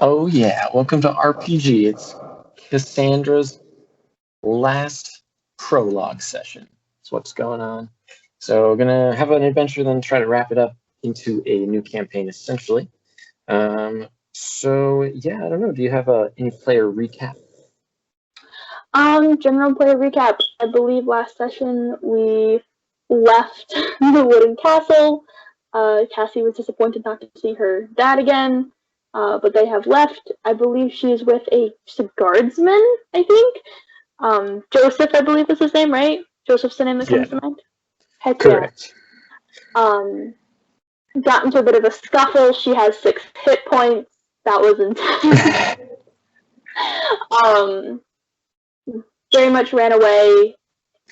Oh yeah, welcome to RPG. It's Cassandra's last prologue session. That's what's going on. So we're gonna have an adventure, then try to wrap it up into a new campaign, essentially. So yeah, I don't know. Do you have any player recap? General player recap. I believe last session we left the wooden castle. Cassie was disappointed not to see her dad again, but they have left. I believe she is with a guardsman, I think. Joseph, I believe is his name, right? Joseph's the name that comes to mind? Heck Correct. Yeah. Got into a bit of a scuffle. She has 6 hit points. That was intense. Very much ran away.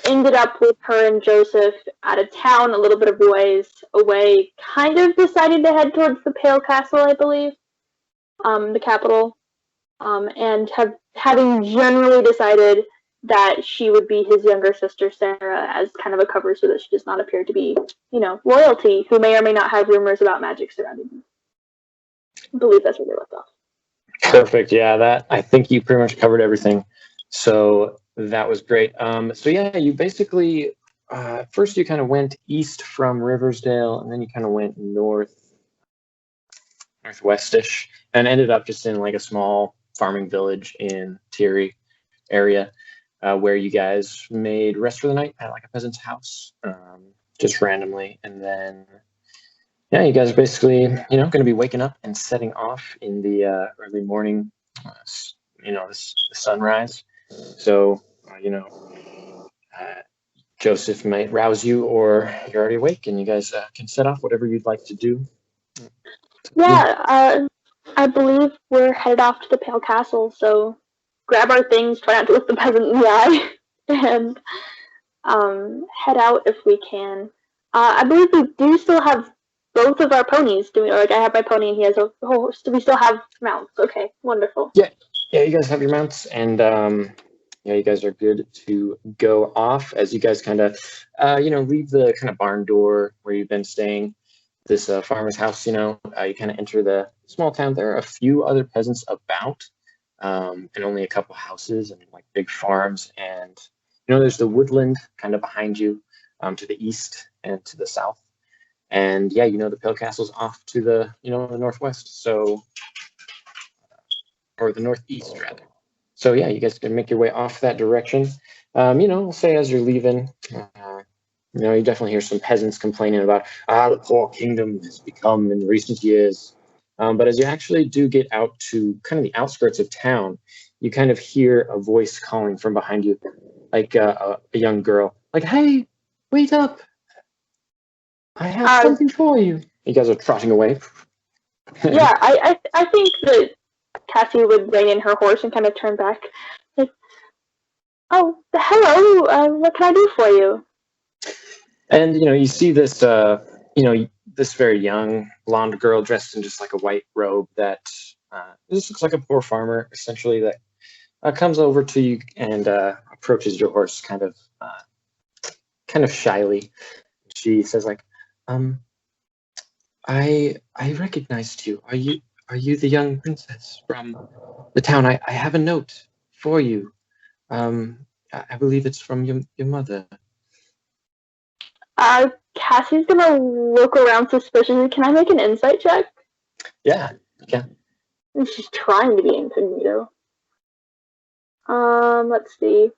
Ended up with her and Joseph out of town, a little bit of ways away. Kind of decided to head towards the Pale Castle, I believe, the capital, and having generally decided that she would be his younger sister Sarah as kind of a cover, so that she does not appear to be, royalty, who may or may not have rumors about magic surrounding them. I believe that's where they left off. Perfect. Yeah, that I think you pretty much covered everything. So that was great. So yeah, you basically first you kind of went east from Riversdale, and then you kind of went northwestish, and ended up just in like a small farming village in Thierry area, where you guys made rest for the night at like a peasant's house, just randomly, and then yeah, you guys are basically going to be waking up and setting off in the early morning, the sunrise. So Joseph might rouse you, or you're already awake, and you guys can set off whatever you'd like to do. Yeah, I believe we're headed off to the Pale Castle, so grab our things, try not to look the peasant in the eye, and head out if we can. I believe we do still have both of our ponies. I have my pony and he has a horse. Do we still have mounts? Okay, wonderful. Yeah, you guys have your mounts, and you guys are good to go off as you guys kind of, leave the kind of barn door where you've been staying, this farmer's house. You kind of enter the small town. There are a few other peasants about, and only a couple houses and like big farms. And there's the woodland kind of behind you, to the east and to the south. And yeah, the Pale Castle's off to the the northwest. So, or the northeast rather. So yeah, you guys can make your way off that direction. Say as you're leaving, you definitely hear some peasants complaining about the poor kingdom has become in recent years. But as you actually do get out to kind of the outskirts of town, you kind of hear a voice calling from behind you, like a young girl, like, "Hey, wait up! I have something for you." You guys are trotting away. Yeah, I think that Cassie would rein in her horse and kind of turn back. Like, oh, hello, what can I do for you? And, you see this, this very young blonde girl dressed in just like a white robe that this looks like a poor farmer, essentially, that comes over to you and approaches your horse kind of shyly. She says, like, I recognized you. Are you the young princess from the town? I have a note for you. I believe it's from your mother. Cassie's gonna look around suspiciously. Can I make an insight check? Yeah, you can. She's trying to be incognito. Let's see.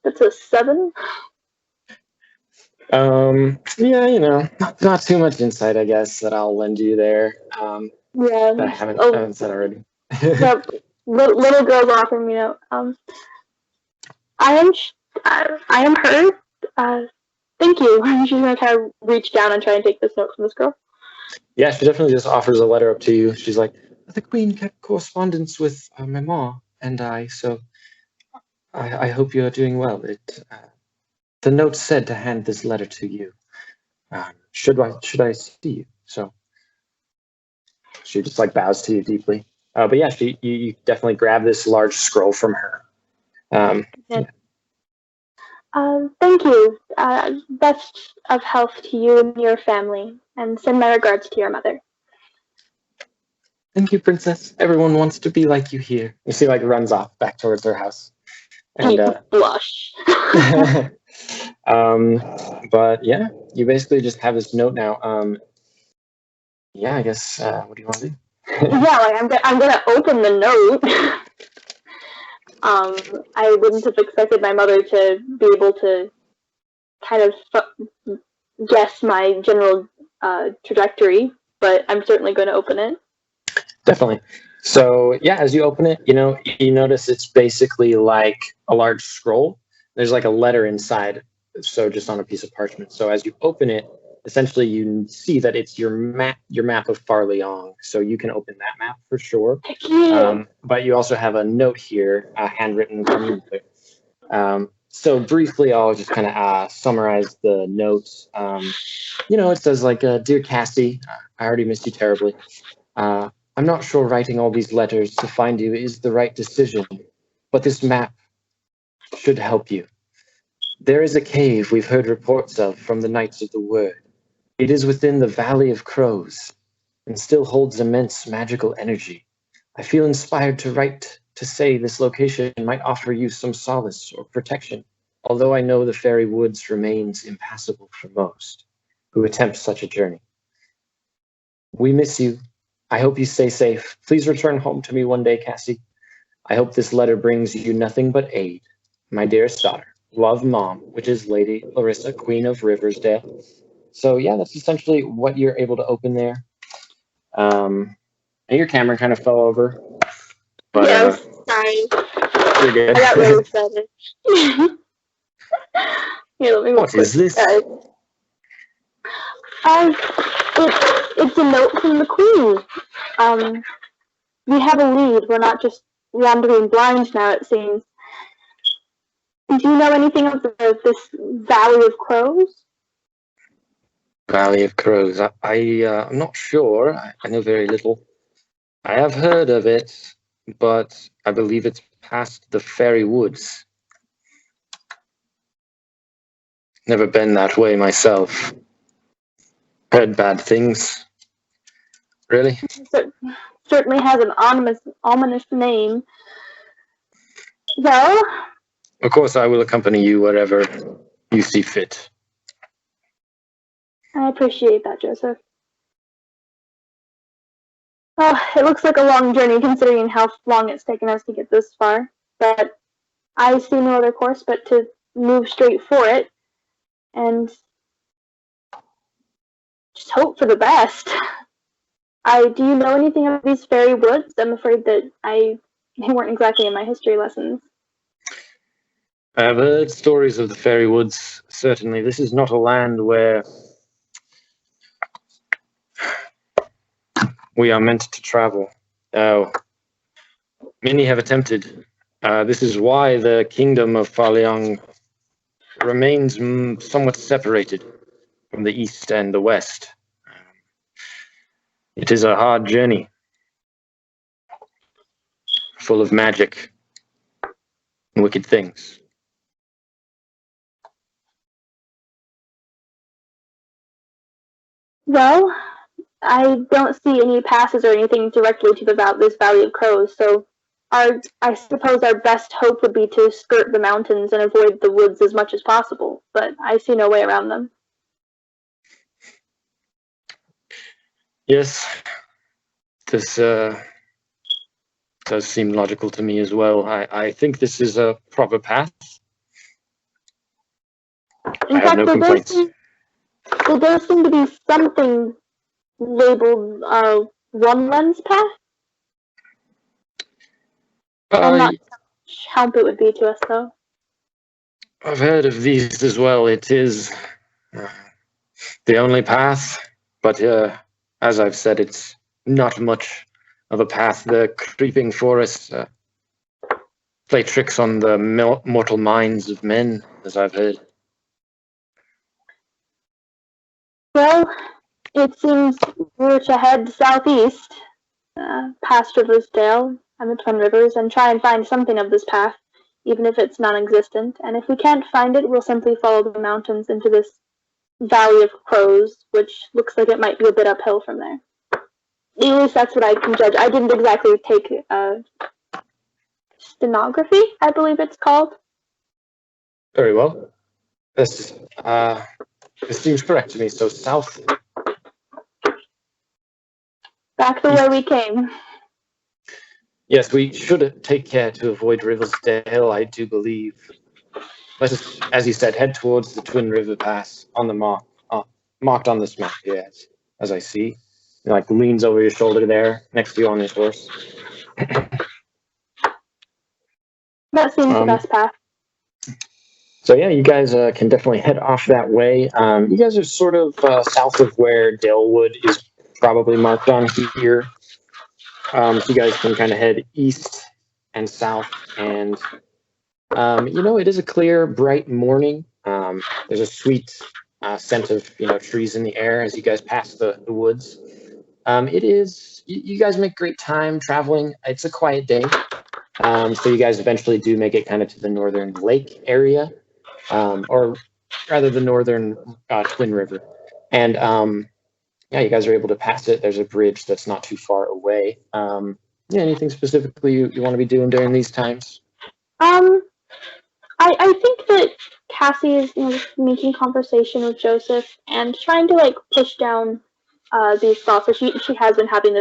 That's a 7. Yeah, not too much insight, I guess, that I'll lend you there. Yeah, I haven't said already. Yep, little girl's offering me out. I am her. Thank you. She's gonna kind of reach down and try and take this note from this girl. Yeah, she definitely just offers a letter up to you. She's like, the queen kept correspondence with my mom and I, so I hope you're doing well. The note said to hand this letter to you. Should I see you? So she just like bows to you deeply. But yeah, you definitely grab this large scroll from her. Yeah. Thank you. Best of health to you and your family, and send my regards to your mother. Thank you, princess. Everyone wants to be like you here. You see, like, runs off back towards her house. And, blush. but yeah, you basically just have this note now. Yeah, I guess, what do you want to do? Yeah, like, I'm gonna open the note. I wouldn't have expected my mother to be able to kind of guess my general trajectory, but I'm certainly going to open it. Definitely. So yeah, as you open it, you notice it's basically like a large scroll. There's like a letter inside, so just on a piece of parchment. So as you open it, essentially you see that it's your map of Farleong. So you can open that map for sure. But you also have a note here, handwritten from your mother. So briefly, I'll just kind of summarize the notes. It says like, "Dear Cassie, I already missed you terribly. I'm not sure writing all these letters to find you is the right decision, but this map should help you. There is a cave we've heard reports of from the Knights of the Word. It is within the Valley of Crows and still holds immense magical energy. I feel inspired to write to say this location might offer you some solace or protection, although I know the Fairy Woods remains impassable for most who attempt such a journey. We miss you. I hope you stay safe. Please return home to me one day, Cassie. I hope this letter brings you nothing but aid. My dearest daughter. Love, Mom," which is Lady Larissa, Queen of Riversdale. So yeah, that's essentially what you're able to open there. And your camera kind of fell over. But, yeah, sorry. You're good. I got really excited. Here, let me What is this? It's a note from the Queen. We have a lead. We're not just wandering blind now, it seems. Do you know anything of this Valley of Crows? Valley of Crows. I'm not sure. I know very little. I have heard of it, but I believe it's past the Fairy Woods. Never been that way myself. Heard bad things. Really? Certainly has an ominous name. Well, of course, I will accompany you wherever you see fit. I appreciate that, Joseph. Oh, it looks like a long journey considering how long it's taken us to get this far, but I see no other course but to move straight for it and just hope for the best. Do you know anything of these fairy woods? I'm afraid that they weren't exactly in my history lessons. I've heard stories of the fairy woods, certainly. This is not a land where we are meant to travel. Many have attempted. This is why the kingdom of Farleong remains somewhat separated from the east and the west. It is a hard journey, full of magic and wicked things. Well, I don't see any passes or anything directly to this Valley of Crows, so I suppose our best hope would be to skirt the mountains and avoid the woods as much as possible, but I see no way around them. Yes, this does seem logical to me as well. I think this is a proper path. In fact, no complaints. There does seem to be something labeled one lens path. I'm not sure how help it would be to us, though. I've heard of these as well. It is the only path, but as I've said, it's not much of a path. The creeping forests play tricks on the mortal minds of men, as I've heard. Well, it seems we're to head southeast, past Riversdale and the Twin Rivers, and try and find something of this path, even if it's non-existent. And if we can't find it, we'll simply follow the mountains into this Valley of Crows, which looks like it might be a bit uphill from there. At least that's what I can judge. I didn't exactly take stenography, I believe it's called. Very well. This seems correct to me. So south. Back the way we came. Yes, we should take care to avoid Riversdale, I do believe. Let us, as you said, head towards the Twin River Pass on the marked on this map here, as I see. He, like, leans over your shoulder there, next to you on his horse. That seems the best path. So yeah, you guys can definitely head off that way. You guys are sort of south of where Dalewood is probably marked on here. So you guys can kind of head east and south, and it is a clear, bright morning. There's a sweet scent of trees in the air as you guys pass the woods. It is you guys make great time traveling. It's a quiet day, so you guys eventually do make it kind of to the northern lake area, or rather the northern Twin River, and yeah, you guys are able to pass it. There's a bridge that's not too far away. Yeah, anything specifically you want to be doing during these times? I think that Cassie is making conversation with Joseph and trying to push down these thoughts. So she has been having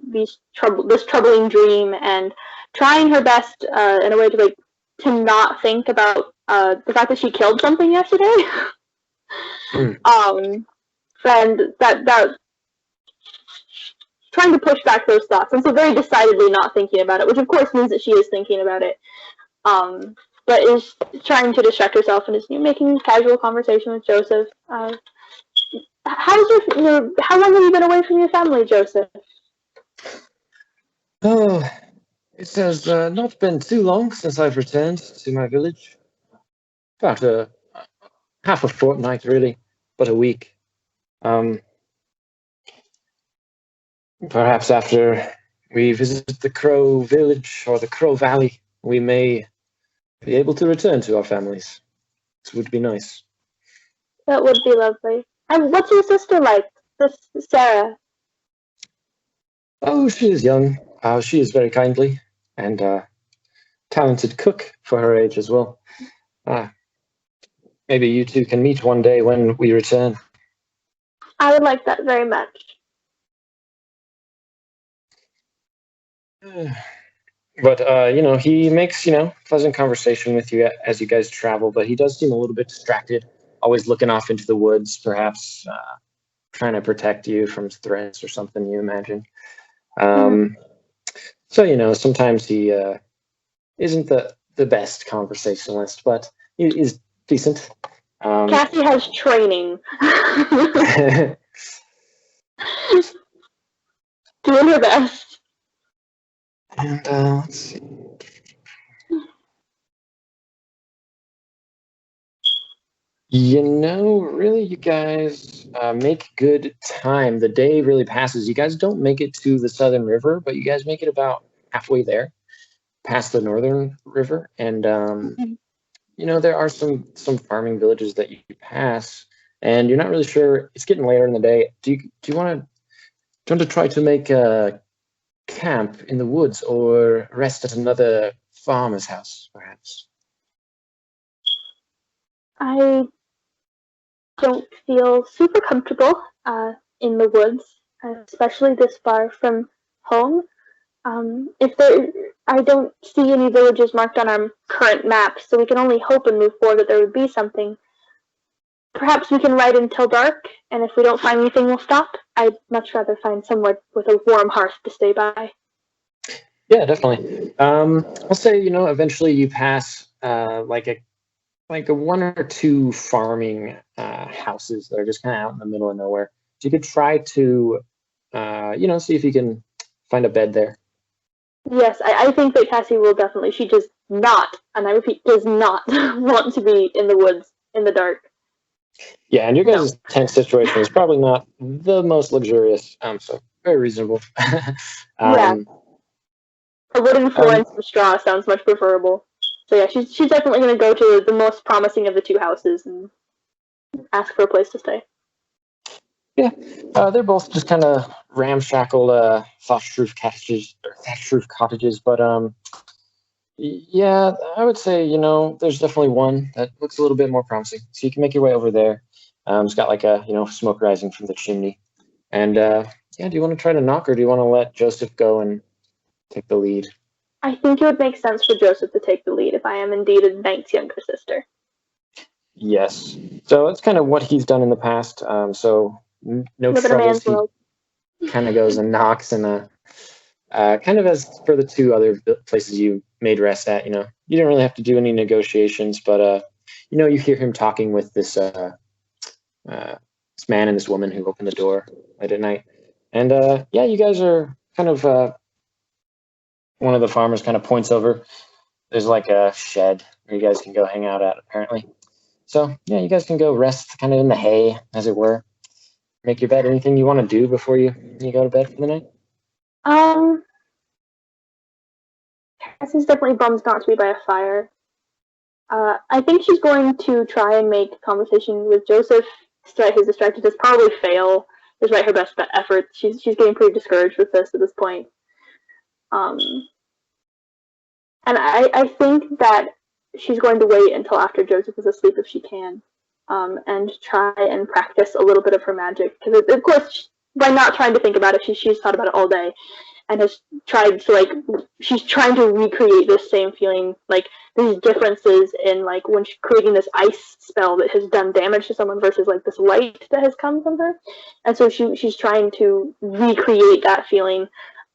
this troubling dream and trying her best in a way to not think about the fact that she killed something yesterday. And that trying to push back those thoughts, and so very decidedly not thinking about it, which of course means that she is thinking about it. But is trying to distract herself and is making casual conversation with Joseph. How long have you been away from your family, Joseph? Oh, it has not been too long since I've returned to my village. About half a fortnight, really, but a week. Perhaps after we visit the Crow Village or the Crow Valley, we may be able to return to our families. This would be nice. That would be lovely. And what's your sister like, Sarah? Oh, she is young. She is very kindly and talented cook for her age as well. Maybe you two can meet one day when we return. I would like that very much. But, he makes, pleasant conversation with you as you guys travel, but he does seem a little bit distracted, always looking off into the woods, perhaps trying to protect you from threats or something, you imagine. So, sometimes he isn't the best conversationalist, but he is decent. Cassie has training. Doing her best. And let's see. Really, you guys make good time. The day really passes. You guys don't make it to the Southern River, but you guys make it about halfway there, past the Northern River. And, there are some farming villages that you pass, and you're not really sure. It's getting later in the day. Do you want to try to make a camp in the woods or rest at another farmer's house, perhaps? I don't feel super comfortable in the woods, especially this far from home. I don't see any villages marked on our current map, so we can only hope and move forward that there would be something. Perhaps we can ride until dark, and if we don't find anything, we'll stop. I'd much rather find somewhere with a warm hearth to stay by. Yeah, definitely. I'll say, eventually you pass like a 1 or 2 farming houses that are just kind of out in the middle of nowhere. So you could try to, see if you can find a bed there. Yes, I think that Cassie will definitely. She does not, and I repeat, does not want to be in the woods in the dark. Yeah, and your guys' tent situation is probably not the most luxurious, so very reasonable. Yeah. A wooden floor and some straw sounds much preferable. So yeah, she's definitely going to go to the most promising of the 2 houses and ask for a place to stay. They're both just kind of ramshackle thatched roof cottages, but yeah, I would say there's definitely one that looks a little bit more promising. So you can make your way over there. It's got like a smoke rising from the chimney, and yeah, do you want to try to knock, or do you want to let Joseph go and take the lead? I think it would make sense for Joseph to take the lead if I am indeed a knight's younger sister. Yes. So that's kind of what he's done in the past. So no Live in a troubles. man's world. He kind of goes and knocks, and kind of as for the two other places you made rest at, you didn't really have to do any negotiations, but you hear him talking with this man and this woman who opened the door late at night, and yeah, you guys are kind of. One of the farmers kind of points over. There's like a shed where you guys can go hang out at, apparently. So yeah, you guys can go rest kind of in the hay, as it were. Make your bed. Anything you want to do before you go to bed for the night? Cassie's definitely bummed not to be by a fire. I think she's going to try and make conversation with Joseph, despite his distractedness, probably fail, despite her best efforts. She's getting pretty discouraged with this at this point. And I think that she's going to wait until after Joseph is asleep if she can, and try and practice a little bit of her magic. Because, of course, by not trying to think about it, she's thought about it all day and has tried to, she's trying to recreate this same feeling, these differences in, when she's creating this ice spell that has done damage to someone versus, this light that has come from her. And so she's trying to recreate that feeling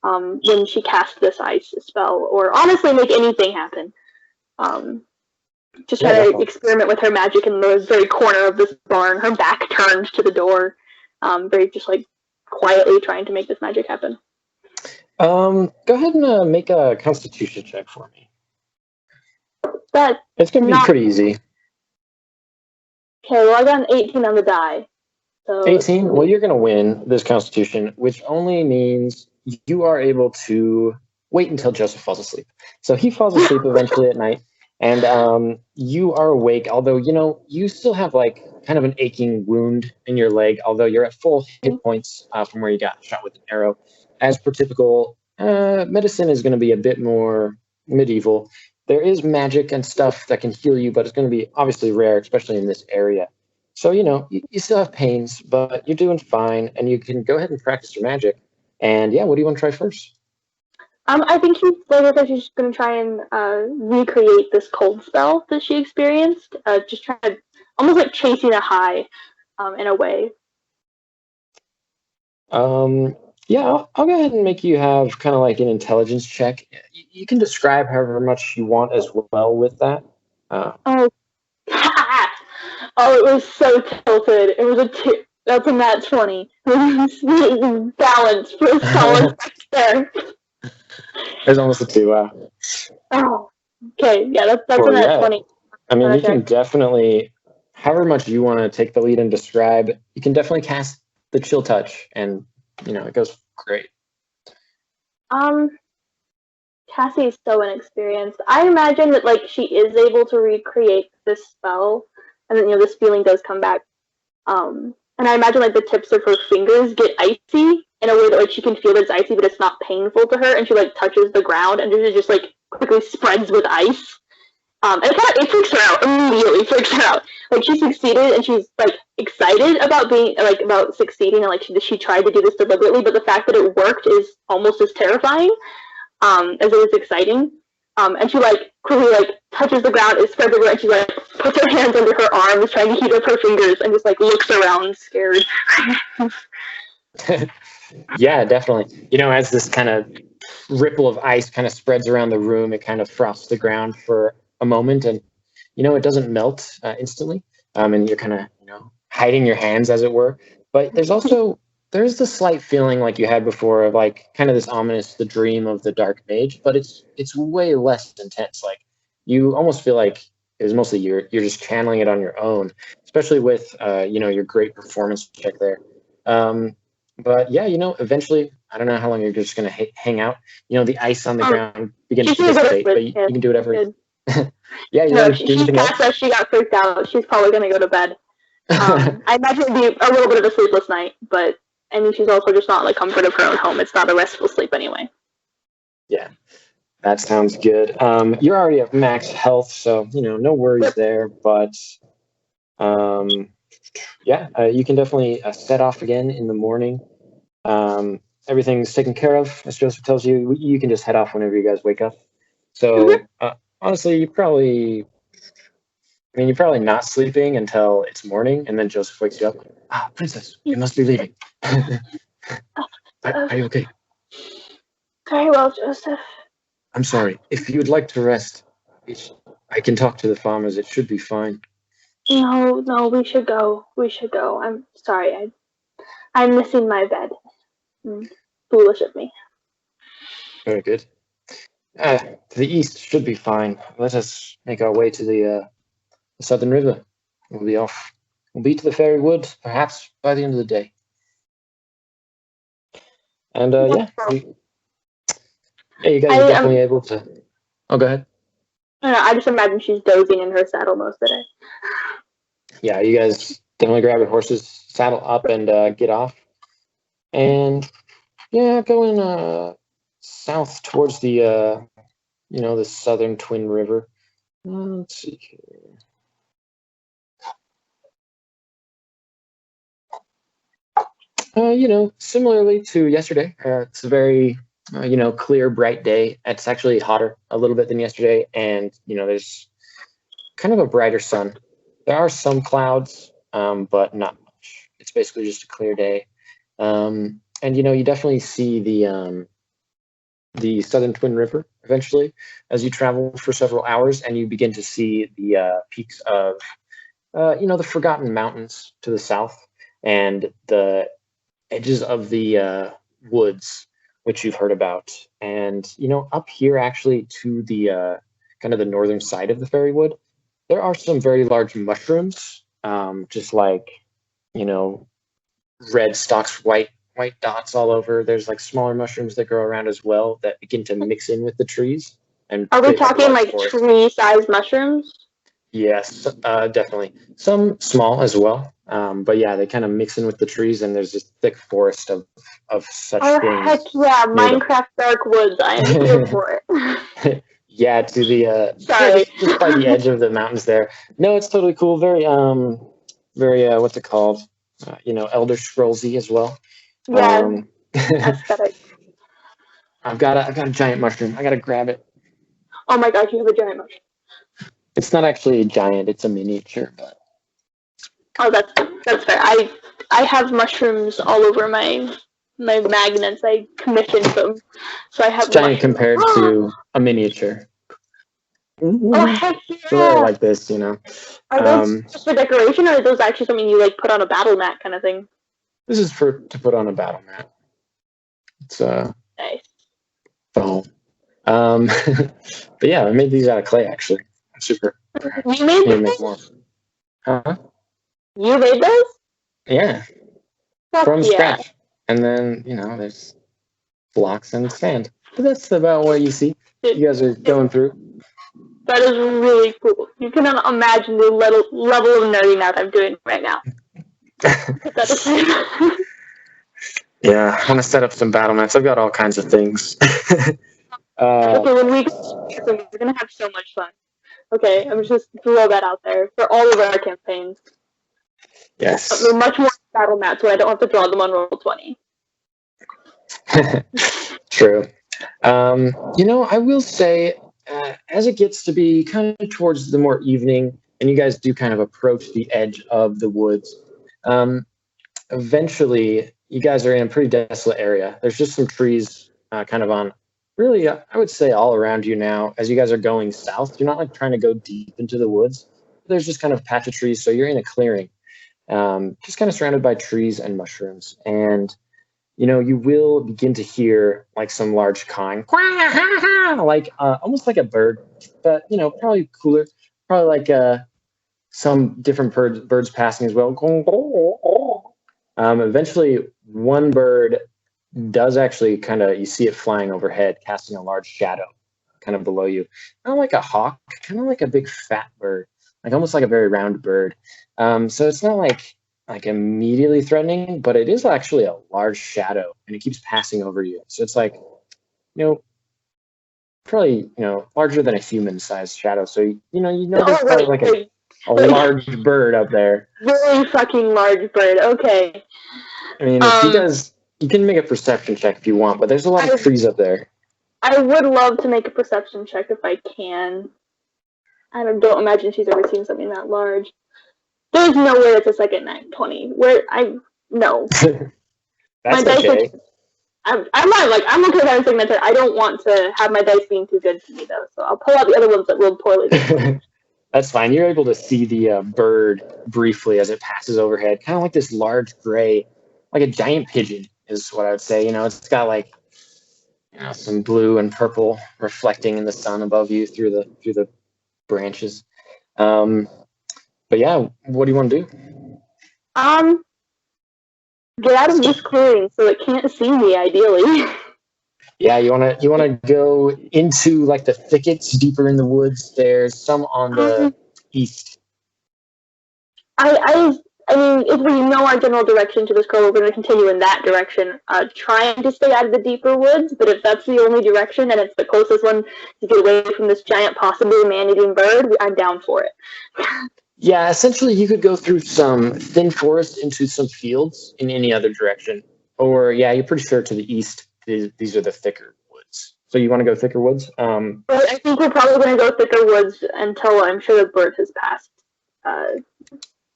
when she casts this ice spell, or honestly make anything happen. Just try to experiment with her magic in the very corner of this barn, her back turned to the door, very just quietly trying to make this magic happen. Go ahead and make a Constitution check for me. It's going to be pretty easy. Okay, well, I got an 18 on the die. So 18? Well, you're going to win this Constitution, which only means you are able to wait until Joseph falls asleep. So he falls asleep eventually at night, and you are awake, although, you still have kind of an aching wound in your leg, although you're at full hit points from where you got shot with an arrow. As per typical, medicine is going to be a bit more medieval. There is magic and stuff that can heal you, but it's going to be obviously rare, especially in this area. So, you still have pains, but you're doing fine, and you can go ahead and practice your magic. And yeah, what do you want to try first? I think she's going to try and recreate this cold spell that she experienced. Just try to, almost like chasing a high, in a way. Yeah, I'll go ahead and make you have kind of an intelligence check. You can describe however much you want as well with that. Oh, it was so tilted. It was a two. That's a nat 20. Balance for a solid there. There's almost a 2. Wow. Oh, okay. Yeah, that's a nat 20. I mean, you can definitely, however much you want to take the lead and describe, you can definitely cast the chill touch, and it goes great. Cassie is so inexperienced. I imagine that she is able to recreate this spell, and then this feeling does come back. And I imagine the tips of her fingers get icy in a way that she can feel that it's icy, but it's not painful to her, and she touches the ground and it just quickly spreads with ice. And it freaks her out, immediately freaks her out. She succeeded, and she's excited about being about succeeding, and she tried to do this deliberately, but the fact that it worked is almost as terrifying as it is exciting. And she quickly touches the ground, it spreads everywhere, and she puts her hands under her arms, trying to heat up her fingers, and just looks around scared. Yeah, definitely. As this kind of ripple of ice kind of spreads around the room, it kind of frosts the ground for a moment, and it doesn't melt instantly, and you're kind of hiding your hands, as it were. But there's the slight feeling like you had before of kind of this ominous, the dream of the dark mage, but it's way less intense. You almost feel like it was mostly you're just channeling it on your own, especially with your great performance check there. But yeah, eventually, I don't know how long you're just going to hang out. The ice on the ground begins to dissipate, but you can do whatever. Yeah, she got freaked out. She's probably going to go to bed. I imagine it'd be a little bit of a sleepless night, but I mean, she's also just not in the comfort of her own home. It's not a restful sleep anyway. Yeah, that sounds good. You're already at max health, so no worries there. But yeah, you can definitely set off again in the morning. Everything's taken care of, as Joseph tells you. You can just head off whenever you guys wake up. So honestly, you're probably not sleeping until it's morning, and then Joseph wakes you up. Princess, you must be leaving. Are you okay? Very well, Joseph. I'm sorry. If you would like to rest, I can talk to the farmers. It should be fine. No, we should go. I'm sorry. I'm missing my bed. Foolish of me. Very good. To the east should be fine. Let us make our way to the southern river. We'll be off. We'll be to the fairy wood, perhaps by the end of the day. And you guys are definitely able to. Oh, go ahead. I just imagine she's dozing in her saddle most of the day. Yeah, you guys definitely grab your horses, saddle up, and get off. And going south towards the the southern Twin River. Let's see here. Similarly to yesterday, it's a very clear, bright day. It's actually hotter a little bit than yesterday, and there's kind of a brighter sun. There are some clouds, but not much. It's basically just a clear day. And you definitely see the southern Twin River eventually as you travel for several hours, and you begin to see the peaks of the Forgotten Mountains to the south, and the edges of the woods, which you've heard about. And up here actually to the kind of the northern side of the fairy wood, there are some very large mushrooms, just like red stalks, white dots all over. There's like smaller mushrooms that grow around as well that begin to mix in with the trees. And are we talking like tree-sized mushrooms? Yes, definitely. Some small as well. But yeah, they kind of mix in with the trees, and there's this thick forest of such things. Heck yeah, Minecraft Dark Woods. I am here for it. Yeah, to the sorry, just by the edge of the mountains there. No, it's totally cool. Very what's it called? Elder Scrollsy as well. Yeah, aesthetic. I've got a giant mushroom. I gotta grab it. Oh my gosh, you have a giant mushroom. It's not actually a giant; it's a miniature. But that's fair. I have mushrooms all over my magnets. I commissioned them, so I have. It's giant compared to a miniature. Oh heck yeah! So they're like this, Are those just for decoration, or are those actually something you like put on a battle mat kind of thing? This is to put on a battle mat. It's nice. Foam. But yeah, I made these out of clay actually. Super. You made these? Make more. Huh? You made those? Yeah. From scratch. And then, there's blocks and sand. But that's about what you see. You guys are going through. That is really cool. You cannot imagine the level of nerding out I'm doing right now. Yeah, I want to set up some battle mats. I've got all kinds of things. Okay, when we're going to have so much fun. Okay, I'm just throw that out there for all of our campaigns. Yes. We're much more battle mats where I don't have to draw them on Roll20. True. I will say, as it gets to be kind of towards the more evening, and you guys do kind of approach the edge of the woods, eventually you guys are in a pretty desolate area. There's just some trees kind of on, really, I would say all around you now. As you guys are going south, you're not like trying to go deep into the woods. There's just kind of a patch of trees, so you're in a clearing, just kind of surrounded by trees and mushrooms. And you will begin to hear like some large cawing, like almost like a bird, but probably cooler, probably like some different birds passing as well. Eventually, one bird does actually you see it flying overhead, casting a large shadow kind of below you. Not like a hawk, kind of like a big fat bird, like almost like a very round bird. So it's not like immediately threatening, but it is actually a large shadow, and it keeps passing over you. So it's like, probably larger than a human-sized shadow. So you notice probably like a large bird up there. Really fucking large bird. Okay. I mean, if you can make a perception check if you want, but there's a lot of trees up there. I would love to make a perception check if I can. I don't imagine she's ever seen something that large. There's no way it's a second 9/20. No. That's okay. I'm okay with having second 9/20. I don't want to have my dice being too good to me though, so I'll pull out the other ones that rolled poorly. That's fine. You're able to see the bird briefly as it passes overhead, kind of like this large gray, like a giant pigeon is what I would say. It's got like some blue and purple reflecting in the sun above you through the branches. But yeah, what do you want to do? Get out of this clearing so it can't see me, ideally. Yeah, you wanna go into like the thickets deeper in the woods. There's some on the east. I mean, if we know our general direction to this crow, we're going to continue in that direction, trying to stay out of the deeper woods. But if that's the only direction and it's the closest one to get away from this giant, possibly man-eating bird, I'm down for it. Yeah, essentially, you could go through some thin forest into some fields in any other direction. Or, yeah, you're pretty sure to the east, these are the thicker woods. So you want to go thicker woods? I think we're probably going to go thicker woods until I'm sure the bird has passed.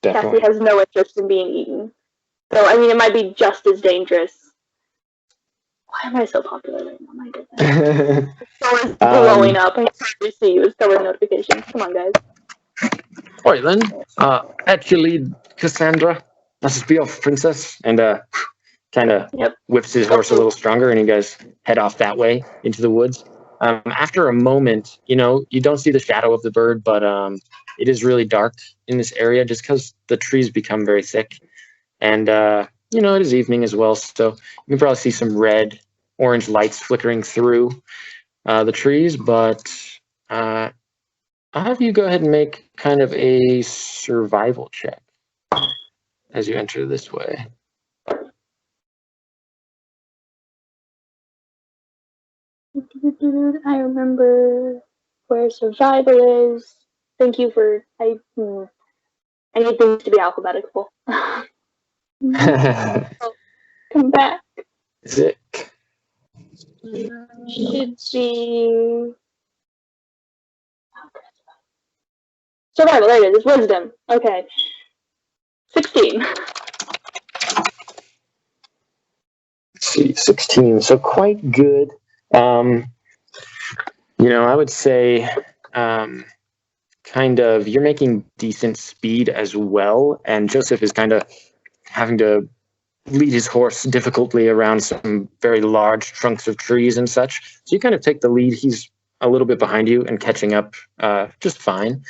Cassie has no interest in being eaten. So, I mean, it might be just as dangerous. Why am I so popular right now? My goodness. Someone's blowing up. I can't see you. It's covering notifications. Come on, guys. All right, then. Actually, Cassandra, let's just be off, princess. And kind of whips his horse a little stronger, and you guys head off that way into the woods. After a moment, you don't see the shadow of the bird, but it is really dark in this area just because the trees become very thick. And, it is evening as well, so you can probably see some red, orange lights flickering through the trees, but I'll have you go ahead and make kind of a survival check as you enter this way. I remember where survival is. Thank you for... I need things to be alphabetical. Come back. Sick. Should be... Survival, there it is. It's wisdom. Okay. 16. Let's see, 16. So quite good. I would say kind of you're making decent speed as well, and Joseph is kind of having to lead his horse difficultly around some very large trunks of trees and such. So you kind of take the lead. He's a little bit behind you and catching up just fine.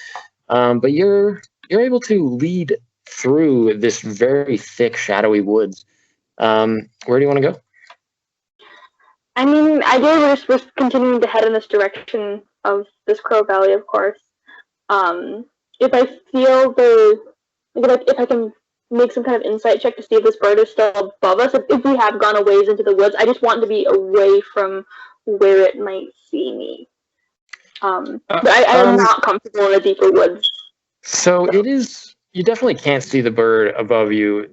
But you're able to lead through this very thick, shadowy woods. Where do you want to go? I mean, ideally we're continuing to head in this direction of this Crow Valley, of course. If I feel if I can make some kind of insight check to see if this bird is still above us, if we have gone a ways into the woods, I just want to be away from where it might see me. But I am not comfortable in the deeper woods. So it is, you definitely can't see the bird above you.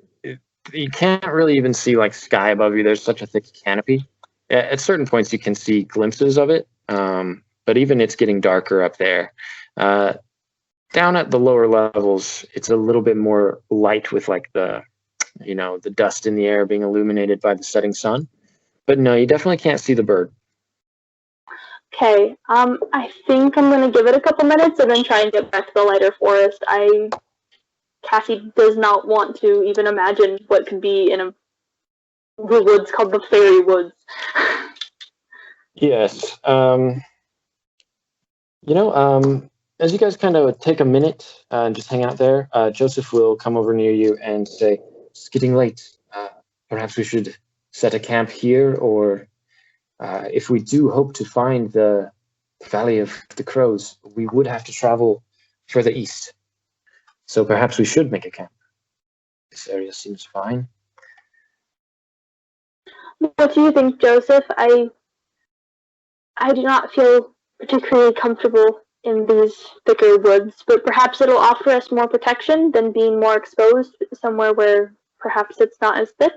You can't really even see like sky above you. There's such a thick canopy. At certain points you can see glimpses of it, but even it's getting darker up there. Down at the lower levels, it's a little bit more light with like the dust in the air being illuminated by the setting sun. But no, you definitely can't see the bird. Okay, I think I'm going to give it a couple minutes and then try and get back to the lighter forest. Cassie does not want to even imagine what could be in the woods called the Fairy Woods. Yes. As you guys kind of take a minute and just hang out there, Joseph will come over near you and say, "It's getting late. Perhaps we should set a camp here, or if we do hope to find the Valley of the Crows, we would have to travel further east. So perhaps we should make a camp. This area seems fine. What do you think, Joseph? I do not feel particularly comfortable in these thicker woods, but perhaps it'll offer us more protection than being more exposed somewhere where perhaps it's not as thick.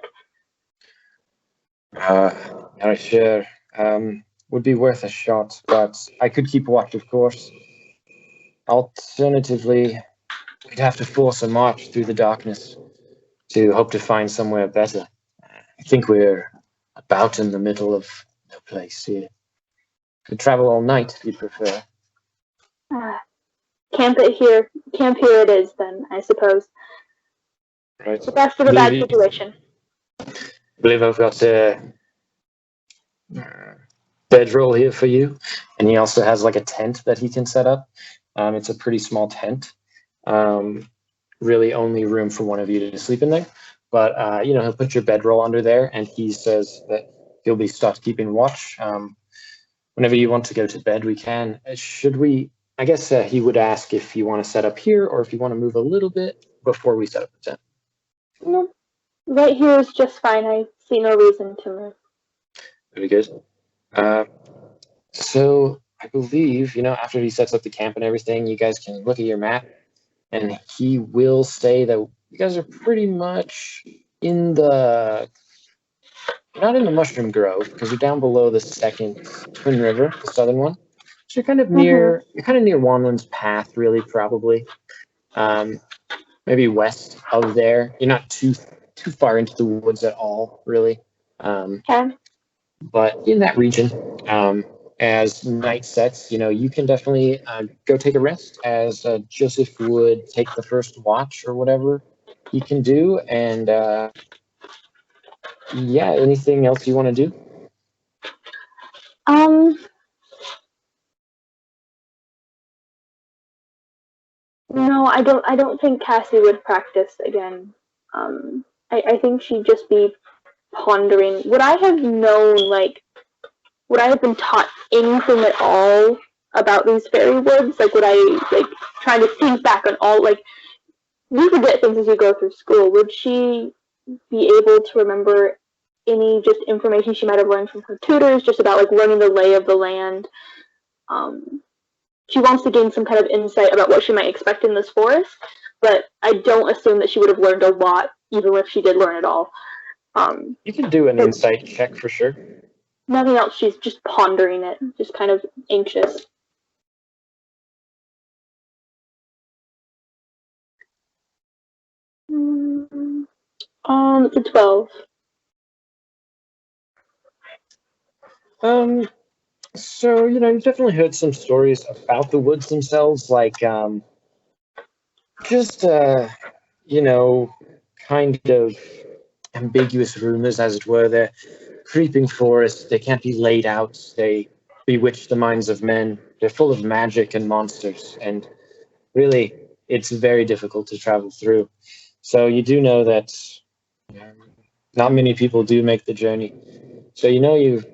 Not sure. Would be worth a shot, but I could keep watch, of course. Alternatively, we'd have to force a march through the darkness to hope to find somewhere better. I think we're about in the middle of no place here. Could travel all night if you prefer. Camp here it is then, I suppose. Right. The best of a bad situation. I believe I've got a bedroll here for you, and he also has like a tent that he can set up. It's a pretty small tent. Really only room for one of you to sleep in there. But he'll put your bedroll under there, and he says that he'll be start keeping watch. Whenever you want to go to bed, we can. Should we? I guess he would ask if you want to set up here or if you want to move a little bit before we set up the tent. No, right here is just fine. I see no reason to move. Very good. So I believe, after he sets up the camp and everything, you guys can look at your map, and he will say that you guys are pretty much in the, not in the Mushroom Grove, because you're down below the second Twin River, the southern one. So you're kind of near, Wanland's Path, really, probably. Maybe west of there. You're not too far into the woods at all, really. But in that region, as night sets, you can definitely go take a rest, as Joseph would take the first watch or whatever he can do. And anything else you want to do? No, I don't think Cassie would practice again. I think she'd just be pondering. Would I have known, would I have been taught anything at all about these fairy woods? Would I, trying to think back on all, you forget things as you go through school. Would she be able to remember any just information she might have learned from her tutors, just about, learning the lay of the land? She wants to gain some kind of insight about what she might expect in this forest, but I don't assume that she would have learned a lot, even if she did learn it all. You can do an insight check for sure. Nothing else, she's just pondering it, just kind of anxious. It's a 12. So, you've definitely heard some stories about the woods themselves, kind of ambiguous rumors, as it were. They're creeping forests. They can't be laid out. They bewitch the minds of men. They're full of magic and monsters. And really, it's very difficult to travel through. So you do know that not many people do make the journey. So you've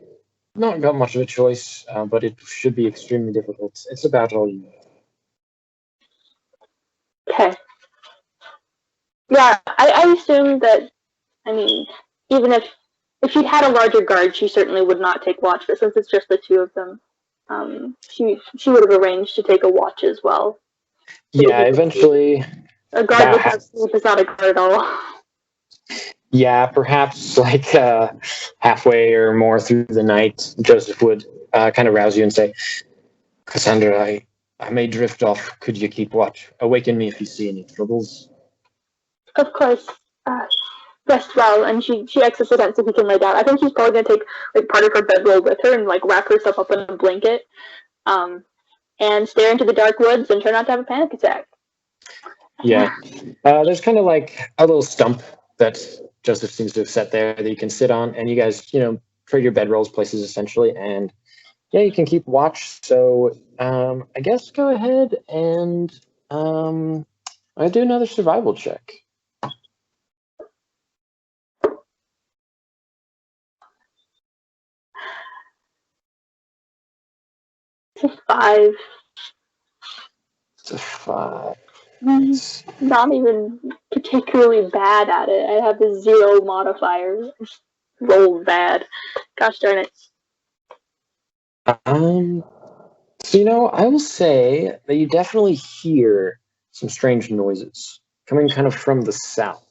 not got much of a choice, but it should be extremely difficult. It's about all you know. Okay. Yeah, I assume that, even if she'd had a larger guard, she certainly would not take watch, but since it's just the two of them, she would have arranged to take a watch as well. Yeah, eventually. A guard without sleep is not a guard at all. Yeah, perhaps halfway or more through the night, Joseph would kind of rouse you and say, "Cassandra, I may drift off. Could you keep watch? Awaken me if you see any troubles." Of course. Rest well, and she exits the tent so he can lay down. I think she's probably gonna take part of her bedroll with her and wrap herself up in a blanket, and stare into the dark woods and try not to have a panic attack. Yeah, there's kind of a little stump that Joseph seems to have set there that you can sit on, and you guys, trade your bedrolls places essentially, and you can keep watch. So I guess go ahead and I do another survival check. It's a 5. It's a 5. Not even particularly bad at it. I have a 0 modifier. Roll bad. Gosh darn it. So, I will say that you definitely hear some strange noises coming kind of from the south.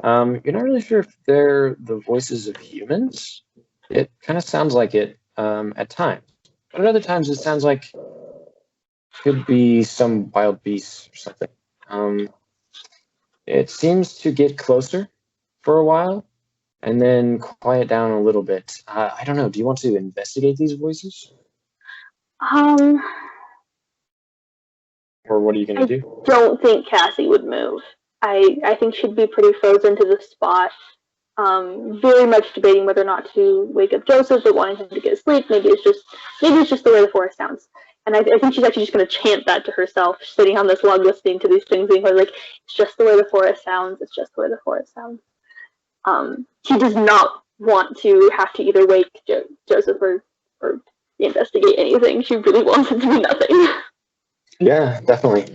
You're not really sure if they're the voices of humans. It kind of sounds like it at times. But at other times, it sounds like could be some wild beasts or something. It seems to get closer for a while and then quiet down a little bit. I don't know. Do you want to investigate these voices? Or what are you going to do? I don't think Cassie would move. I think she'd be pretty frozen to the spot. Very much debating whether or not to wake up Joseph, but wanting him to get asleep. Maybe it's just the way the forest sounds. And I think she's actually just going to chant that to herself, sitting on this log listening to these things, being like, it's just the way the forest sounds. It's just the way the forest sounds. She does not want to have to either wake Joseph or investigate anything. She really wants it to be nothing. Yeah, definitely.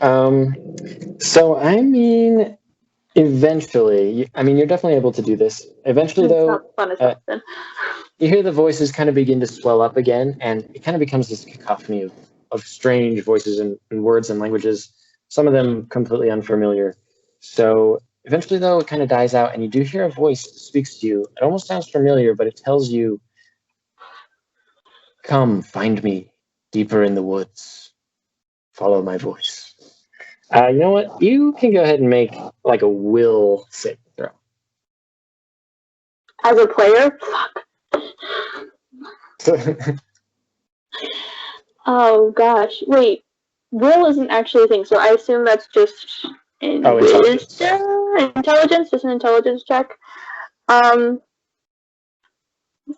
So, eventually, you're definitely able to do this. Eventually, though, you hear the voices kind of begin to swell up again, and it kind of becomes this cacophony of strange voices and words and languages, some of them completely unfamiliar. So eventually, though, it kind of dies out, and you do hear a voice that speaks to you. It almost sounds familiar, but it tells you, "Come, find me deeper in the woods. Follow my voice." You know what? You can go ahead and make like a will save throw. As a player? Fuck. Oh gosh. Wait. Will isn't actually a thing, so I assume that's just intelligence. Intelligence, just an intelligence check. This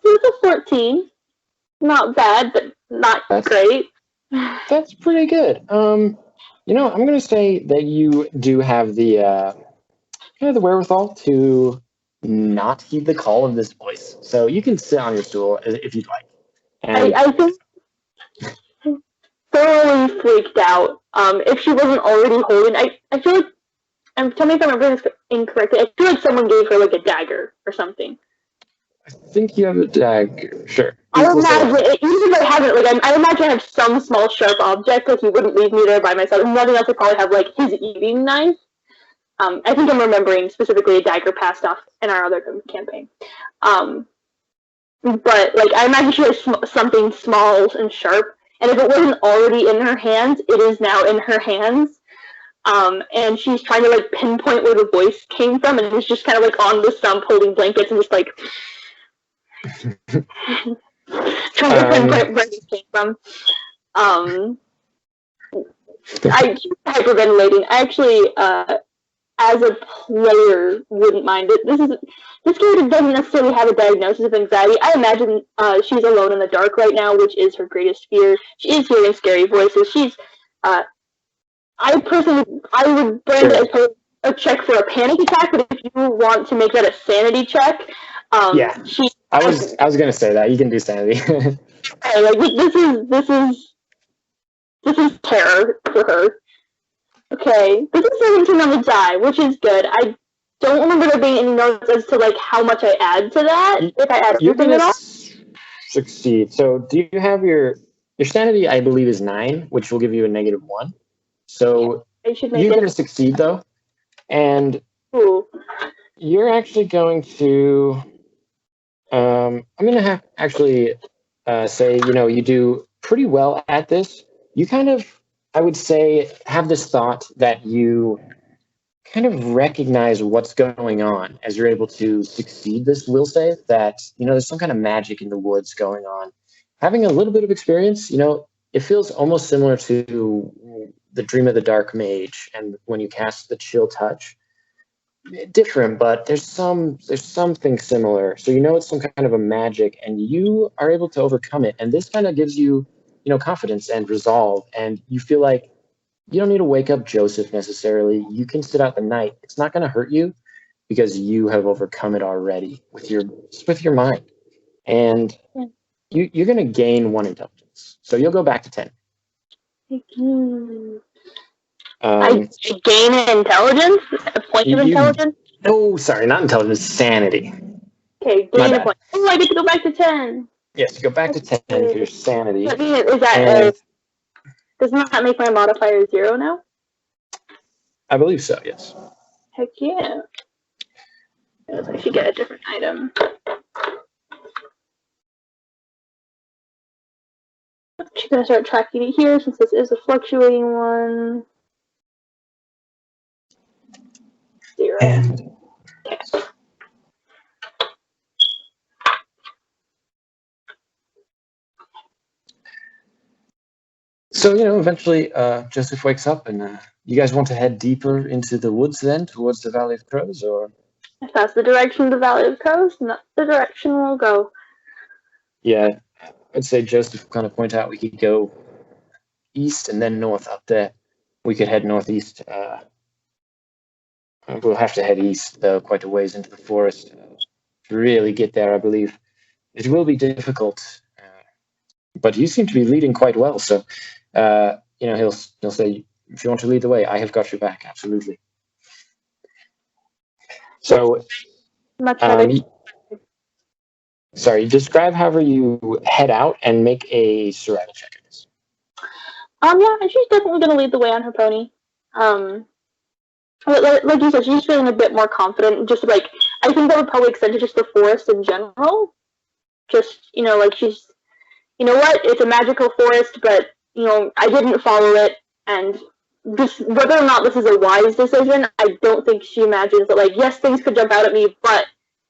is a 14. Not bad, but not great. That's pretty good. I'm gonna say that you do have the the wherewithal to not heed the call of this voice. So you can sit on your stool if you'd like. And I think thoroughly freaked out. If she wasn't already holding, I feel like, tell me if I remember this incorrectly, I feel like someone gave her like a dagger or something. I think you have a dagger. Sure. I imagine, even if I haven't, I imagine I have some small sharp object, like he wouldn't leave me there by myself. And nothing else, I probably have like his eating knife. I think I'm remembering specifically a dagger passed off in our other campaign. But I imagine she has something small and sharp, and if it wasn't already in her hands, it is now in her hands. And she's trying to pinpoint where the voice came from, and is just kind of on the stump holding blankets and just trying to pinpoint where it came from. I keep hyperventilating. I actually, as a player, wouldn't mind it. This character doesn't necessarily have a diagnosis of anxiety. I imagine she's alone in the dark right now, which is her greatest fear. She is hearing scary voices. She's, I would brand it as a check for a panic attack, but if you want to make that a sanity check, yeah, I was gonna say that you can do sanity. This is terror for her. Okay, this is 17 on the die, which is good. I don't remember there being any notes as to how much I add to that, if I add anything at all. Succeed. So do you have your sanity? I believe is 9, which will give you a -1. So you're going to succeed though, and you're actually going to. I'm going to have actually say you do pretty well at this. You kind of, I would say, have this thought that you kind of recognize what's going on as you're able to succeed this will save, that, there's some kind of magic in the woods going on. Having a little bit of experience, it feels almost similar to the Dream of the Dark Mage, and when you cast the Chill Touch. Different, but there's something similar. So it's some kind of a magic, and you are able to overcome it. And this kind of gives you, confidence and resolve, and you feel like you don't need to wake up Joseph necessarily. You can sit out the night. It's not going to hurt you because you have overcome it already with your mind, and you're going to gain 1 intelligence. So you'll go back to 10. I gain intelligence? A point of intelligence? No, sorry, not intelligence, sanity. Okay, gain a point. Oh, I get to go back to 10. Yes, you go back to 10 for your sanity. Is that doesn't that make my modifier 0 now? I believe so, yes. Heck yeah. I should get a different item. I'm just going to start tracking it here since this is a fluctuating one. 0. And okay. So, eventually Joseph wakes up and you guys want to head deeper into the woods then, towards the Valley of Crows, or? If that's the direction of the Valley of Crows, then that's the direction we'll go. Yeah, I'd say Joseph kind of point out we could go east and then north up there. We could head northeast. We'll have to head east, though, quite a ways into the forest to really get there, I believe. It will be difficult, but you seem to be leading quite well, so, he'll say, if you want to lead the way, I have got your back, absolutely. So, sorry, describe however you head out and make a survival check. Yeah, she's definitely going to lead the way on her pony. Like you said, she's feeling a bit more confident. Just like, I think that would probably extend to just the forest in general. Just, like she's, you know what, it's a magical forest, but, I didn't follow it, and this, whether or not this is a wise decision, I don't think she imagines that, like, yes, things could jump out at me, but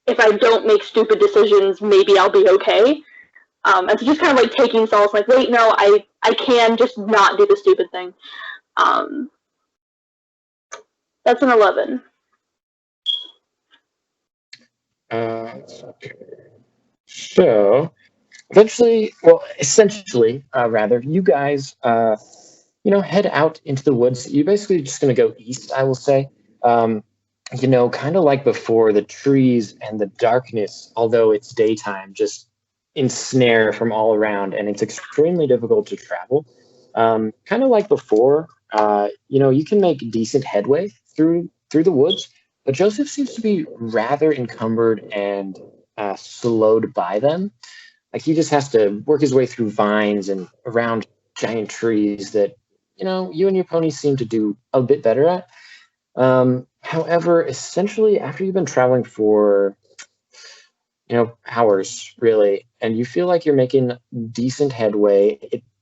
if I don't make stupid decisions, maybe I'll be okay. And so just kind of like taking solace, like, wait, no, I can just not do the stupid thing. That's an 11. So, essentially, you guys, head out into the woods. You're basically just going to go east, I will say. Kind of like before, the trees and the darkness, although it's daytime, just ensnare from all around, and it's extremely difficult to travel. Kind of like before, you can make decent headway through the woods, but Joseph seems to be rather encumbered and slowed by them. Like, he just has to work his way through vines and around giant trees that, you and your pony seem to do a bit better at. However, essentially, after you've been traveling for, hours, really, and you feel like you're making decent headway,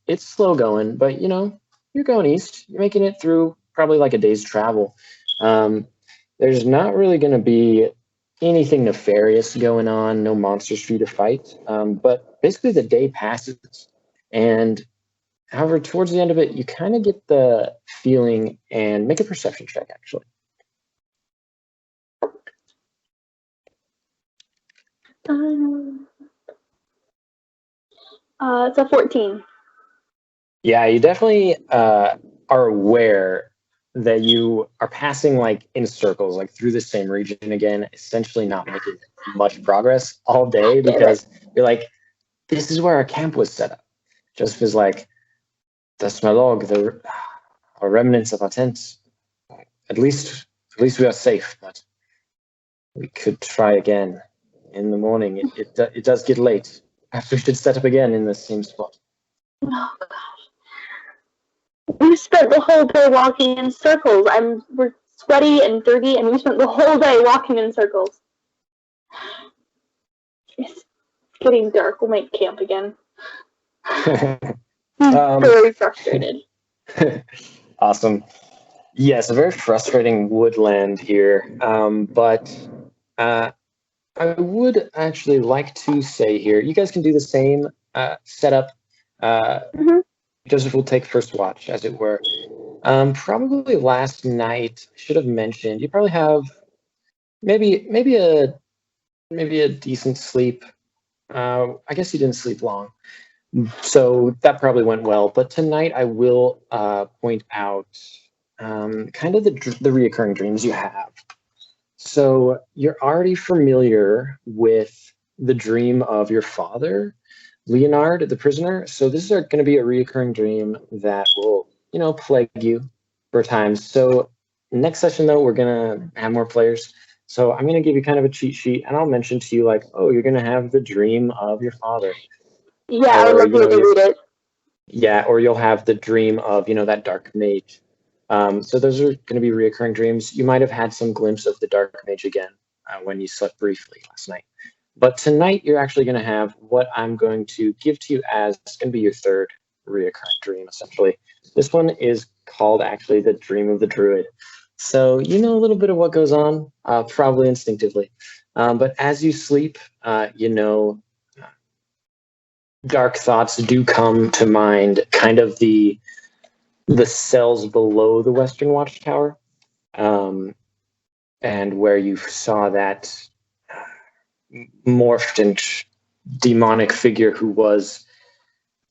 it's slow going, but, you're going east. You're making it through probably like a day's travel. There's not really going to be anything nefarious going on, no monsters for you to fight. But basically the day passes, and however, towards the end of it, you kind of get the feeling, and make a perception check, actually. It's a 14. Yeah, you definitely are aware that you are passing like in circles, like through the same region again, essentially not making much progress all day, because you're like, this is where our camp was set up. Joseph is like, that's my log, the remnants of our tents. At least we are safe, but we could try again in the morning. It does get late. Perhaps we should set up again in the same spot. Oh gosh. We spent the whole day walking in circles. We're sweaty and dirty, and we spent the whole day walking in circles. It's getting dark. We'll make camp again. Very frustrated. Awesome. Yes, a very frustrating woodland here. But I would actually like to say here, you guys can do the same setup. Joseph will take first watch, as it were. Probably last night, I should have mentioned, you probably have maybe a decent sleep. I guess you didn't sleep long, so that probably went well. But tonight I will point out kind of the reoccurring dreams you have. So you're already familiar with the dream of your father, Leonard, the prisoner. So this is going to be a reoccurring dream that will, plague you for times. So next session, though, we're going to have more players. So I'm going to give you kind of a cheat sheet, and I'll mention to you, like, oh, you're going to have the dream of your father. Yeah, I would love to read it. Yeah, or you'll have the dream of, that dark mage. So those are going to be reoccurring dreams. You might have had some glimpse of the dark mage again when you slept briefly last night. But tonight, you're actually going to have what I'm going to give to you as going to be your third reoccurring dream, essentially. This one is called, actually, the Dream of the Druid. So you know a little bit of what goes on, probably instinctively. But as you sleep, dark thoughts do come to mind, kind of the cells below the Western Watchtower, and where you saw that morphed and demonic figure who was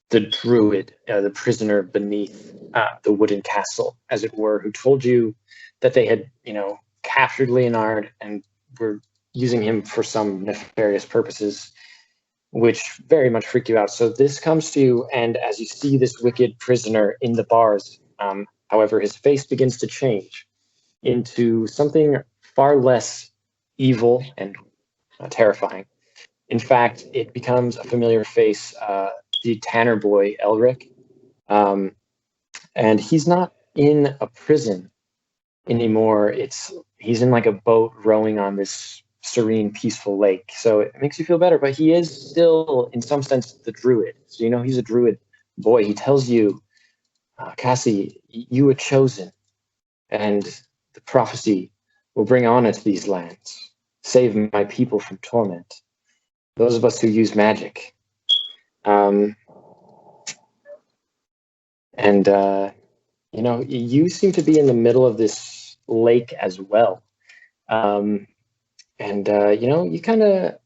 the druid, the prisoner beneath the wooden castle, as it were, who told you that they had, captured Leonard and were using him for some nefarious purposes, which very much freaked you out. So this comes to you, and as you see this wicked prisoner in the bars, however, his face begins to change into something far less evil and terrifying. In fact, it becomes a familiar face, the Tanner boy, Elric. And he's not in a prison anymore. He's in like a boat rowing on this serene, peaceful lake. So it makes you feel better, but he is still, in some sense, the druid. So, he's a druid boy. He tells you, Cassie, you were chosen, and the prophecy will bring honor to these lands, save my people from torment. Those of us who use magic. You seem to be in the middle of this lake as well. You kind of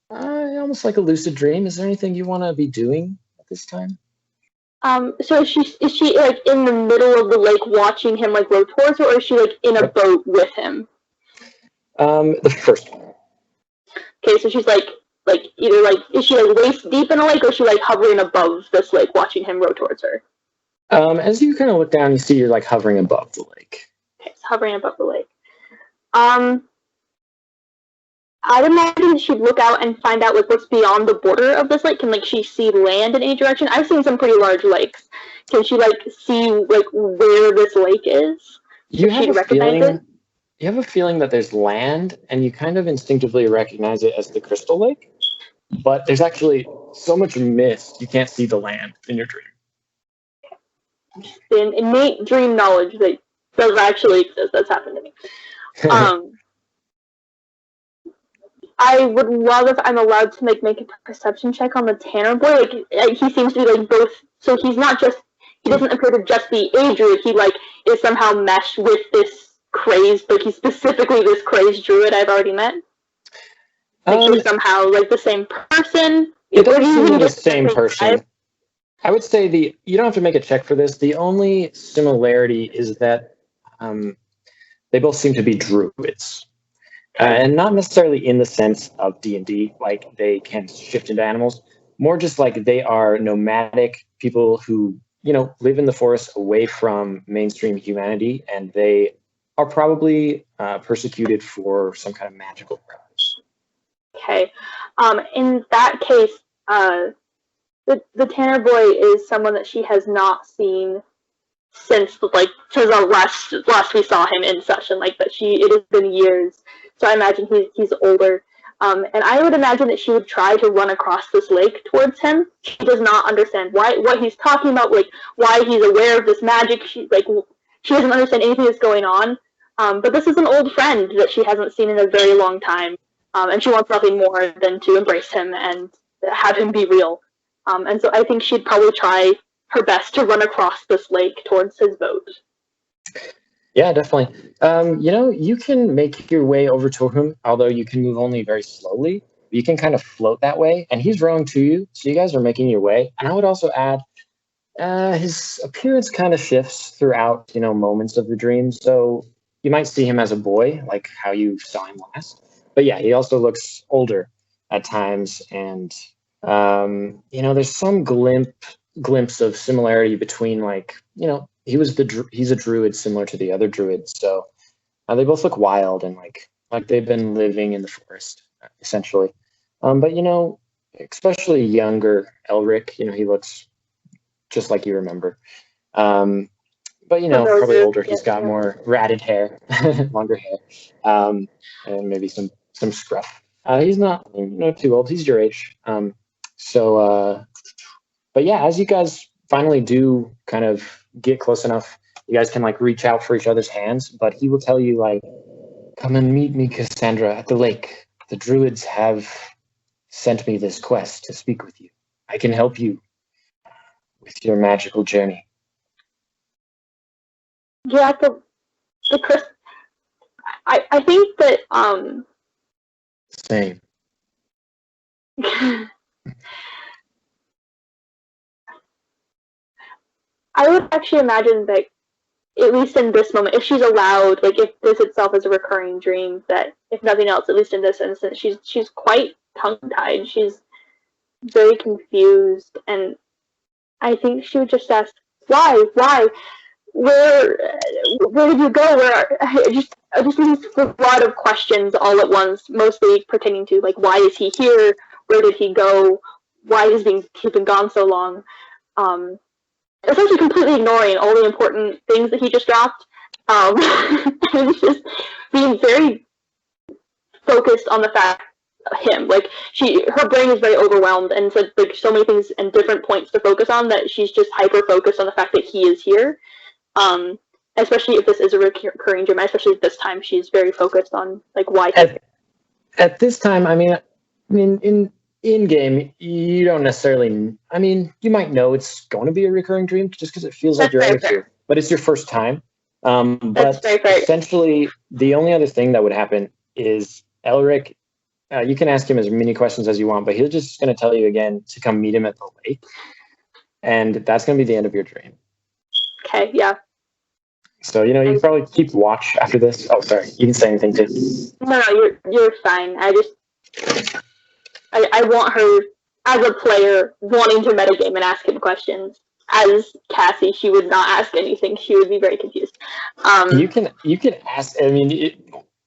almost like a lucid dream. Is there anything you want to be doing at this time? So is she like in the middle of the lake watching him like row towards her, or is she like in a boat with him? The first one. Okay, so she's like either like, is she like waist deep in a lake, or is she like hovering above this lake watching him row towards her? As you kind of look down, you see you're like hovering above the lake. Okay, so hovering above the lake. I'd imagine she'd look out and find out like what's beyond the border of this lake. Can like she see land in any direction? I've seen some pretty large lakes. Can she like see like where this lake is? You have a feeling that there's land, and you kind of instinctively recognize it as the Crystal Lake. But there's actually so much mist you can't see the land in your dream. An innate dream knowledge that does actually exist. That's happened to me. I would love if I'm allowed to make a perception check on the Tanner boy. Like he seems to be like both. So he doesn't appear to just be a druid. He like is somehow meshed with this crazed. Like he's specifically this crazed druid I've already met. Like he's somehow like the same person. It doesn't seem the same person. I would say you don't have to make a check for this. The only similarity is that they both seem to be druids. And not necessarily in the sense of D&D, like they can shift into animals. More just like they are nomadic people who, live in the forest away from mainstream humanity, and they are probably persecuted for some kind of magical purpose. Okay. In that case, the Tanner boy is someone that she has not seen since last we saw him in session. Like that it has been years. So I imagine he's older. And I would imagine that she would try to run across this lake towards him. She does not understand what he's talking about, like why he's aware of this magic. She doesn't understand anything that's going on. But this is an old friend that she hasn't seen in a very long time. And she wants nothing more than to embrace him and have him be real. And so I think she'd probably try her best to run across this lake towards his boat. Yeah, definitely. You can make your way over to him, although you can move only very slowly. You can kind of float that way, and he's rowing to you, so you guys are making your way. And I would also add, his appearance kind of shifts throughout, moments of the dream. So you might see him as a boy, like how you saw him last. But yeah, he also looks older at times, and there's some glimpse of similarity between he's a druid similar to the other druids, so they both look wild and like they've been living in the forest essentially. But especially younger Elric, he looks just like you remember. But probably older. He's got more ratted hair, longer hair, and maybe some scruff. He's not too old. He's your age. But yeah, as you guys finally do kind of get close enough, you guys can like reach out for each other's hands. But he will tell you like, "Come and meet me, Cassandra, at the lake. The druids have sent me this quest to speak with you. I can help you with your magical journey." Yeah, the Chris. I think that Same. I would actually imagine that, at least in this moment, if she's allowed, like if this itself is a recurring dream, that if nothing else, at least in this instance, she's quite tongue-tied. She's very confused, and I think she would just ask, "Why? Where did you go? Just a lot of questions all at once, mostly pertaining to like, why is he here? Where did he go? Why has he been gone so long?" Essentially completely ignoring all the important things that he just dropped. And just being very focused on the fact of him. Like her brain is very overwhelmed, and so like so many things and different points to focus on that she's just hyper focused on the fact that he is here. Especially if this is a recurring dream, especially at this time, she's very focused on like why. At this time, I mean, in game, you don't necessarily. I mean, you might know it's going to be a recurring dream just because it feels like you're always here, but it's your first time. But essentially, the only other thing that would happen is Elric. You can ask him as many questions as you want, but he's just going to tell you again to come meet him at the lake, and that's going to be the end of your dream. Okay, yeah. So, you can probably keep watch after this. Oh, sorry. You can say anything too. No, you're fine. I want her, as a player, wanting to metagame and ask him questions. As Cassie, she would not ask anything. She would be very confused. You can ask, I mean,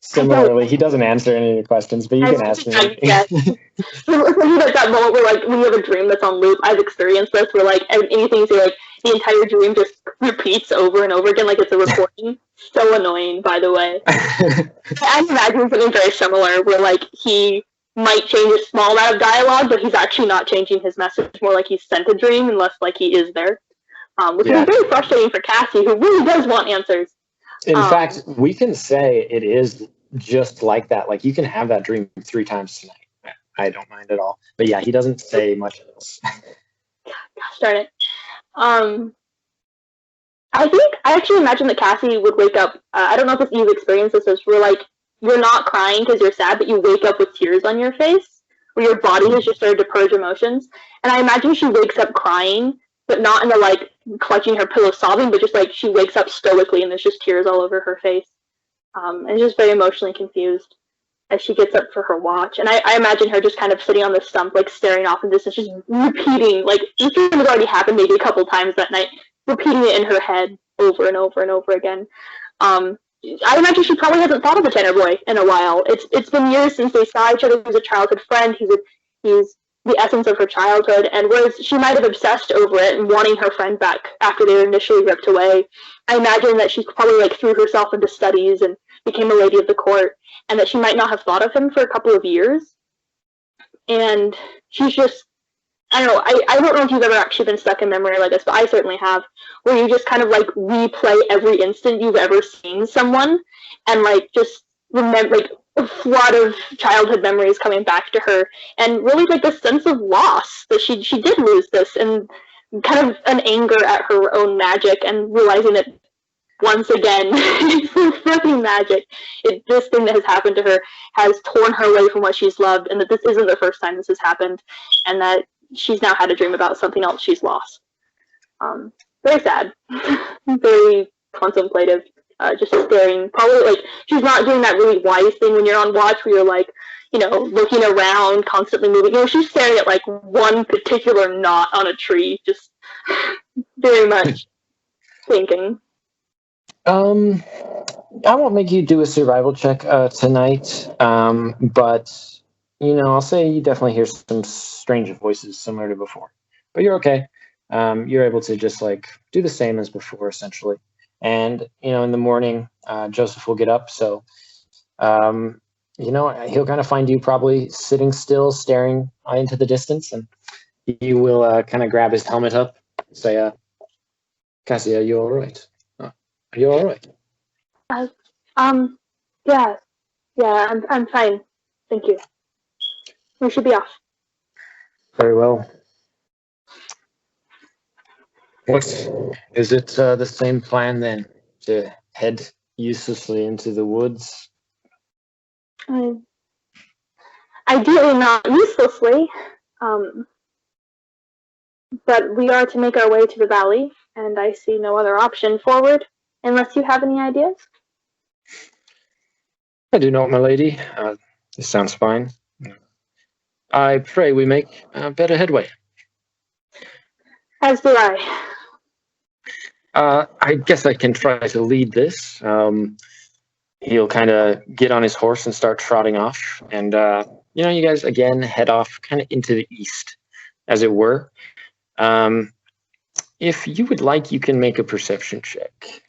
similarly, he doesn't answer any of your questions, but you can ask him. Yes. At that moment where, like, when you have a dream that's on loop, I've experienced this, where, like, anything you say, like, the entire dream just repeats over and over again, like it's a recording. So annoying, by the way. I'm imagining something very similar, where, like, he might change a small amount of dialogue, but he's actually not changing his message, more like he's sent a dream, unless, like, he is there. Which is very frustrating for Cassie, who really does want answers. In fact, we can say it is just like that. Like, you can have that dream 3 times tonight. I don't mind at all. But yeah, he doesn't say much else. Gosh darn it. I actually imagine that Cassie would wake up. I don't know if you've experienced this, where like you're not crying because you're sad, but you wake up with tears on your face, where your body has just started to purge emotions. And I imagine she wakes up crying, but not in the like clutching her pillow sobbing, but just like she wakes up stoically and there's just tears all over her face. And just very emotionally confused as she gets up for her watch. And I imagine her just kind of sitting on the stump, like staring off in the distance, just repeating, like this dream has already happened maybe a couple times that night, repeating it in her head over and over and over again. I imagine she probably hasn't thought of the Tanner boy in a while. It's been years since they saw each other. He's a childhood friend. He's the essence of her childhood, and whereas she might have obsessed over it and wanting her friend back after they were initially ripped away, I imagine that she probably like threw herself into studies and became a lady of the court, and that she might not have thought of him for a couple of years. And she's just, I don't know, I don't know if you've ever actually been stuck in memory like this, but I certainly have, where you just kind of like replay every instant you've ever seen someone, and like just remember, like, a flood of childhood memories coming back to her, and really like this sense of loss that she did lose this, and kind of an anger at her own magic, and realizing that once again it's freaking magic. This thing that has happened to her has torn her away from what she's loved, and that this isn't the first time this has happened, and that she's now had a dream about something else she's lost. Very sad. Very contemplative. Just staring, probably like she's not doing that really wise thing when you're on watch where you're like, you know, looking around, constantly moving. You know, she's staring at like one particular knot on a tree, just very much. thinking? I won't make you do a survival check tonight, but I'll say you definitely hear some strange voices similar to before. But you're okay. You're able to just like do the same as before, essentially. And in the morning, Joseph will get up. So, he'll kind of find you probably sitting still, staring into the distance, and he will kind of grab his helmet up, and say, "Cassie, are you all right? Are you all right?" Yeah, I'm fine. Thank you. We should be off. Very well. What is it? The same plan then to head uselessly into the woods? Ideally, not uselessly. But we are to make our way to the valley, and I see no other option forward, unless you have any ideas. I do not, my lady. This sounds fine. I pray we make better headway. As do I. I guess I can try to lead this. He'll kind of get on his horse and start trotting off. And, you guys, again, head off kind of into the east, as it were. If you would like, you can make a perception check.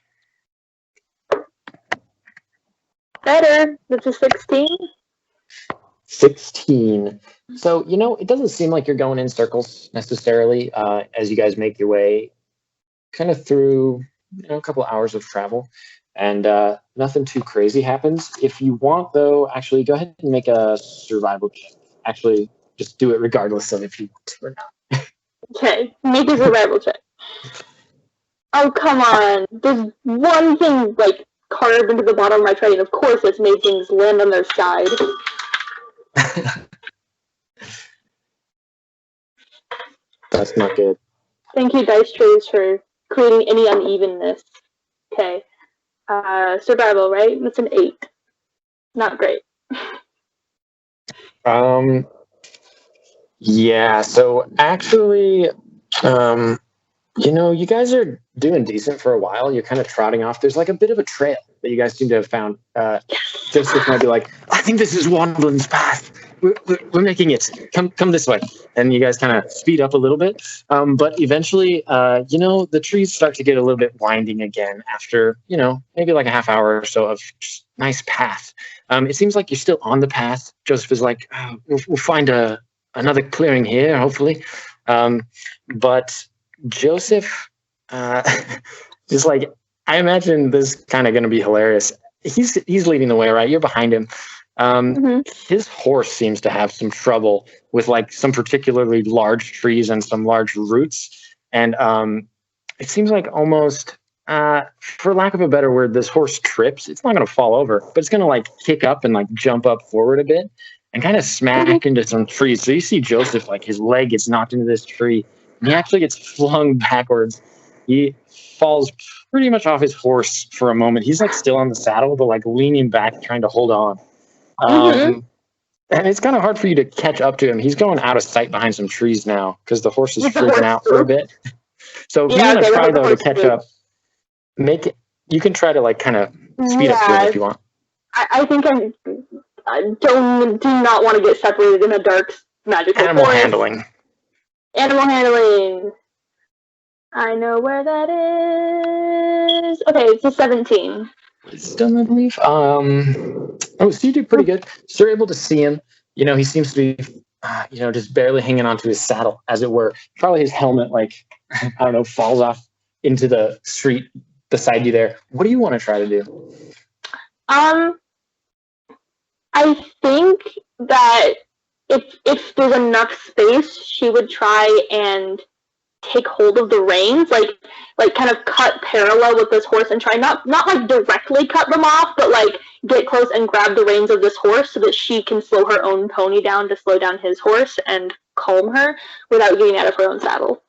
Better. That's a 16. 16. So, it doesn't seem like you're going in circles necessarily as you guys make your way kind of through a couple hours of travel, and nothing too crazy happens. If you want, though, actually go ahead and make a survival check. Actually, just do it regardless of if you want to or not. Okay, make a survival check. Oh, come on. There's one thing, carved into the bottom of my tray, and of course it's made things land on their side. That's not good. Thank you, Dice Trays, for creating any unevenness. Okay. Survival, right? That's an 8. Not great. Yeah, so actually, you guys are doing decent for a while. You're kind of trotting off. There's like a bit of a trail that you guys seem to have found. Joseph might be like, I think this is Wandland's path. We're making it. Come this way. And you guys kind of speed up a little bit. But eventually, the trees start to get a little bit winding again after, maybe like a half hour or so of just nice path. It seems like you're still on the path. Joseph is like, we'll find another clearing here, hopefully. But Joseph is like, I imagine this kind of going to be hilarious. He's leading the way, right? You're behind him. His horse seems to have some trouble with like some particularly large trees and some large roots. And it seems like almost, for lack of a better word, this horse trips. It's not going to fall over, but it's going to like kick up and like jump up forward a bit and kind of smack into some trees. So you see Joseph, like his leg gets knocked into this tree and he actually gets flung backwards. He falls pretty much off his horse for a moment. He's like still on the saddle, but like leaning back, trying to hold on. And it's kind of hard for you to catch up to him. He's going out of sight behind some trees now because the horse is freaking out for a bit. So if you want to try though to catch up, you can try to like kind of speed up to him if you want. I think I do not want to get separated in a dark magical Animal forest. handling. Animal handling. I know where that is. Okay, it's a 17. Wisdom, I believe. So you do pretty good. So you're able to see him. He seems to be, just barely hanging onto his saddle, as it were. Probably his helmet, I don't know, falls off into the street beside you there. What do you want to try to do? I think that if there's enough space, she would try and take hold of the reins, like kind of cut parallel with this horse and try not like directly cut them off, but like get close and grab the reins of this horse so that she can slow her own pony down to slow down his horse and calm her without getting out of her own saddle.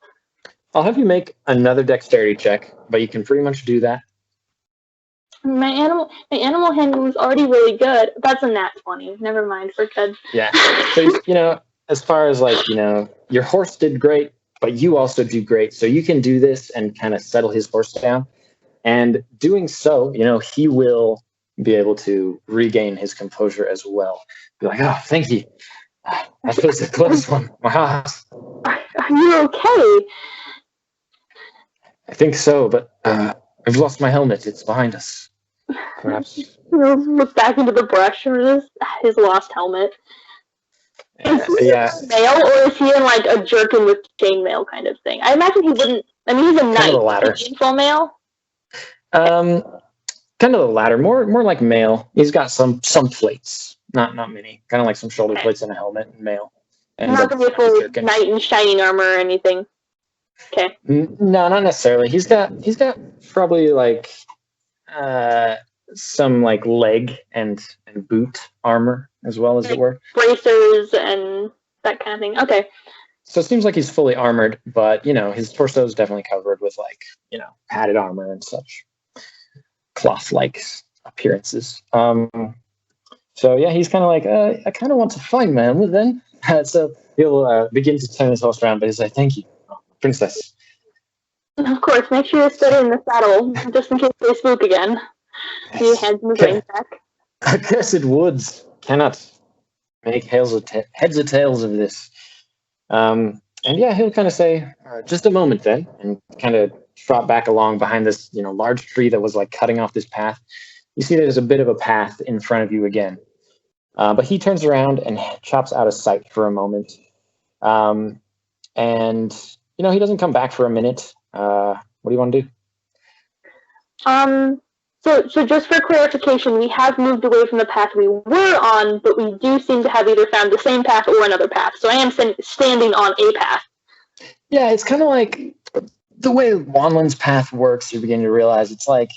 I'll have you make another dexterity check, but you can pretty much do that. My animal handling is already really good. That's a nat 20. Never mind, we're good. Yeah. So as far as your horse did great, but you also do great. So you can do this and kind of settle his horse down. And doing so, he will be able to regain his composure as well. Be like, oh, thank you. That was a close one. Wow. Are you okay? I think so, but I've lost my helmet. It's behind us. Perhaps. He'll look back into the brush for his lost helmet. Is he male, or is he in like a jerkin with chainmail kind of thing? I imagine he wouldn't. I mean, he's a knight. Kind of the latter. Is he full male? Kind of the latter. More like male. He's got some plates, not many. Kind of like some shoulder plates and a helmet and mail. And not gonna be a full knight in shining armor or anything. Okay. No, not necessarily. He's got probably like some like leg and boot armor as well, as like it were. Bracers and that kind of thing. Okay. So it seems like he's fully armored, but his torso is definitely covered with like padded armor and such cloth-like appearances. So yeah, he's kind of like, I kind of want to find my helmet then. So he'll begin to turn his horse around, but he's like, thank you, princess. Of course, make sure you stay in the saddle, just in case they spook again. He hands him his reins back. Accursed woods cannot make heads or tails of this. And yeah, he'll kind of say, just a moment then, and kind of trot back along behind this, large tree that was like cutting off this path. You see there's a bit of a path in front of you again. But he turns around and chops out of sight for a moment. And, he doesn't come back for a minute. What do you want to do? So just for clarification, we have moved away from the path we were on, but we do seem to have either found the same path or another path. So I am standing on a path. Yeah, it's kind of like the way Wanland's path works. You begin to realize it's like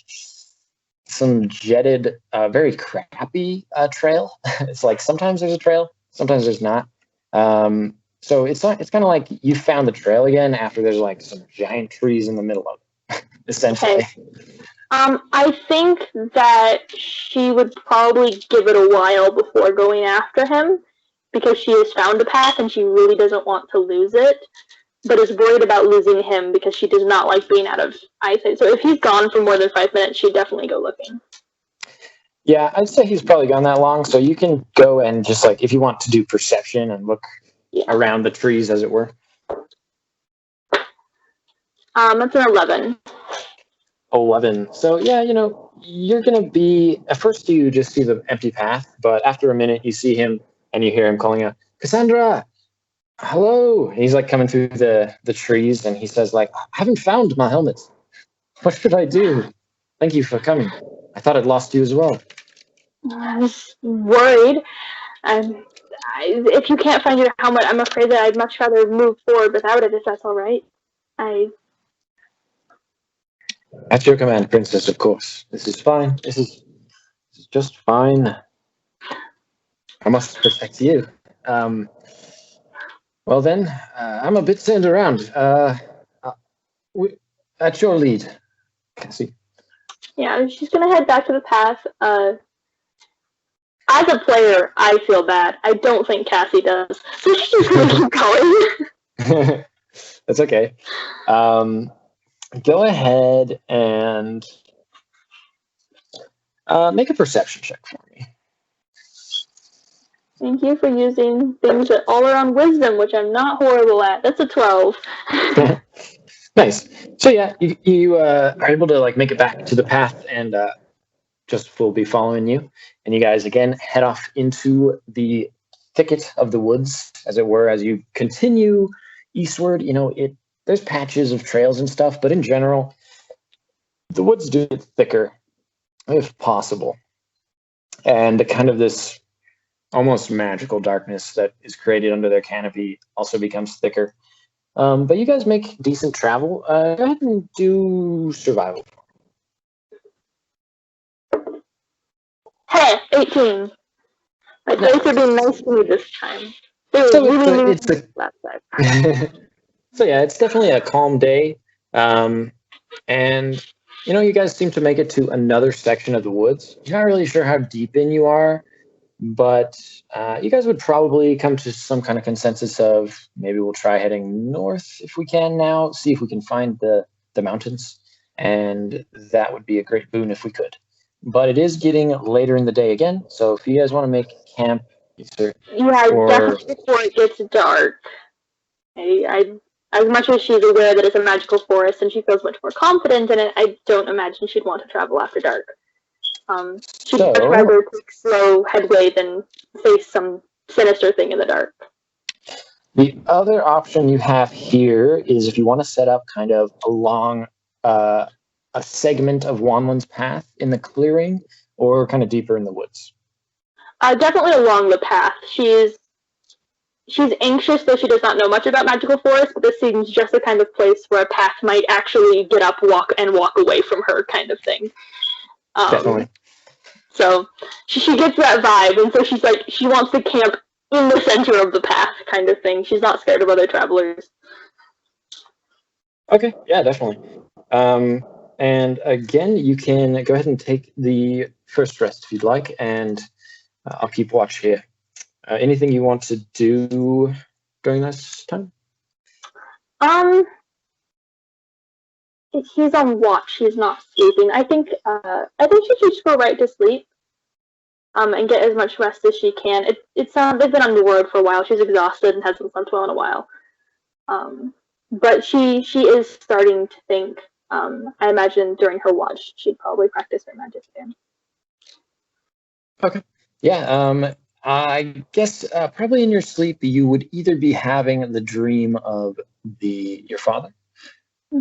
some jetted, very crappy trail. It's like sometimes there's a trail, sometimes there's not. So it's kind of like you found the trail again after there's like some giant trees in the middle of it, essentially. Okay. I think that she would probably give it a while before going after him because she has found a path and she really doesn't want to lose it, but is worried about losing him because she does not like being out of eyesight. So if he's gone for more than 5 minutes, she'd definitely go looking. Yeah, I'd say he's probably gone that long, so you can go and just like, if you want to do perception and look around the trees, as it were. That's an 11. 11. So yeah, you're gonna be at first you just see the empty path, but after a minute you see him and you hear him calling out, Cassandra, hello. And he's like coming through the trees and he says like, I haven't found my helmet. What should I do? Thank you for coming. I thought I'd lost you as well. I was worried. If you can't find your helmet, I'm afraid that I'd much rather move forward without it, if that's all right. At your command, princess, of course. This is fine. This is just fine. I must protect you. Well then, I'm a bit turned around. At your lead, Cassie. Yeah, she's gonna head back to the path. As a player, I feel bad. I don't think Cassie does. So she's just gonna keep going. That's okay. Go ahead and make a perception check for me. Thank you for using things that all around wisdom, which I'm not horrible at. That's a 12. Nice. So yeah, you are able to like make it back to the path, and just will be following you. And you guys again head off into the thicket of the woods, as it were, as you continue eastward. There's patches of trails and stuff, but in general, the woods do get thicker, if possible. And kind of this almost magical darkness that is created under their canopy also becomes thicker. But you guys make decent travel. Go ahead and do survival. Hey, 18. My dice are being nice to me this time. Last time. So yeah, it's definitely a calm day. And you guys seem to make it to another section of the woods. You're not really sure how deep in you are, but you guys would probably come to some kind of consensus of maybe we'll try heading north if we can now, see if we can find the mountains, and that would be a great boon if we could. But it is getting later in the day again, so if you guys want to make camp, definitely before it gets dark. As much as she's aware that it's a magical forest and she feels much more confident in it, I don't imagine she'd want to travel after dark. She'd much rather take slow headway than face some sinister thing in the dark. The other option you have here is if you want to set up kind of along a segment of Wanlun's path in the clearing or kind of deeper in the woods. Definitely along the path. She's anxious, though she does not know much about magical forests, but this seems just the kind of place where a path might actually get up, walk away from her kind of thing. Definitely. So she gets that vibe, and so she's like, she wants to camp in the center of the path kind of thing. She's not scared of other travelers. Okay, yeah, definitely. And again, you can go ahead and take the first rest if you'd like, and I'll keep watch here. Anything you want to do during this time? If he's on watch, he's not sleeping. I think she should just go right to sleep. And get as much rest as she can. They've been on the ward for a while. She's exhausted and hasn't slept well in a while. But she is starting to think. I imagine during her watch, she'd probably practice her magic again. Okay. Yeah. I guess probably in your sleep you would either be having the dream of your father,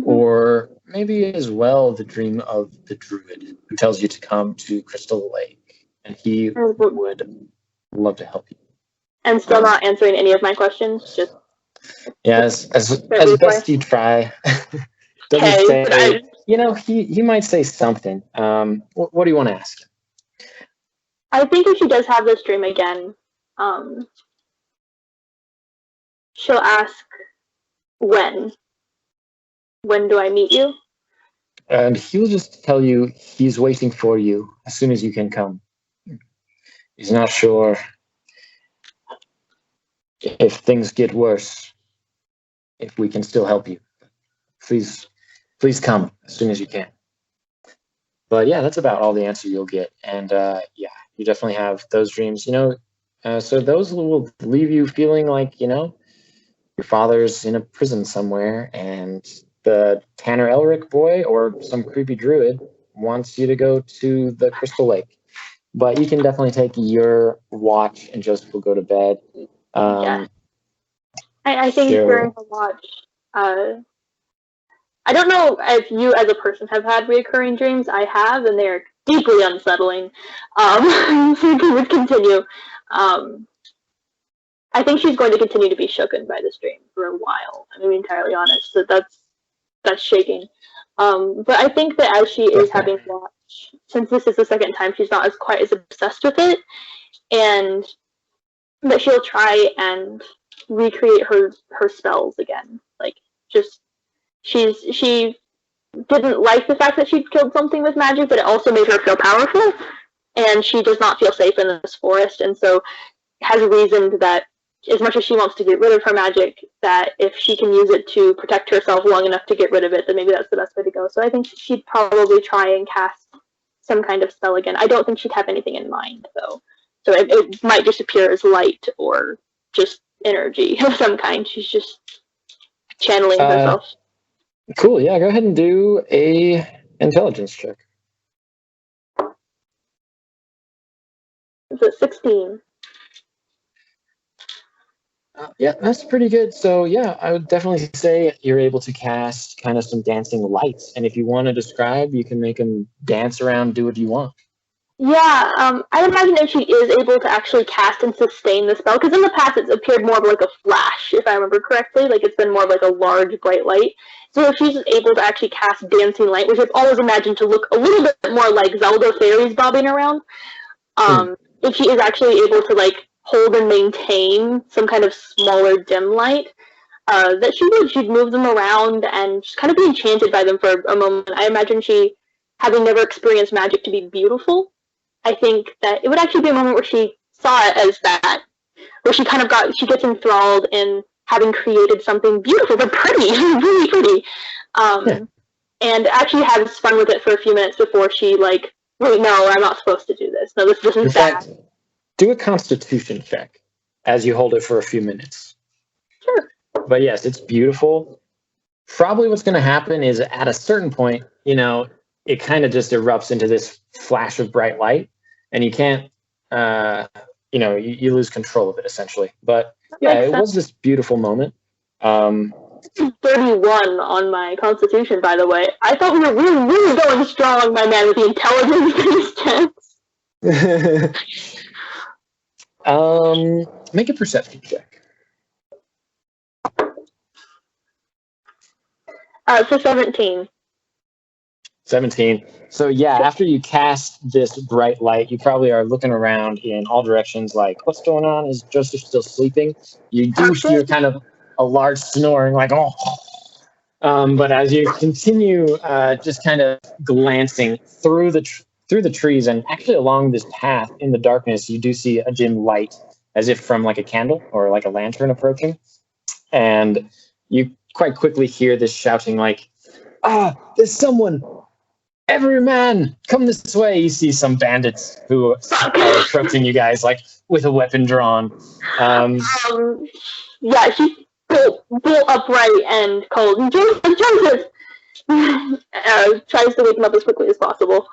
or maybe as well the dream of the druid who tells you to come to Crystal Lake, and he would love to help you. And still not answering any of my questions. Just as best you try. Doesn't say. He might say something. What do you want to ask him? I think if she does have this dream again, she'll ask, when? When do I meet you? And he'll just tell you he's waiting for you as soon as you can come. He's not sure if things get worse, if we can still help you. Please come as soon as you can. But yeah, that's about all the answer you'll get. And you definitely have those dreams, so those will leave you feeling like, your father's in a prison somewhere and the Tanner Elric boy or some creepy druid wants you to go to the Crystal Lake. But you can definitely take your watch and Joseph will go to bed. I think during the watch, I don't know if you as a person have had reoccurring dreams. I have, and they're deeply unsettling. So you would continue. I think she's going to continue to be shooken by this dream for a while. I'm being entirely honest. So that's shaking. But I think that as she is having watch, since this is the second time, she's not quite as obsessed with it, and that she'll try and recreate her spells again. Like, just she didn't like the fact that she'd killed something with magic, but it also made her feel powerful, and she does not feel safe in this forest, and so has reasoned that as much as she wants to get rid of her magic, that if she can use it to protect herself long enough to get rid of it, then maybe that's the best way to go. So I think she'd probably try and cast some kind of spell again. I don't think she'd have anything in mind, though. So it might just appear as light or just energy of some kind. She's just channeling herself. Cool, yeah, go ahead and do a intelligence check. It's a 16. Yeah, that's pretty good. So yeah, I would definitely say you're able to cast kind of some dancing lights. And if you want to describe, you can make them dance around, do what you want. Yeah, I imagine if she is able to actually cast and sustain the spell, because in the past it's appeared more of like a flash, if I remember correctly. Like it's been more of like a large, bright light. So if she's able to actually cast dancing light, which I've always imagined to look a little bit more like Zelda fairies bobbing around, if she is actually able to like hold and maintain some kind of smaller dim light, that she'd move them around and just kind of be enchanted by them for a moment. I imagine she, having never experienced magic to be beautiful, I think that it would actually be a moment where she saw it as that, where she kind of she gets enthralled in having created something beautiful but pretty, really pretty. and actually has fun with it for a few minutes before she, like, wait, no, I'm not supposed to do this. No, this In is bad. fact, do a Constitution check as you hold it for a few minutes. Sure. But yes, it's beautiful. Probably what's going to happen is at a certain point, you know, it kind of just erupts into this flash of bright light, and you can't, you know, you lose control of it essentially. But yeah, it was this beautiful moment. 31 on my Constitution, by the way. I thought we were really going strong, my man, with the intelligence test. Make a perception check. So 17. 17. So yeah, after you cast this bright light, you probably are looking around in all directions like, what's going on? Is Joseph still sleeping? You do hear kind of a large snoring, like, oh. But as you continue just kind of glancing through the trees and actually along this path in the darkness, you do see a dim light as if from like a candle or like a lantern approaching. And you quite quickly hear this shouting like, there's someone! Every man, come this way! You see some bandits who are approaching you guys like with a weapon drawn. Yeah, she's built upright and cold. Joseph! Tries to wake him up as quickly as possible.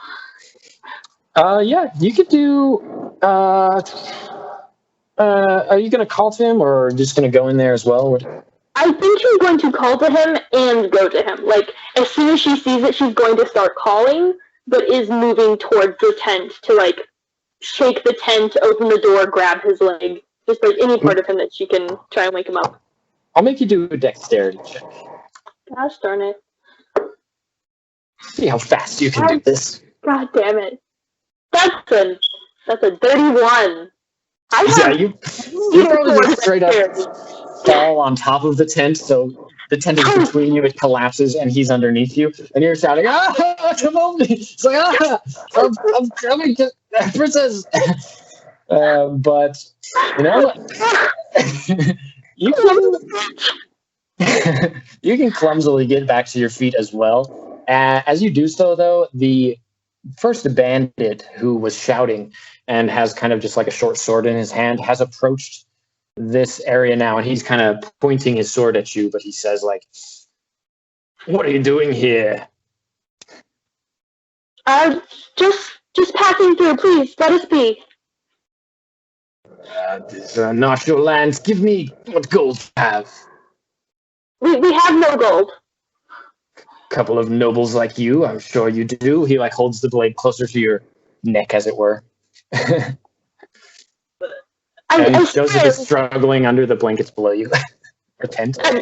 Yeah, you could do. Are you going to call to him or just going to go in there as well? I think she's going to call to him and go to him. Like, as soon as she sees it, she's going to start calling, but is moving towards the tent to, like, shake the tent, open the door, grab his leg. Just, like, any part of him that she can try and wake him up. I'll make you do a dexterity check. Gosh darn it. See how fast you can do this. God damn it. That's a 31. You probably just straight up fall on top of the tent, so the tent is between you, it collapses, and he's underneath you, and you're shouting, come on me! It's like, I'm coming to princess! But, you know, you can clumsily get back to your feet as well. As you do so, though, the first bandit who was shouting and has kind of just like a short sword in his hand has approached this area now, and he's kind of pointing his sword at you, but he says like, what are you doing here? Just passing through, please, let us be. These are not your lands. Give me what gold you have. We have no gold. Couple of nobles like you, I'm sure you do. He like holds the blade closer to your neck, as it were. And Joseph is struggling under the blankets below you. Or tent. I'm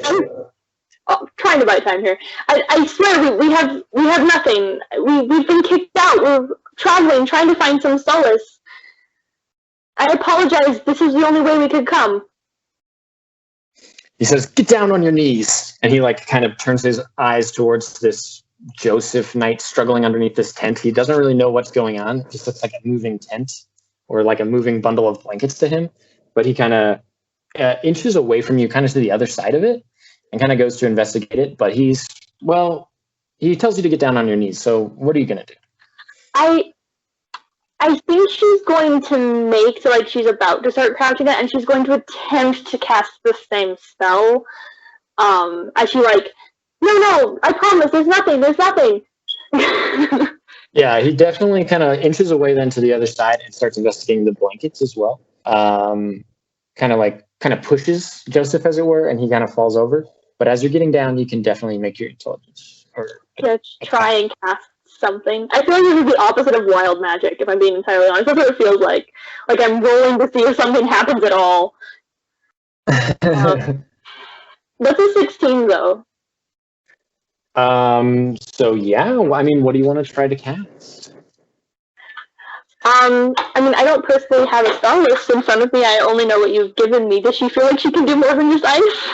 trying to buy time here. I swear we have nothing. We've been kicked out. We're traveling, trying to find some solace. I apologize. This is the only way we could come. He says, get down on your knees. And he like kind of turns his eyes towards this Joseph knight struggling underneath this tent. He doesn't really know what's going on. It just looks like a moving tent or like a moving bundle of blankets to him. But he kind of inches away from you, kind of to the other side of it, and kind of goes to investigate it. But he tells you to get down on your knees. So what are you going to do? I think she's going to make, so like she's about to start crouching it, and she's going to attempt to cast the same spell. As she like, no, I promise, there's nothing. Yeah, he definitely kind of inches away then to the other side and starts investigating the blankets as well. Kind of pushes Joseph, as it were, and he kind of falls over. But as you're getting down, you can definitely make your intelligence. To try and cast something. I feel like this is the opposite of wild magic, if I'm being entirely honest. That's what it feels like. Like I'm rolling to see if something happens at all. That's a 16, though. So yeah, I mean, what do you want to try to cast? I mean, I don't personally have a spell list in front of me. I only know what you've given me. Does she feel like she can do more than just ice?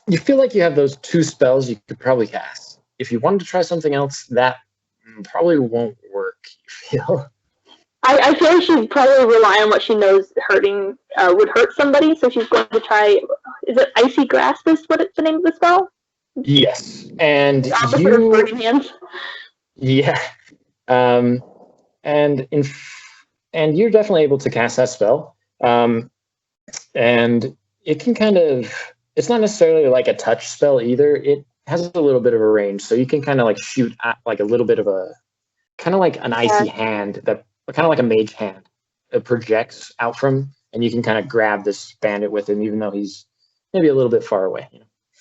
You feel like you have those two spells you could probably cast. If you wanted to try something else, that probably won't work, you feel? I feel like she'd probably rely on what she knows would hurt somebody, so she's going to try, is it Icy Grasp is what it's the name of the spell? Yes, and The opposite of burning hands. Yeah, and and you're definitely able to cast that spell. And it can kind of, it's not necessarily like a touch spell either. It has a little bit of a range, so you can kind of like shoot at like a little bit of a, kind of like an icy hand, that kind of like a mage hand, it projects out from, and you can kind of grab this bandit with him, even though he's maybe a little bit far away.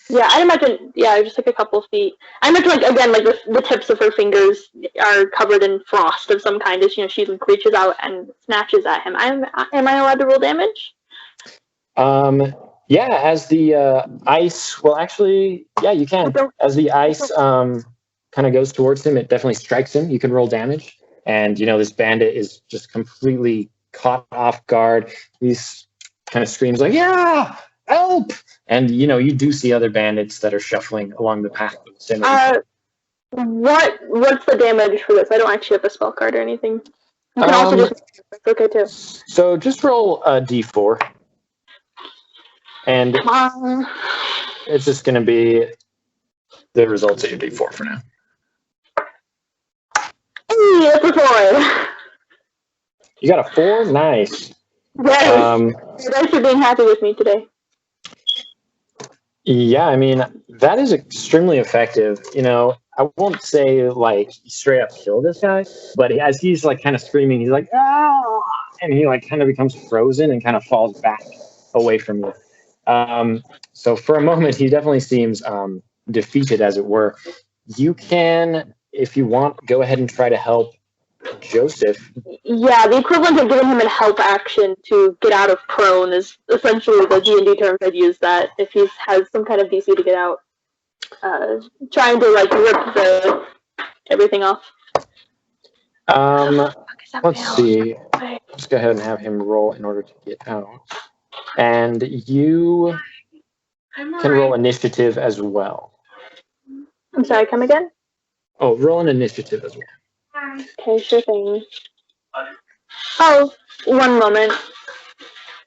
Yeah, I imagine. Yeah, just like a couple feet. I imagine, like again, like the tips of her fingers are covered in frost of some kind as she reaches out and snatches at him. Am I allowed to roll damage? Yeah, as the ice. Well, actually, yeah, you can. As the ice kind of goes towards him, it definitely strikes him. You can roll damage, and this bandit is just completely caught off guard. He's kind of screams like, "Yeah, help!" And you do see other bandits that are shuffling along the path. What's the damage for this? I don't actually have a spell card or anything. You can also just. It's okay too. So just roll a d4. And it's just going to be the results of your d4 for now. Hey, that's a 4. You got a 4? Nice. Yes. Thanks for being happy with me today. Yeah, I mean, that is extremely effective. I won't say like straight up kill this guy, but as he's like kind of screaming, he's like, "Ah!" And he like kind of becomes frozen and kind of falls back away from you. So for a moment, he definitely seems defeated, as it were. You can, if you want, go ahead and try to help Joseph. Yeah, the equivalent of giving him a help action to get out of prone is essentially the D&D terms I'd use that if he has some kind of DC to get out. Trying to like rip everything off. Let's see. Let's go ahead and have him roll in order to get out. And you can roll initiative as well. I'm sorry, come again? Oh, roll an initiative as well. Okay, sure thing. Oh, one moment.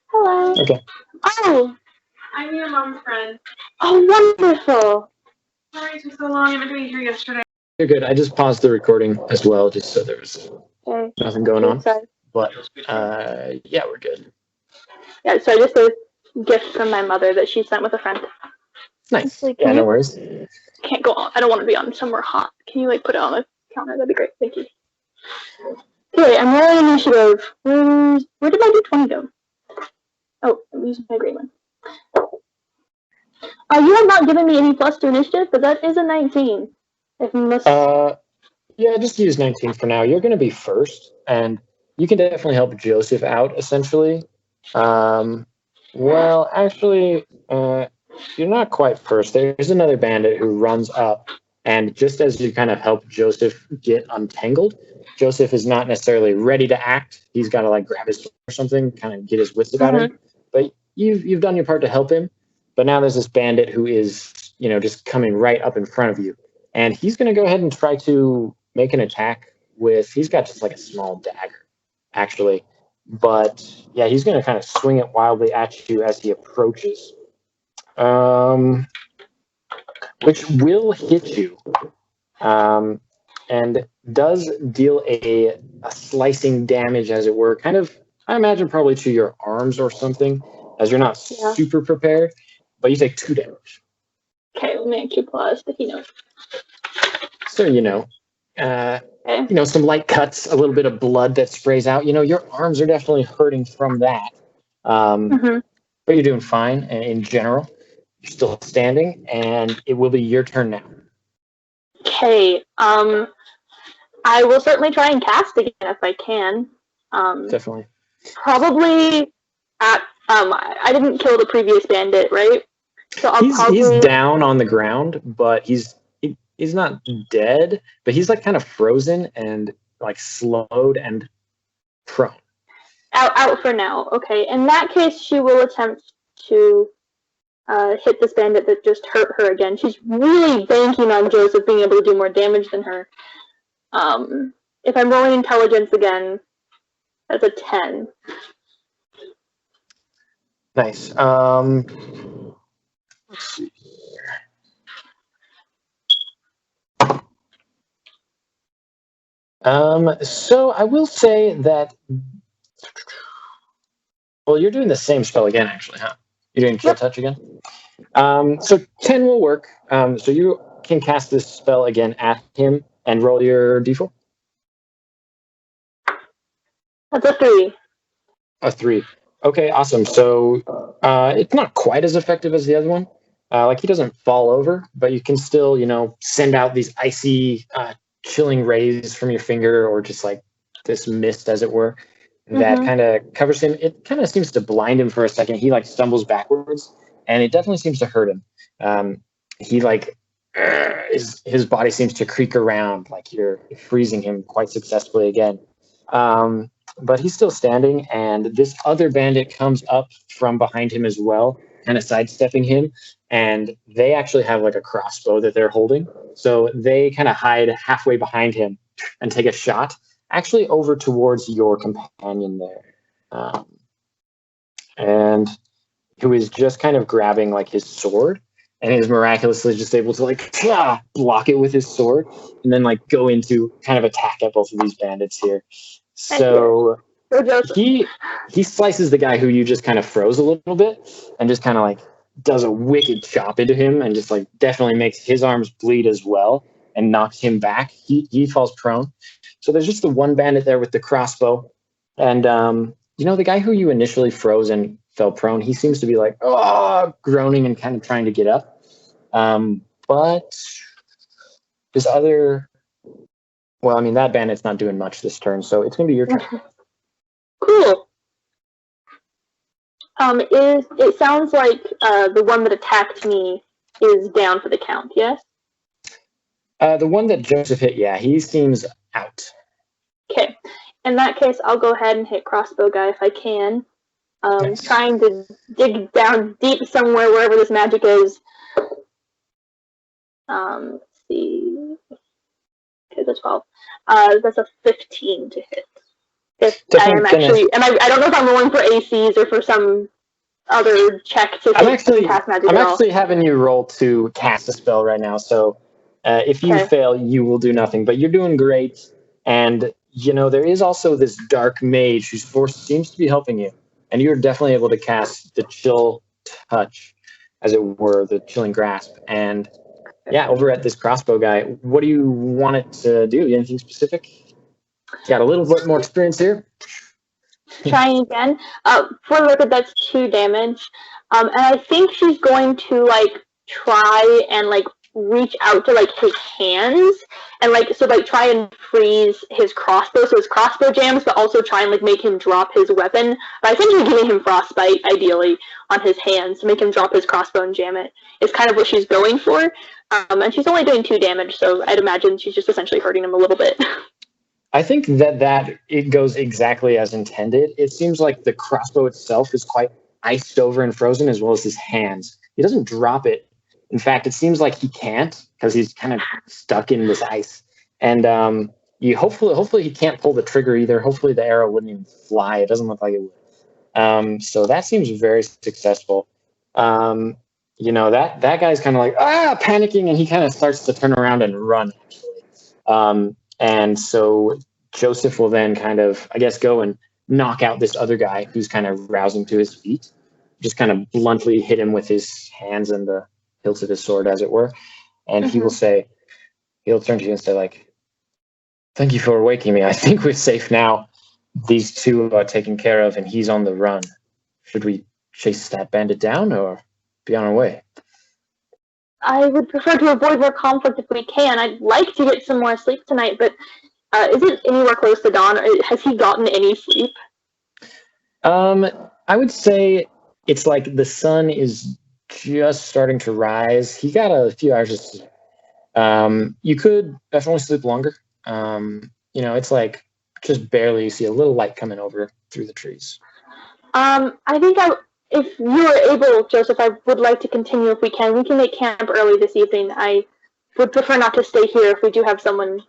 Hello. Okay. Oh! I'm your mom's friend. Oh, wonderful. Sorry it took so long. I meant to be here yesterday. You're good. I just paused the recording as well, just so there's nothing going on. Sorry. But, yeah, we're good. Yeah, so just a gift from my mother that she sent with a friend. Nice. Like, yeah, no worries. Can't go on. I don't want to be on somewhere hot. Can you put it on the counter? That'd be great. Thank you. Okay, I'm rolling initiative. Where did my D20 go? Oh, I'm using my green one. You have not given me any plus to initiative, but that is a 19. Yeah, just use 19 for now. You're going to be first, and you can definitely help Joseph out, essentially. Well, actually, you're not quite first. There's another bandit who runs up, and just as you kind of help Joseph get untangled, Joseph is not necessarily ready to act. He's got to like grab his sword or something, kind of get his wits about him. But you've done your part to help him. But now there's this bandit who is, just coming right up in front of you, and he's going to go ahead and try to make an attack with. He's got just like a small dagger, actually. But yeah, he's going to kind of swing it wildly at you as he approaches, which will hit you, and does deal a slicing damage, as it were. Kind of, I imagine, probably to your arms or something, as you're not super prepared. But you take 2 damage. Okay, let me actually pause the keynote. So some light cuts, a little bit of blood that sprays out. Your arms are definitely hurting from that. But you're doing fine in general. You're still standing, and it will be your turn now. Okay. I will certainly try and cast again if I can. Definitely. Probably at I didn't kill the previous bandit, right? So he's down on the ground, but he's not dead, but he's like kind of frozen and like slowed and prone. Out for now. Okay. In that case, she will attempt to hit this bandit that just hurt her again. She's really banking on Joseph being able to do more damage than her. If I'm rolling intelligence again, that's a 10. Nice. Let's see here. So I will say that. Well, you're doing the same spell again, actually, huh? You're doing Kill Touch again. So 10 will work. So you can cast this spell again at him and roll your d4. That's a 3. A 3. Okay, awesome. So it's not quite as effective as the other one. Like he doesn't fall over, but you can still, send out these icy, chilling rays from your finger, or just like this mist, as it were, that kind of covers him. It kind of seems to blind him for a second. He like stumbles backwards, and it definitely seems to hurt him. He like his body seems to creak around, like you're freezing him quite successfully again. But he's still standing, and this other bandit comes up from behind him as well, kind of sidestepping him, and they actually have like a crossbow that they're holding. So they kind of hide halfway behind him and take a shot, actually over towards your companion there. And who is just kind of grabbing like his sword, and is miraculously just able to like block it with his sword, and then like go into kind of attack at both of these bandits here. So he slices the guy who you just kind of froze a little bit, and just kind of like does a wicked chop into him, and just like definitely makes his arms bleed as well, and knocks him back. He falls prone. So there's just the one bandit there with the crossbow, and the guy who you initially froze and fell prone, he seems to be like groaning and kind of trying to get up. But this other. Well, I mean, that bandit's not doing much this turn, so it's going to be your turn. Cool. It sounds like the one that attacked me is down for the count, yes? The one that Joseph hit, yeah, he seems out. Okay. In that case, I'll go ahead and hit crossbow guy if I can. Nice. Trying to dig down deep somewhere, wherever this magic is. Let's see. Okay, that's 12. That's a 15 to hit. If I am actually, I don't know if I'm rolling for ACs or for some other check to cast magic. I'm actually having you roll to cast a spell right now, so if you fail, you will do nothing. But you're doing great, and there is also this dark mage whose force seems to be helping you, and you're definitely able to cast the chill touch, as it were, the chilling grasp, and. Yeah, over at this crossbow guy, what do you want it to do? Anything specific? Got a little bit more experience here. Trying again. For the record, that's 2 damage. And I think she's going to try and reach out to his hands and try and freeze his crossbow, so his crossbow jams, but also try and make him drop his weapon by essentially giving him frostbite, ideally, on his hands to make him drop his crossbow and jam it. Is kind of what she's going for. And she's only doing 2 damage, so I'd imagine she's just essentially hurting him a little bit. I think that it goes exactly as intended. It seems like the crossbow itself is quite iced over and frozen, as well as his hands. He doesn't drop it. In fact, it seems like he can't, because he's kind of stuck in this ice. And hopefully he can't pull the trigger either. Hopefully the arrow wouldn't even fly. It doesn't look like it would. So that seems very successful. That guy's kind of like panicking, and he kind of starts to turn around and run, actually. And so Joseph will then kind of, I guess, go and knock out this other guy who's kind of rousing to his feet. Just kind of bluntly hit him with his hands and the hilt of his sword, as it were. And he'll turn to you and say, thank you for waking me. I think we're safe now. These two are taken care of, and he's on the run. Should we chase that bandit down or be on our way? I would prefer to avoid more conflict if we can. I'd like to get some more sleep tonight, but is it anywhere close to dawn? Has he gotten any sleep? I would say it's like the sun is just starting to rise. He got a few hours of sleep. You could definitely sleep longer. It's like just barely, you see a little light coming over through the trees. I think if you are able, Joseph, I would like to continue if we can. We can make camp early this evening. I would prefer not to stay here if we do have someone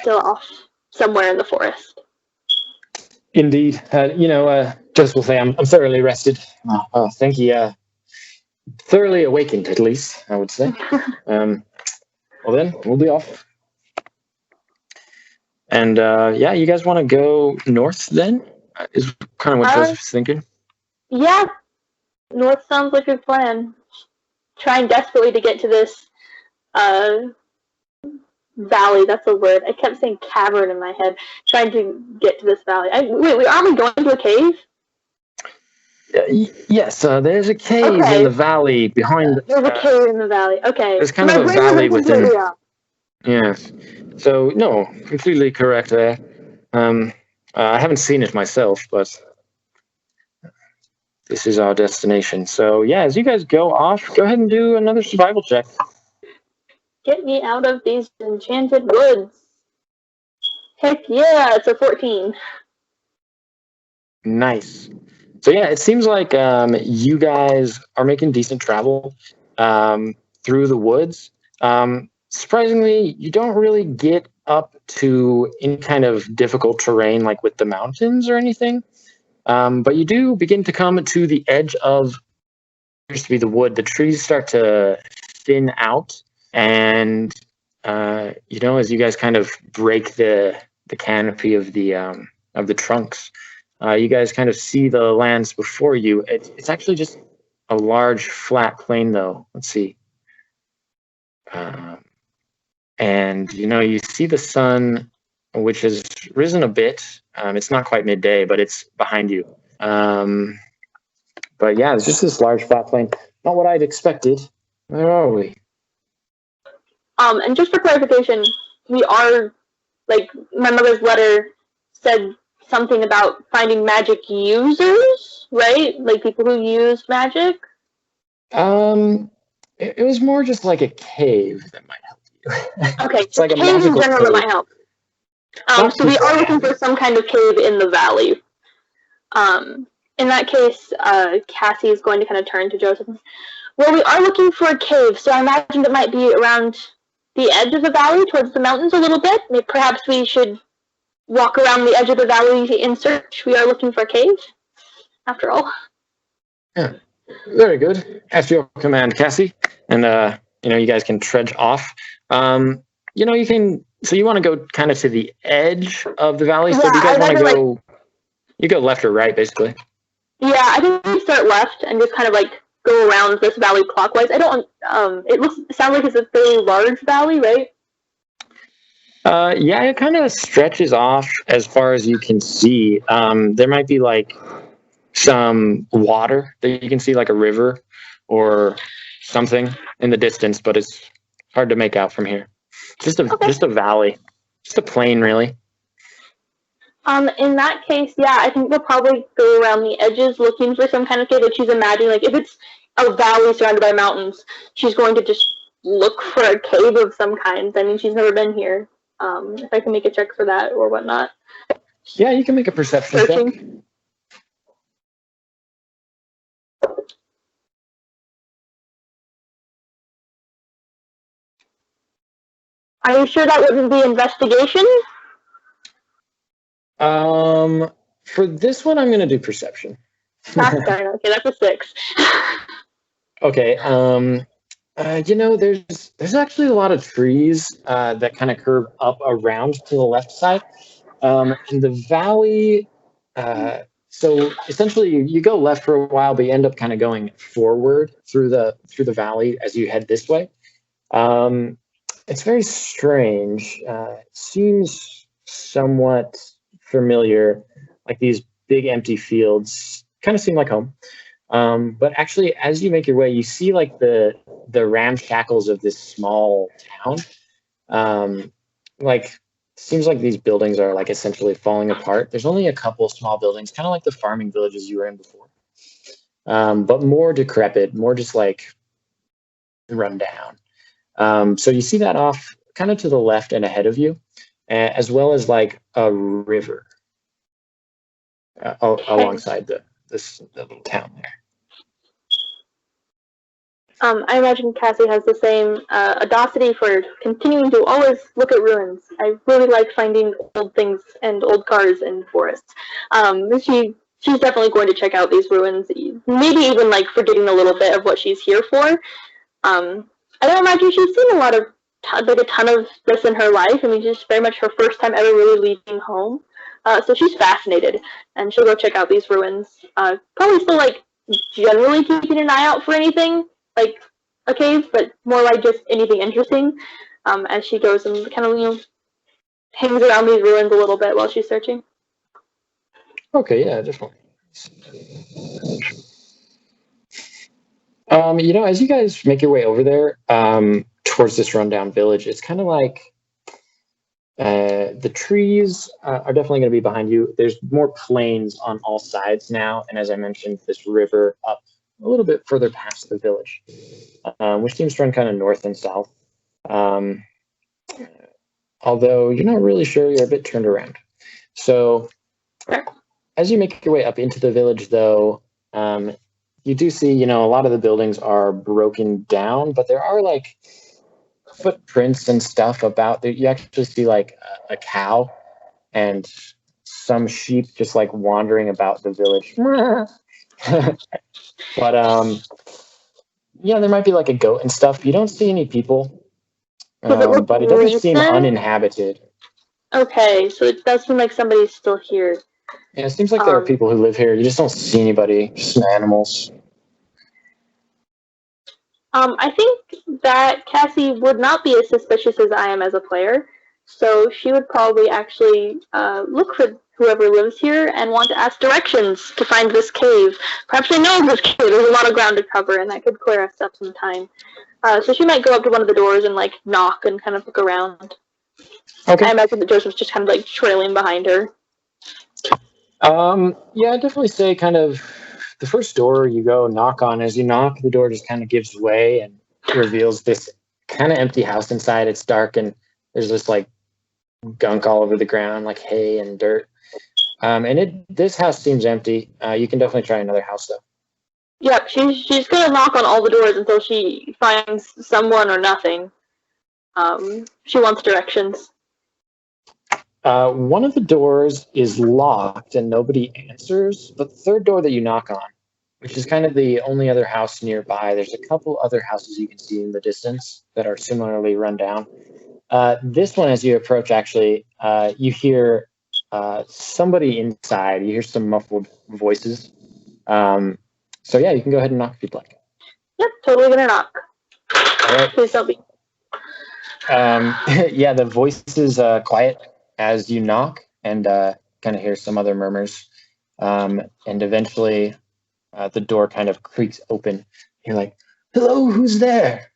still off somewhere in the forest. Indeed. Joseph will say, I'm thoroughly rested. Thank you. Thoroughly awakened, at least, I would say. Well then, we'll be off. And yeah, you guys want to go north then? Is kind of what Joseph's thinking. Yeah, north sounds like a plan. Trying desperately to get to this valley. That's a word. I kept saying cavern in my head. Trying to get to this valley. Wait, are we going to a cave? Yes, there's a cave in the valley behind. There's a cave in the valley. Okay. There's kind of a valley within. Yes. So no, completely correct there. I haven't seen it myself, but this is our destination. So yeah, as you guys go off, go ahead and do another survival check. Get me out of these enchanted woods. Heck yeah, it's a 14. Nice. So yeah, it seems like you guys are making decent travel through the woods. Surprisingly, you don't really get up to any kind of difficult terrain like with the mountains or anything. But you do begin to come to the edge of what appears to be the wood. The trees start to thin out, and as you guys kind of break the canopy of the trunks, you guys kind of see the lands before you. It's actually just a large flat plain, though. Let's see. And you see the sun, which has risen a bit. It's not quite midday, but it's behind you. But yeah, it's just this large flat plain. Not what I'd expected. Where are we? And just for clarification, we are, like, my mother's letter said something about finding magic users, right? Like people who use magic? It was more just like a cave that might help you. Okay, it's like a caves in general that might help. So we are looking for some kind of cave in the valley. In that case, Cassie is going to kind of turn to Joseph. Well, we are looking for a cave, so I imagine it might be around the edge of the valley, towards the mountains a little bit. Maybe perhaps we should walk around the edge of the valley in search. We are looking for a cave, after all. Yeah, very good. At your command, Cassie. And, you guys can trudge off. You can... So you want to go kind of to the edge of the valley? So do you guys want to go... You go left or right, basically. Yeah, I think we start left and just kind of, go around this valley clockwise. I don't... it sounds like it's a fairly large valley, right? Yeah, it kind of stretches off as far as you can see. There might be, some water that you can see, like a river or something in the distance, but it's hard to make out from here. Just a valley, just a plain, really. In that case, yeah, I think we'll probably go around the edges looking for some kind of cave that she's imagining. Like, if it's a valley surrounded by mountains, she's going to just look for a cave of some kind. I mean, she's never been here. If I can make a check for that or whatnot. Yeah, you can make a perception check. Are you sure that wouldn't be investigation? For this one, I'm going to do perception. That's fine. Okay, that's a 6. Okay. There's actually a lot of trees that kind of curve up around to the left side. And the valley, so essentially you go left for a while, but you end up kind of going forward through the valley as you head this way. It's very strange. It seems somewhat familiar, like these big empty fields kind of seem like home. But actually, as you make your way, you see like the ramshackles of this small town. Seems like these buildings are like essentially falling apart. There's only a couple small buildings, kind of like the farming villages you were in before, but more decrepit, more just like run down. So you see that off kind of to the left and ahead of you, as well as like a river alongside the little town there. I imagine Cassie has the same audacity for continuing to always look at ruins. I really like finding old things and old cars in forests. She's definitely going to check out these ruins, maybe even like forgetting a little bit of what she's here for. I don't imagine she's seen a lot of like a ton of this in her life. I mean, just very much her first time ever really leaving home. So she's fascinated, and she'll go check out these ruins. Probably still like generally keeping an eye out for anything like a cave, but more like just anything interesting. As she goes and kind of hangs around these ruins a little bit while she's searching. Okay, yeah, definitely. As you guys make your way over there towards this rundown village, it's kind of like the trees are definitely going to be behind you. There's more plains on all sides now, and as I mentioned, this river up a little bit further past the village, which seems to run kind of north and south. Although you're not really sure, you're a bit turned around. So as you make your way up into the village, though, you do see, a lot of the buildings are broken down, but there are like footprints and stuff about there. You actually see like a cow and some sheep just like wandering about the village. But there might be like a goat and stuff. You don't see any people, but it doesn't seem uninhabited. Okay, so it does seem like somebody's still here. Yeah, it seems like there are people who live here. You just don't see anybody, just some animals. I think that Cassie would not be as suspicious as I am as a player, so she would probably actually look for whoever lives here and want to ask directions to find this cave. Perhaps they know of this cave. There's a lot of ground to cover, and that could clear us up some time. So she might go up to one of the doors and like knock and kind of look around. Okay. I imagine that Joseph's just kind of like trailing behind her. I'd definitely say kind of the first door you go knock on. As you knock, the door just kind of gives way and reveals this kind of empty house inside. It's dark and there's this like gunk all over the ground, like hay and dirt. This house seems empty. You can definitely try another house though. Yep, she's gonna knock on all the doors until she finds someone or nothing. She wants directions. One of the doors is locked and nobody answers, but the third door that you knock on, which is kind of the only other house nearby, there's a couple other houses you can see in the distance that are similarly run down. This one, as you approach, actually, you hear somebody inside. You hear some muffled voices. So yeah, you can go ahead and knock if you'd like. Yep, totally gonna knock. All right. Please don't be. The voice is quiet as you knock and kind of hear some other murmurs. And eventually the door kind of creaks open. You're like, hello, who's there?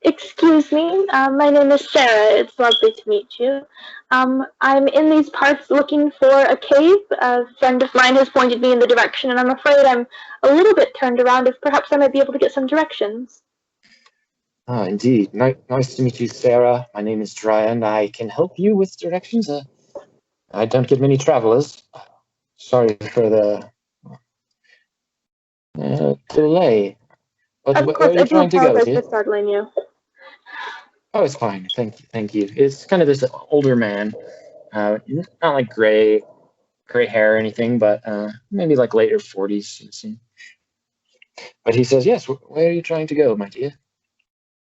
Excuse me. My name is Sarah. It's lovely to meet you. I'm in these parts looking for a cave. A friend of mine has pointed me in the direction, and I'm afraid I'm a little bit turned around. If perhaps I might be able to get some directions. Ah, indeed. Nice to meet you, Sarah. My name is Dry, and I can help you with directions. I don't get many travelers. Sorry for the delay. But of course, where are you trying to go? I do apologize for startling you. Oh, it's fine. Thank you. It's kind of this older man. Not like gray hair or anything, but maybe like later 40s. But he says, yes, where are you trying to go, my dear?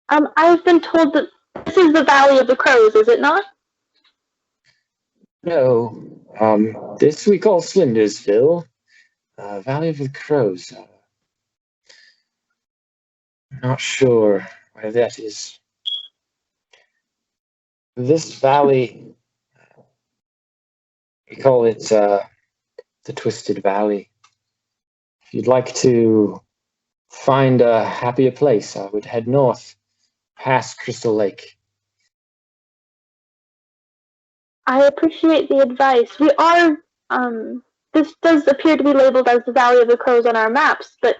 I've been told that this is the Valley of the Crows, is it not? No. This we call Slindersville. Valley of the Crows. Not sure where that is. This valley, we call it the Twisted Valley. If you'd like to find a happier place, I would head north past Crystal Lake. I appreciate the advice. We are, this does appear to be labeled as the Valley of the Crows on our maps, but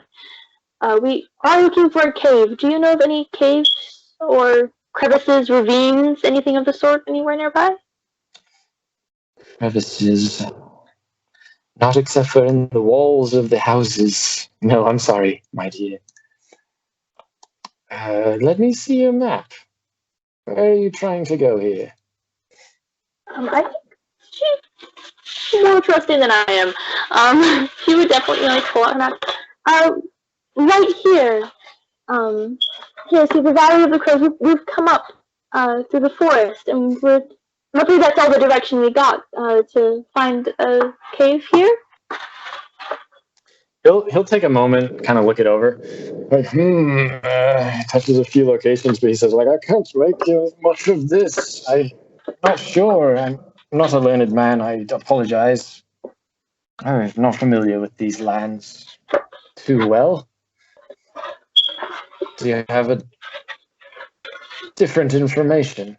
we are looking for a cave. Do you know of any caves or crevices, ravines, anything of the sort anywhere nearby? Crevices. Not except for in the walls of the houses. No, I'm sorry, my dear. Let me see your map. Where are you trying to go here? I think she's more trusting than I am. She would definitely pull out her map. Right here. Here, see the Valley of the Crows. We've come up through the forest, and luckily that's all the direction we got to find a cave here. He'll take a moment, kind of look it over, like touches a few locations, but he says, like, I can't make much of this. I'm not sure. I'm not a learned man. I apologize. I'm not familiar with these lands too well. Do you have a different information?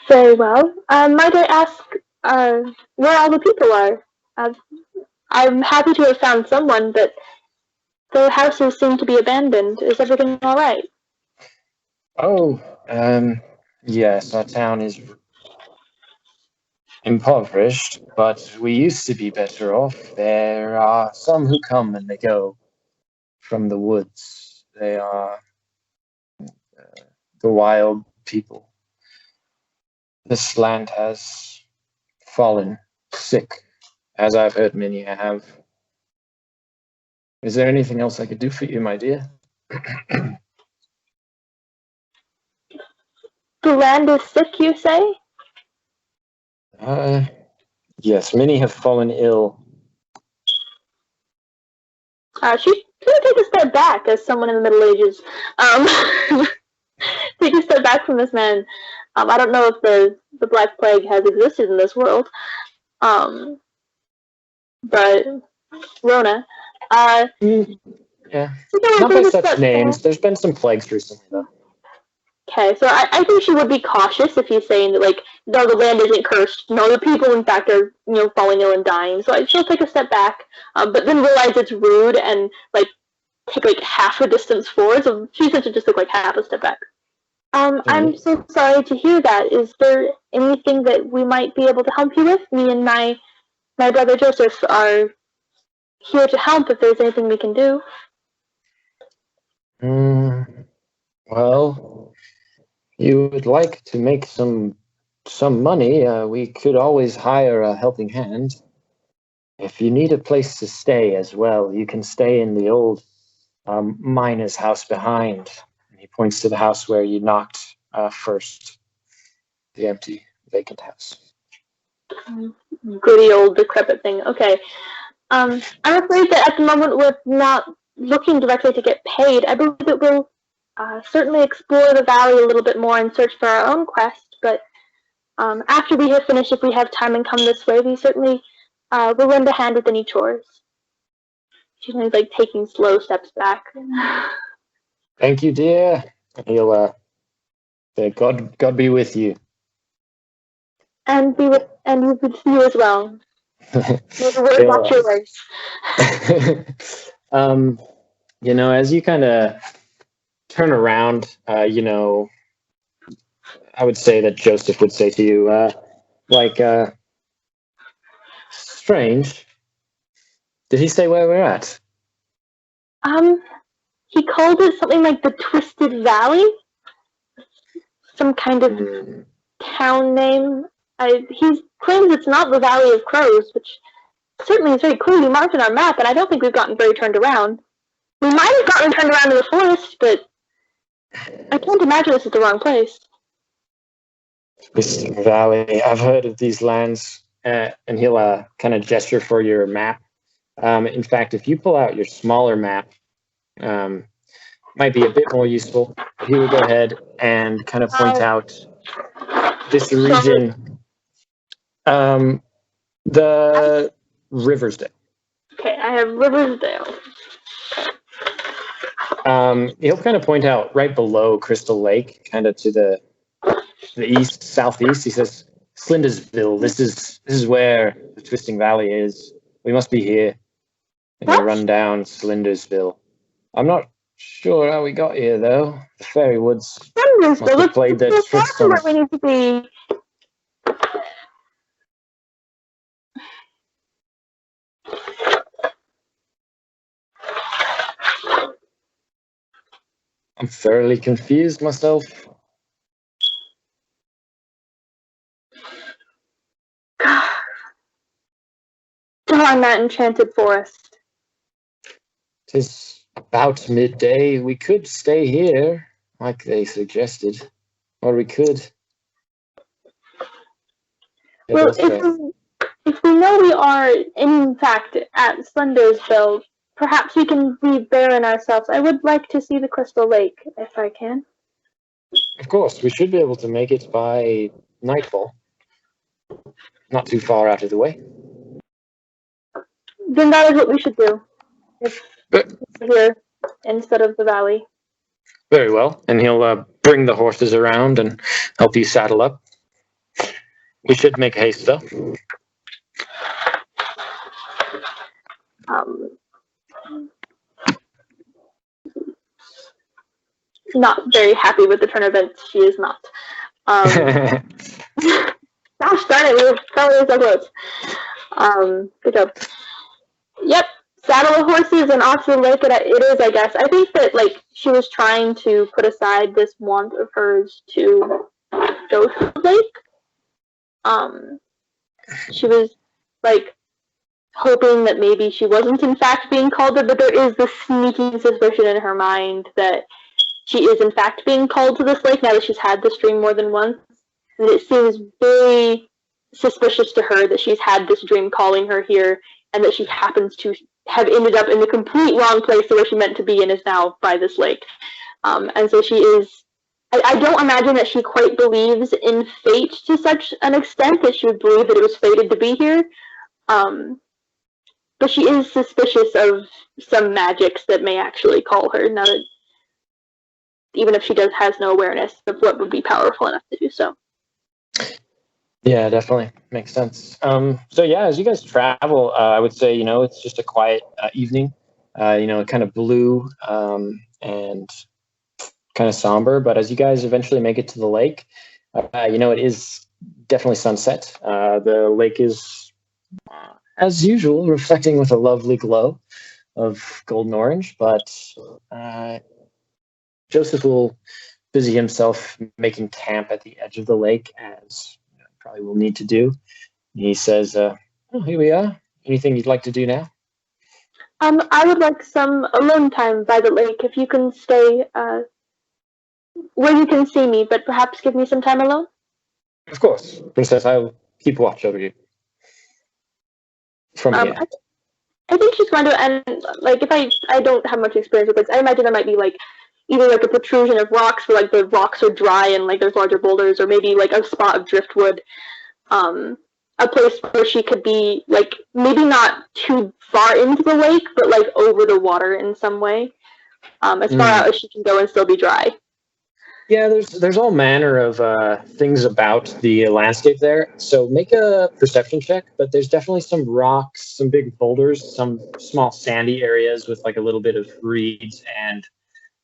Very well. Might I ask where all the people are? I'm happy to have found someone, but the houses seem to be abandoned. Is everything all right? Oh, yes, our town is impoverished, but we used to be better off. There are some who come and they go from the woods. They are the wild people. This land has fallen sick, as I've heard many have. Is there anything else I could do for you, my dear? The land is sick, you say? Yes, many have fallen ill. She's gonna take a step back as someone in the Middle Ages. Take a step back from this man. I don't know if the Black Plague has existed in this world. But Rona. Yeah. Not by such names. Back. There's been some plagues recently, though. Okay, so I think she would be cautious if he's saying that, like, no, the land isn't cursed. No, the people, in fact, are, falling ill and dying. So she'll take a step back, but then realize it's rude and, like, take, like, half a distance forward. So she said to just take, like, half a step back. I'm so sorry to hear that. Is there anything that we might be able to help you with? Me and my brother Joseph are here to help if there's anything we can do. Well, you would like to make some money, we could always hire a helping hand. If you need a place to stay as well, you can stay in the old miner's house behind. And he points to the house where you knocked first, the empty, vacant house. Goody old decrepit thing. Okay. I'm afraid that at the moment we're not looking directly to get paid. I believe that we'll certainly explore the valley a little bit more and search for our own quest, but after we have finished, if we have time and come this way, we certainly will lend a hand with any chores. She's like taking slow steps back. Thank you, dear. He'll say, God be with you. And be with you as well. Watch your words. As you kind of turn around, I would say that Joseph would say to you, strange. Did he say where we're at? He called it something like the Twisted Valley. Some kind of town name. He claims it's not the Valley of Crows, which certainly is very clearly marked on our map, and I don't think we've gotten very turned around. We might have gotten turned around to the forest, but I can't imagine this is the wrong place. Twisted Valley. I've heard of these lands, and he'll kind of gesture for your map. In fact, if you pull out your smaller map, might be a bit more useful. He would go ahead and kind of point out this region. The Riversdale. Okay, I have Riversdale. He'll kind of point out right below Crystal Lake, kind of to the east, southeast. He says, Slindersville. This is where the Twisting Valley is. We must be here. And you run down Slindersville. I'm not sure how we got here, though. The fairy woods must have played their tricks on us. We need to be. I'm thoroughly confused myself. Darn that enchanted forest. 'Tis about midday. We could stay here, like they suggested, or we could. Well, if we know we are, in fact, at Slendersville, perhaps we can be barren ourselves. I would like to see the Crystal Lake, if I can. Of course, we should be able to make it by nightfall. Not too far out of the way. Then that is what we should do. If we're here instead of the valley. Very well. And he'll bring the horses around and help you saddle up. We should make haste, though. Not very happy with the turn of events. She is not. Gosh darn it, we were probably so close. Good job. Yep, saddle the horses and off to the lake. It is, I guess. I think that like she was trying to put aside this want of hers to go to the lake. She was like hoping that maybe she wasn't in fact being called there, but there is this sneaking suspicion in her mind that she is in fact being called to this lake now that she's had this dream more than once. And it seems very suspicious to her that she's had this dream calling her here and that she happens to have ended up in the complete wrong place to where she meant to be and is now by this lake. And so she is, I don't imagine that she quite believes in fate to such an extent that she would believe that it was fated to be here. But she is suspicious of some magics that may actually call her now that even if she has no awareness of what would be powerful enough to do so. Yeah, definitely. Makes sense. So yeah, as you guys travel, I would say, it's just a quiet evening, kind of blue and kind of somber. But as you guys eventually make it to the lake, it is definitely sunset. The lake is, as usual, reflecting with a lovely glow of golden orange, but Joseph will busy himself making camp at the edge of the lake, as probably will need to do. He says, here we are. Anything you'd like to do now? I would like some alone time by the lake. If you can stay where you can see me, but perhaps give me some time alone? Of course. Princess, I'll keep watch over you. From here. I think she's going to, and like, if I don't have much experience with this, I imagine there might be like either like a protrusion of rocks where like the rocks are dry and like there's larger boulders, or maybe like a spot of driftwood, a place where she could be like maybe not too far into the lake, but like over the water in some way, as far out as she can go and still be dry. Yeah, there's all manner of things about the landscape there. So make a perception check, but there's definitely some rocks, some big boulders, some small sandy areas with like a little bit of reeds, and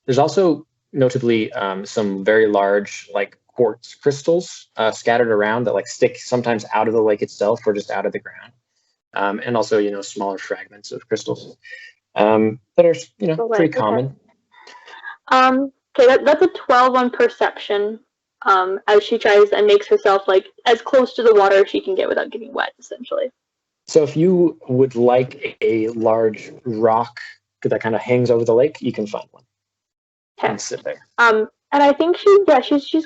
there's also notably some very large like quartz crystals scattered around that like stick sometimes out of the lake itself or just out of the ground, and also smaller fragments of crystals that are pretty common. Okay, that's a 12 on perception, as she tries and makes herself like as close to the water as she can get without getting wet, essentially. So if you would like a large rock that kind of hangs over the lake, you can find one. Okay. And sit there. And I think she's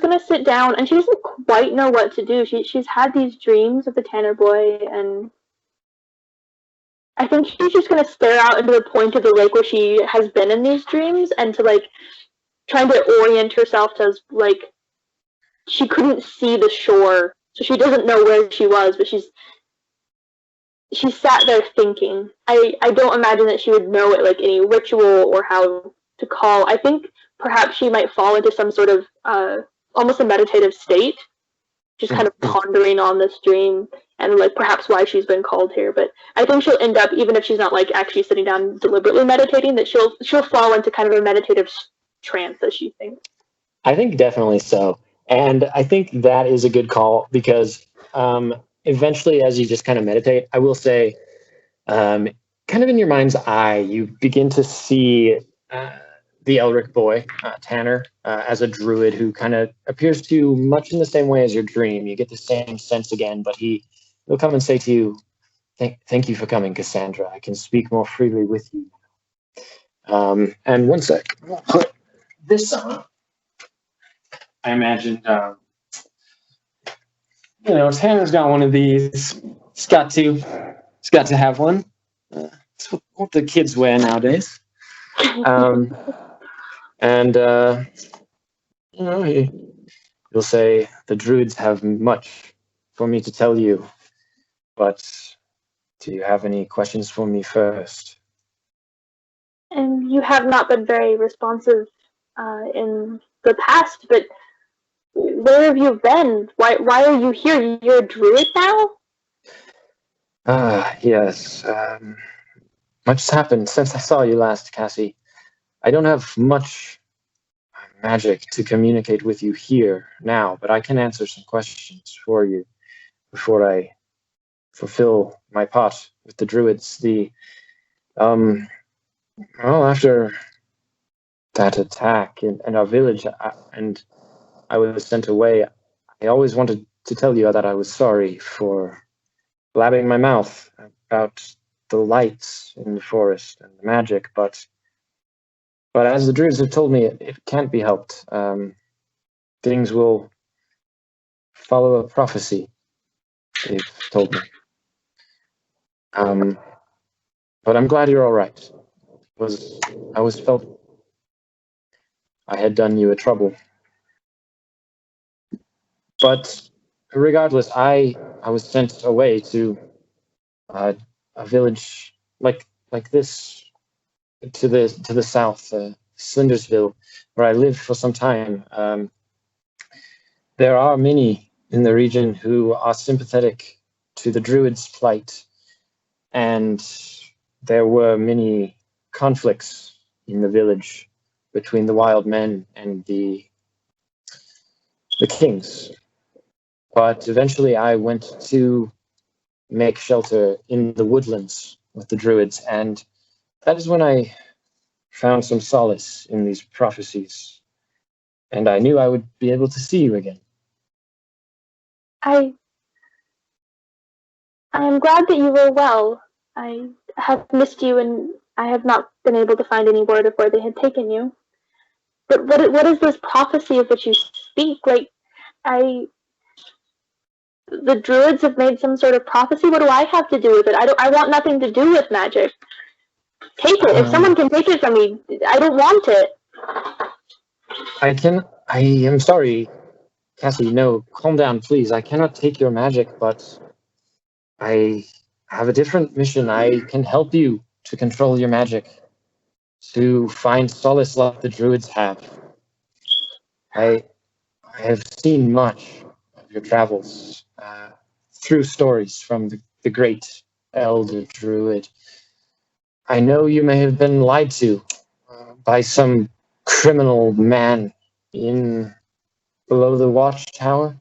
gonna sit down, and she doesn't quite know what to do. She's had these dreams of the Tanner boy, and I think she's just gonna stare out into the point of the lake where she has been in these dreams, and to like trying to orient herself to like she couldn't see the shore, so she doesn't know where she was, but she sat there thinking. I don't imagine that she would know it like any ritual or how to call. I think perhaps she might fall into some sort of almost a meditative state, just kind of pondering on this dream and like perhaps why she's been called here. But I think she'll end up, even if she's not like actually sitting down deliberately meditating, that she'll fall into kind of a meditative trance, as she thinks. I think definitely so. And I think that is a good call because eventually, as you just kind of meditate, I will say, kind of in your mind's eye, you begin to see the Elric boy, Tanner, as a druid who kind of appears to you much in the same way as your dream. You get the same sense again, but he'll come and say to you, thank you for coming, Cassandra. I can speak more freely with you. And one sec, we'll put this on. I imagined, Tanner's got one of these. He's got to have one. It's what the kids wear nowadays. And you'll say the druids have much for me to tell you, but do you have any questions for me first? And you have not been very responsive in the past, but where have you been? Why are you here? You're a druid now? Yes. Much has happened since I saw you last, Cassie. I don't have much magic to communicate with you here now, but I can answer some questions for you before I fulfill my part with the druids. After that attack in our village, and I was sent away, I always wanted to tell you that I was sorry for blabbing my mouth about the lights in the forest and the magic, but as the druids have told me, it can't be helped. Things will follow a prophecy, they've told me. But I'm glad you're all right. I always felt I had done you a trouble. But regardless, I was sent away to a village like this, to the south, Slindersville, where I lived for some time. There are many in the region who are sympathetic to the druids' plight, and there were many conflicts in the village between the wild men and the kings. But eventually I went to make shelter in the woodlands with the druids, and that is when I found some solace in these prophecies, and I knew I would be able to see you again. I am glad that you were well. I have missed you, and I have not been able to find any word of where they had taken you. But what is this prophecy of which you speak? The druids have made some sort of prophecy. What do I have to do with it? I want nothing to do with magic. Take it. If someone can take it from me, I don't want it. I am sorry, Cassie. No, calm down, please. I cannot take your magic, but I have a different mission. I can help you to control your magic, to find solace like the druids have. I have seen much of your travels through stories from the great elder druid. I know you may have been lied to by some criminal man below the watchtower.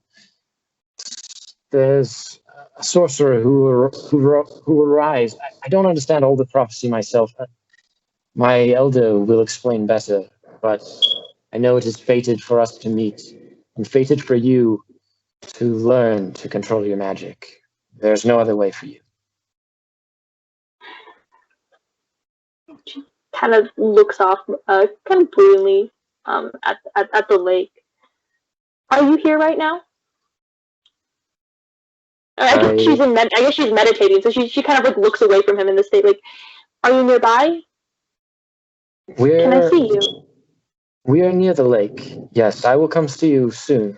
There's a sorcerer who will rise. I don't understand all the prophecy myself. My elder will explain better, but I know it is fated for us to meet, and fated for you to learn to control your magic. There's no other way for you. She kind of looks off, kind of gloomily, at the lake. Are you here right now? I guess she's meditating, so she kind of like looks away from him in the state. Like, are you nearby? Can I see you? We are near the lake. Yes, I will come see you soon.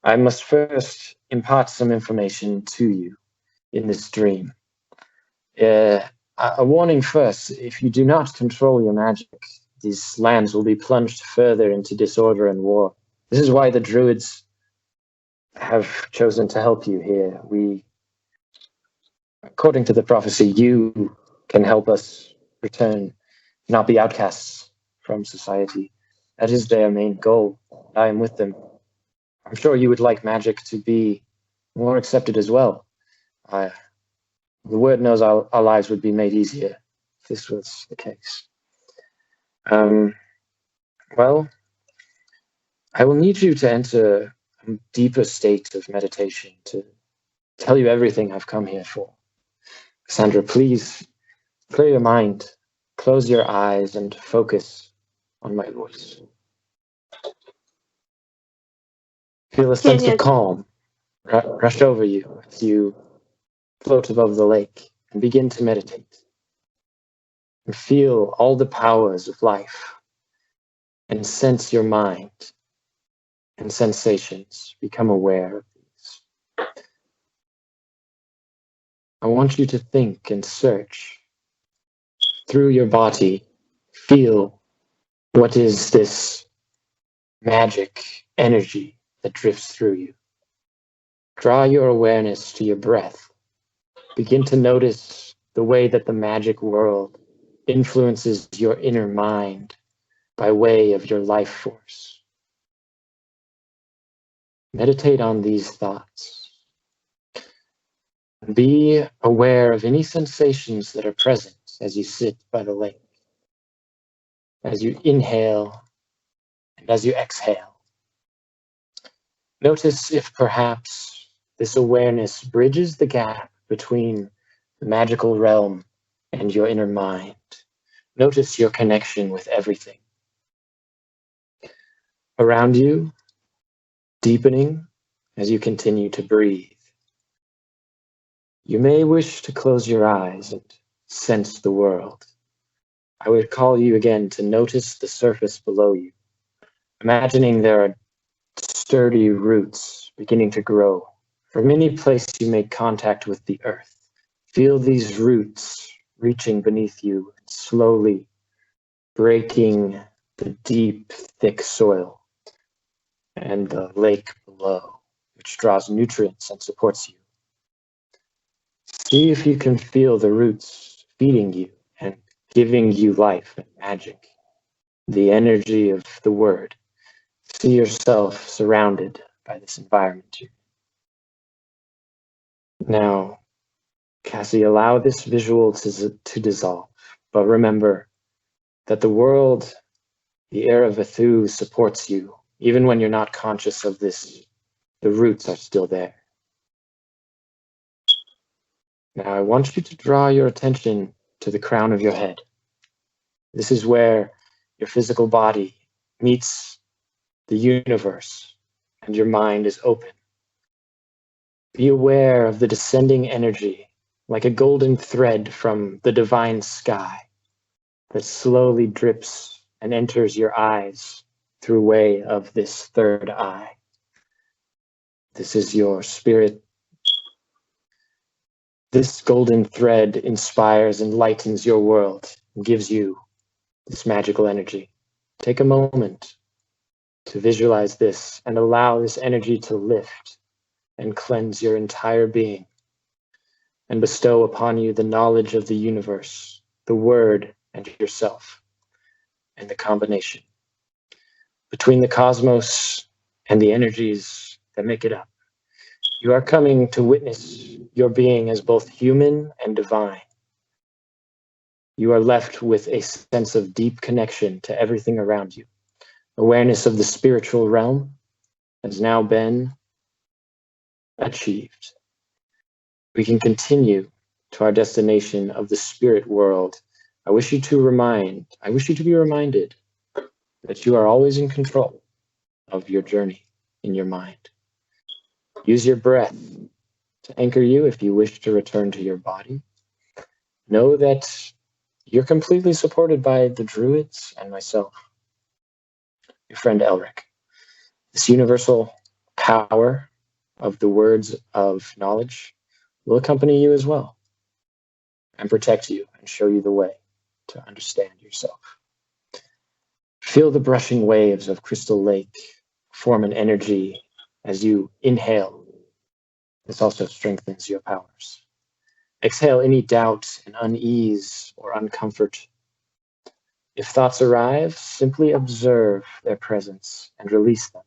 I must first impart some information to you in this dream. A warning first, if you do not control your magic, these lands will be plunged further into disorder and war. This is why the druids have chosen to help you here. According to the prophecy, you can help us return, not be outcasts from society. That is their main goal. I am with them. I'm sure you would like magic to be more accepted as well. The word knows our lives would be made easier if this was the case. Well, I will need you to enter a deeper state of meditation to tell you everything I've come here for. Cassandra, please clear your mind, close your eyes and focus on my voice. Feel a sense of calm rush over you as you float above the lake and begin to meditate. And feel all the powers of life and sense your mind and sensations. Become aware of these. I want you to think and search through your body. Feel what is this magic energy that drifts through you. Draw your awareness to your breath. Begin to notice the way that the magic world influences your inner mind by way of your life force. Meditate on these thoughts. Be aware of any sensations that are present as you sit by the lake, as you inhale and as you exhale. Notice if perhaps this awareness bridges the gap between the magical realm and your inner mind. Notice your connection with everything around you, deepening as you continue to breathe. You may wish to close your eyes and sense the world. I would call you again to notice the surface below you, imagining there are sturdy roots beginning to grow. From any place you make contact with the earth, feel these roots reaching beneath you, slowly breaking the deep, thick soil and the lake below, which draws nutrients and supports you. See if you can feel the roots feeding you and giving you life and magic, the energy of the word. See yourself surrounded by this environment. Now, Cassie, allow this visual to dissolve, but remember that the world, the air of Vethu, supports you. Even when you're not conscious of this, the roots are still there. Now, I want you to draw your attention to the crown of your head. This is where your physical body meets the universe and your mind is open. Be aware of the descending energy, like a golden thread from the divine sky that slowly drips and enters your eyes through way of this third eye. This is your spirit. This golden thread inspires and lightens your world and gives you this magical energy. Take a moment to visualize this and allow this energy to lift and cleanse your entire being and bestow upon you the knowledge of the universe, the word, and yourself, and the combination between the cosmos and the energies that make it up. You are coming to witness your being as both human and divine. You are left with a sense of deep connection to everything around you. Awareness of the spiritual realm has now been achieved. We can continue to our destination of the spirit world. I wish you to be reminded that you are always in control of your journey in your mind. Use your breath to anchor you if you wish to return to your body. Know that you're completely supported by the druids and myself, your friend Elric. This universal power of the words of knowledge will accompany you as well and protect you and show you the way to understand yourself. Feel the brushing waves of Crystal Lake form an energy as you inhale. This also strengthens your powers. Exhale any doubt and unease or uncomfort. If thoughts arrive, simply observe their presence and release them.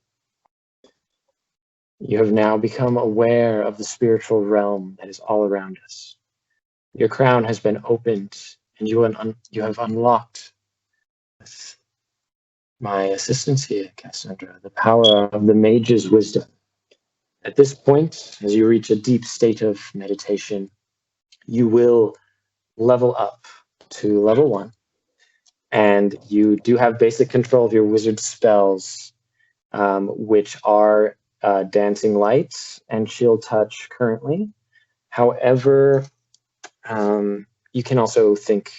You have now become aware of the spiritual realm that is all around us. Your crown has been opened and you have unlocked, with my assistance here, Cassandra, the power of the mage's wisdom. At this point, as you reach a deep state of meditation, you will level up to level 1 and you do have basic control of your wizard spells, which are Dancing Lights and Shield Touch currently. However, you can also think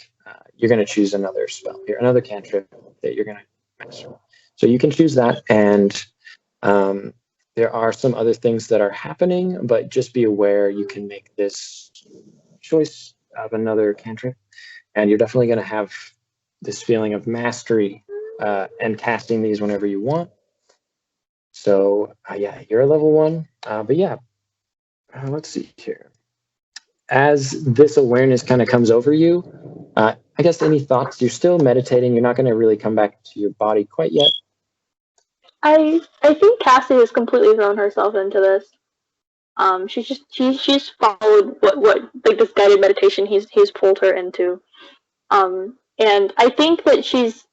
you're going to choose another spell here, another cantrip that you're going to master. So you can choose that, and there are some other things that are happening, but just be aware you can make this choice of another cantrip, and you're definitely going to have this feeling of mastery and casting these whenever you want. So yeah, you're a level 1, but yeah, let's see here. As this awareness kind of comes over you, I guess any thoughts? You're still meditating. You're not going to really come back to your body quite yet. I think Cassie has completely thrown herself into this. She's followed what like this guided meditation he's pulled her into. And I think that she's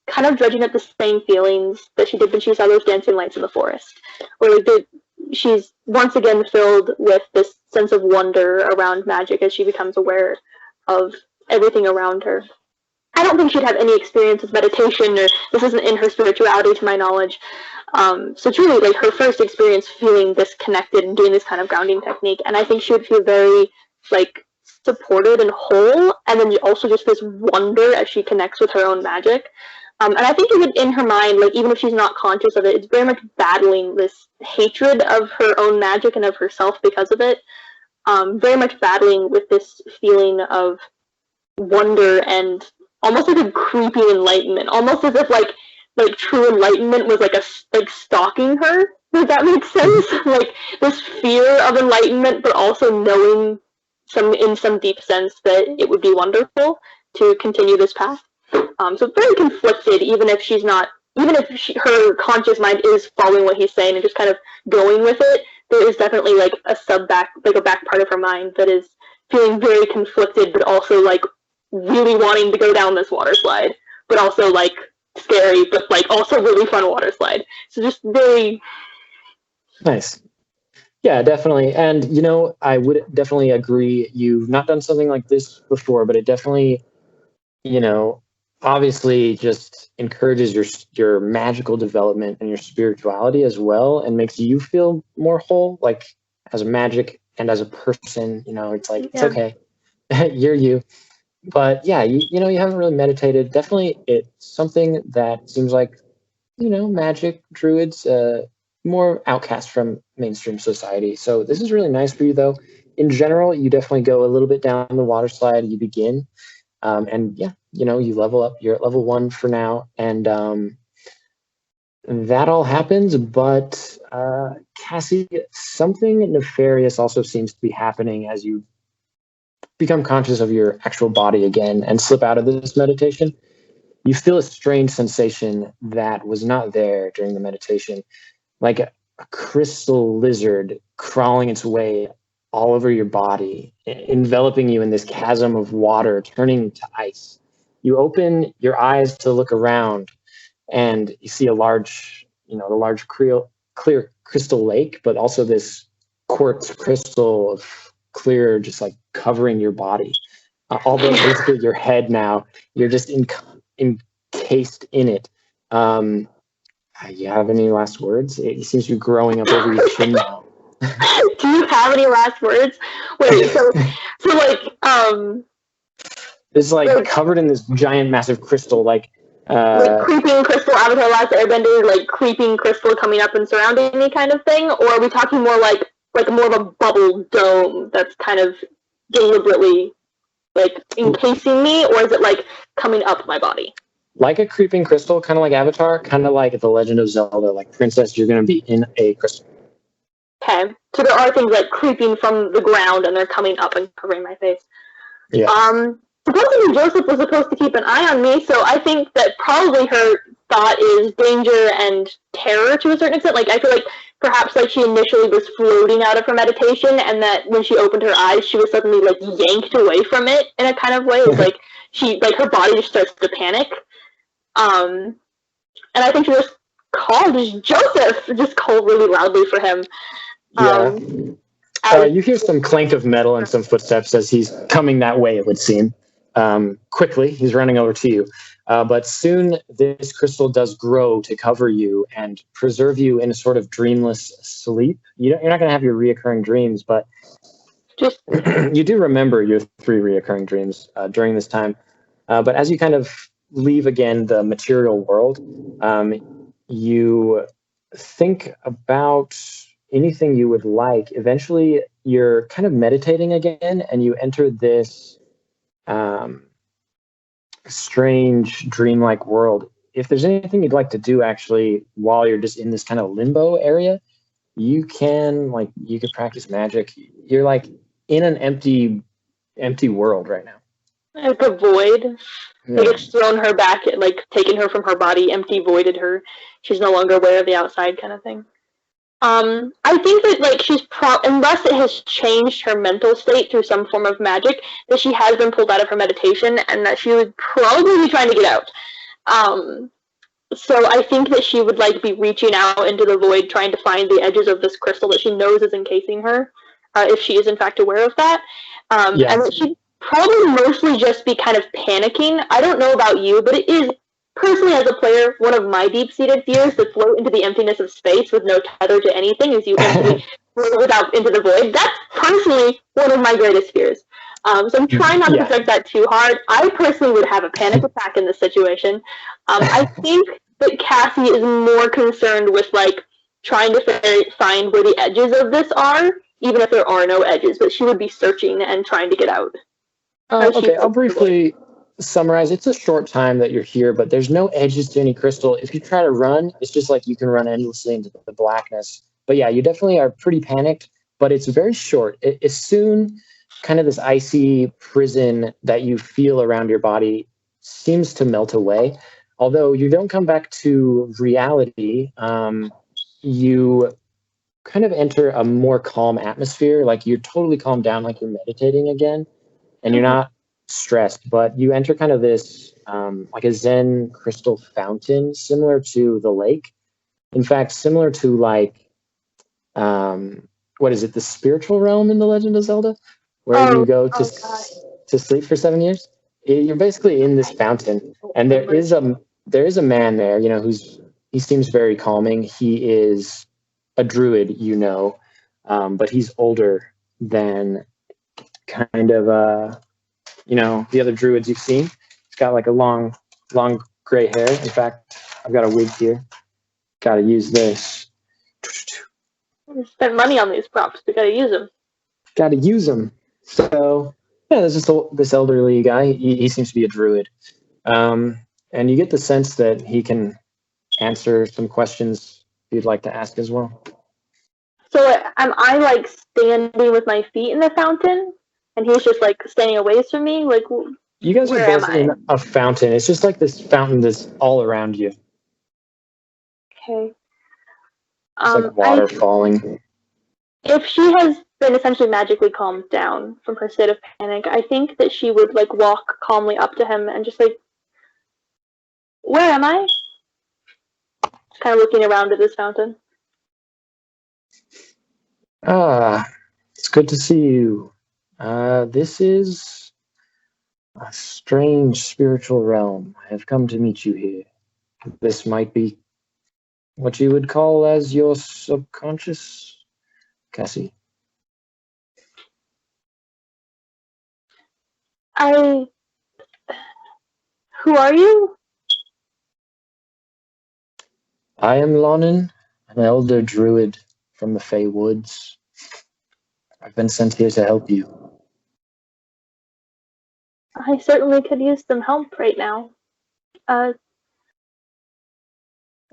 kind of dredging up the same feelings that she did when she saw those dancing lights in the forest, where like she's once again filled with this sense of wonder around magic as she becomes aware of everything around her. I don't think she'd have any experience with meditation, or this isn't in her spirituality to my knowledge. So truly, like, her first experience feeling this connected and doing this kind of grounding technique, and I think she would feel very, like, supported and whole, and then also just this wonder as she connects with her own magic. And I think even in her mind, like, even if she's not conscious of it, it's very much battling this hatred of her own magic and of herself because of it. Very much battling with this feeling of wonder and almost like a creepy enlightenment, almost as if like true enlightenment was like stalking her. Does that make sense? Like this fear of enlightenment, but also knowing in some deep sense that it would be wonderful to continue this path. So very conflicted, even if her conscious mind is following what he's saying and just kind of going with it. There is definitely like a back part of her mind that is feeling very conflicted, but also like really wanting to go down this water slide, but also like scary, but like also really fun water slide. So just very nice. Yeah, definitely. And you know, I would definitely agree. You've not done something like this before, but it definitely, you know, obviously just encourages your magical development and your spirituality as well, and makes you feel more whole, like as a magic and as a person. You know, it's like, it's okay. You're you. But yeah, you know, you haven't really meditated. Definitely it's something that seems like, you know, magic, druids, more outcast from mainstream society. So this is really nice for you, though. In general, you definitely go a little bit down the water slide. You begin. And yeah, you know, you level up. You're at level 1 for now. And that all happens. But Cassie, something nefarious also seems to be happening as you become conscious of your actual body again and slip out of this meditation. You feel a strange sensation that was not there during the meditation, like a crystal lizard crawling its way all over your body, enveloping you in this chasm of water, turning to ice. You open your eyes to look around, and you see the large clear crystal lake, but also this quartz crystal of clear, just like covering your body. Although basically your head now, you're just encased in it. You have any last words? It seems to be growing up over your chin now. Do you have any last words? Wait, so like it's like covered in this giant massive crystal, like creeping crystal Avatar Last Airbender, like creeping crystal coming up and surrounding me kind of thing? Or are we talking more like more of a bubble dome that's kind of deliberately like encasing me, or is it like coming up my body? Like a creeping crystal, kind of like Avatar, kind of like The Legend of Zelda, like Princess, you're going to be in a crystal. Okay, so there are things like creeping from the ground and they're coming up and covering my face. Yeah. Supposedly Joseph was supposed to keep an eye on me, so I think that probably her thought is danger and terror to a certain extent. Like, I feel like perhaps like she initially was floating out of her meditation, and that when she opened her eyes, she was suddenly like yanked away from it in a kind of way. It's like her body just starts to panic. And I think she just called Joseph, just called really loudly for him. Yeah. You hear some clank of metal and some footsteps as he's coming that way, it would seem. Quickly, he's running over to you. But soon this crystal does grow to cover you and preserve you in a sort of dreamless sleep. You're not going to have your reoccurring dreams, but Just you do remember your 3 reoccurring dreams during this time. But as you kind of leave again the material world, you think about anything you would like. Eventually, you're kind of meditating again, and you enter this strange, dreamlike world. If there's anything you'd like to do, actually, while you're just in this kind of limbo area, you could practice magic. You're like in an empty world right now. like a void. Yeah. Like it's thrown her back, like taken her from her body, empty voided her. She's no longer aware of the outside, kind of thing. I think that like she's unless it has changed her mental state through some form of magic, that she has been pulled out of her meditation, and that she would probably be trying to get out. So I think that she would like be reaching out into the void, trying to find the edges of this crystal that she knows is encasing her, if she is in fact aware of that. And that she'd probably mostly just be kind of panicking. I don't know about you, but it is, personally as a player, one of my deep-seated fears to float into the emptiness of space with no tether to anything as you float out into the void. That's personally one of my greatest fears. So I'm trying not to take that too hard. I personally would have a panic attack in this situation. I think that Cassie is more concerned with like trying to find where the edges of this are, even if there are no edges, but she would be searching and trying to get out. Okay, I'll briefly summarize. It's a short time that you're here, but there's no edges to any crystal. If you try to run, it's just like you can run endlessly into the blackness. But yeah, you definitely are pretty panicked, but it's very short. It's soon kind of this icy prison that you feel around your body seems to melt away. Although you don't come back to reality, you kind of enter a more calm atmosphere. Like you're totally calmed down, like you're meditating again, and you're not stressed, but you enter kind of this like a Zen crystal fountain, similar to the lake. In fact, similar to like what is it, the spiritual realm in The Legend of Zelda, where you go to sleep for 7 years. You're basically in this fountain, and there is a man there, you know, he seems very calming. He is a druid, you know, but he's older than kind of you know, the other druids you've seen. He's got like a long gray hair. In fact, I've got a wig here. Got to use this. Spend money on these props. We gotta use them. Got to use them. So yeah, there's just this elderly guy. He seems to be a druid, and you get the sense that he can answer some questions you'd like to ask as well. So am I like standing with my feet in the fountain, and he's just like standing away from me? Like, you guys are both in a fountain. It's just like this fountain that's all around you. Okay. It's like water falling. If she has been essentially magically calmed down from her state of panic, I think that she would like walk calmly up to him and just like, where am I? Just kind of looking around at this fountain. It's good to see you. This is a strange spiritual realm. I have come to meet you here. This might be what you would call as your subconscious, Cassie. Who are you? I am Lonin, an elder druid from the Fey Woods. I've been sent here to help you. I certainly could use some help right now.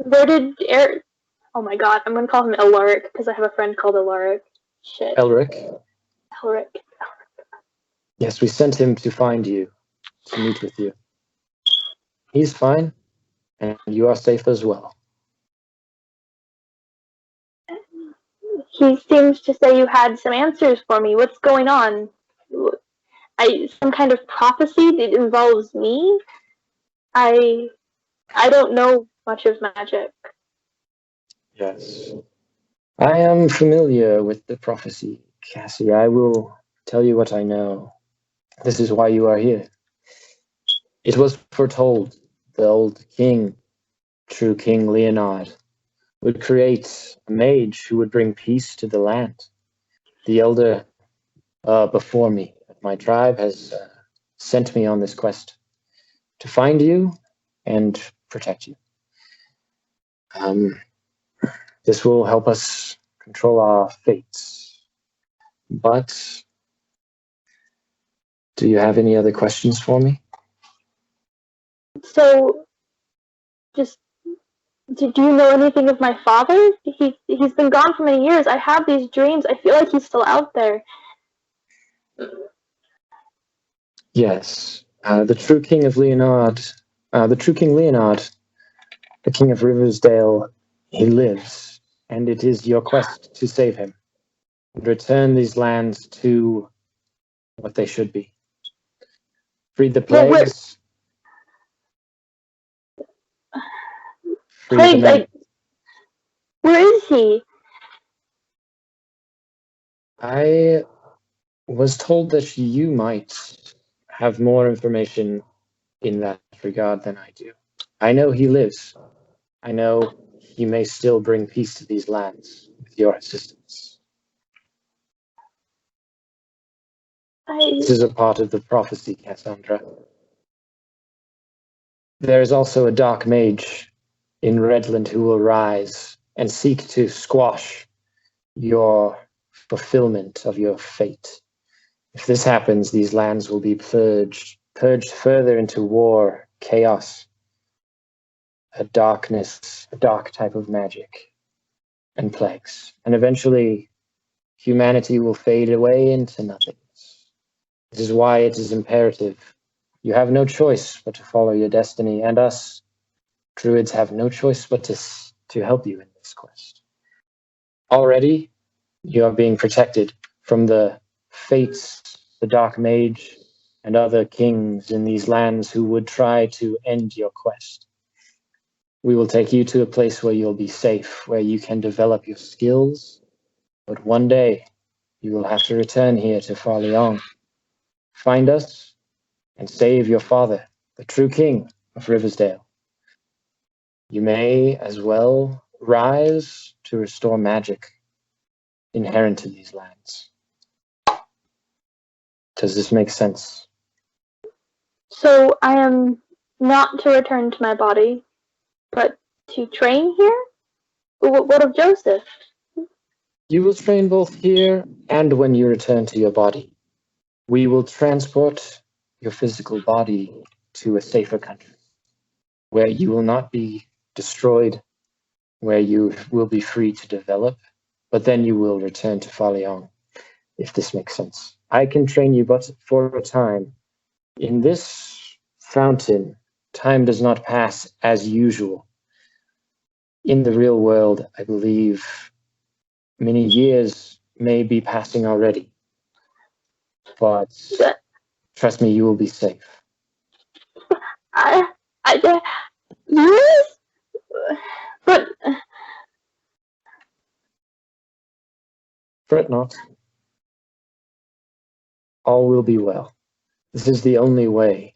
Where did oh my god, I'm gonna call him Elric because I have a friend called Elric. Shit. Elric? Elric. Yes, we sent him to find you, to meet with you. He's fine, and you are safe as well. He seems to say you had some answers for me. What's going on? Some kind of prophecy that involves me? I don't know much of magic. Yes. I am familiar with the prophecy, Cassie. I will tell you what I know. This is why you are here. It was foretold the old king, true King Leonard, would create a mage who would bring peace to the land. The elder before me, my tribe, has sent me on this quest to find you and protect you. This will help us control our fates. But do you have any other questions for me? So, just, do you know anything of my father? He's been gone for many years. I have these dreams. I feel like he's still out there. Yes, the true King of Leonard, the true King Leonard, the King of Riversdale, he lives, and it is your quest to save him and return these lands to what they should be. Freed the plagues. Plagues, where is he? I was told that you might have more information in that regard than I do. I know he lives. I know he may still bring peace to these lands with your assistance. This is a part of the prophecy, Cassandra. There is also a dark mage in Redland who will rise and seek to squash your fulfillment of your fate. If this happens, these lands will be purged further into war, chaos, a dark type of magic, and plagues. And eventually, humanity will fade away into nothingness. This is why it is imperative. You have no choice but to follow your destiny, and us, druids, have no choice but to help you in this quest. Already, you are being protected from the fates, the dark mage, and other kings in these lands who would try to end your quest. We will take you to a place where you'll be safe, where you can develop your skills, but one day you will have to return here to Farleon. Find us and save your father, the true king of Riversdale. You may as well rise to restore magic inherent to these lands. Does this make sense? So I am not to return to my body, but to train here? What of Joseph? You will train both here and when you return to your body. We will transport your physical body to a safer country, where you will not be destroyed, where you will be free to develop, but then you will return to Farleon, if this makes sense. I can train you but for a time. In this fountain, time does not pass as usual. In the real world, I believe many years may be passing already. But trust me, you will be safe. Yes? But... Fret not. All will be well. This is the only way.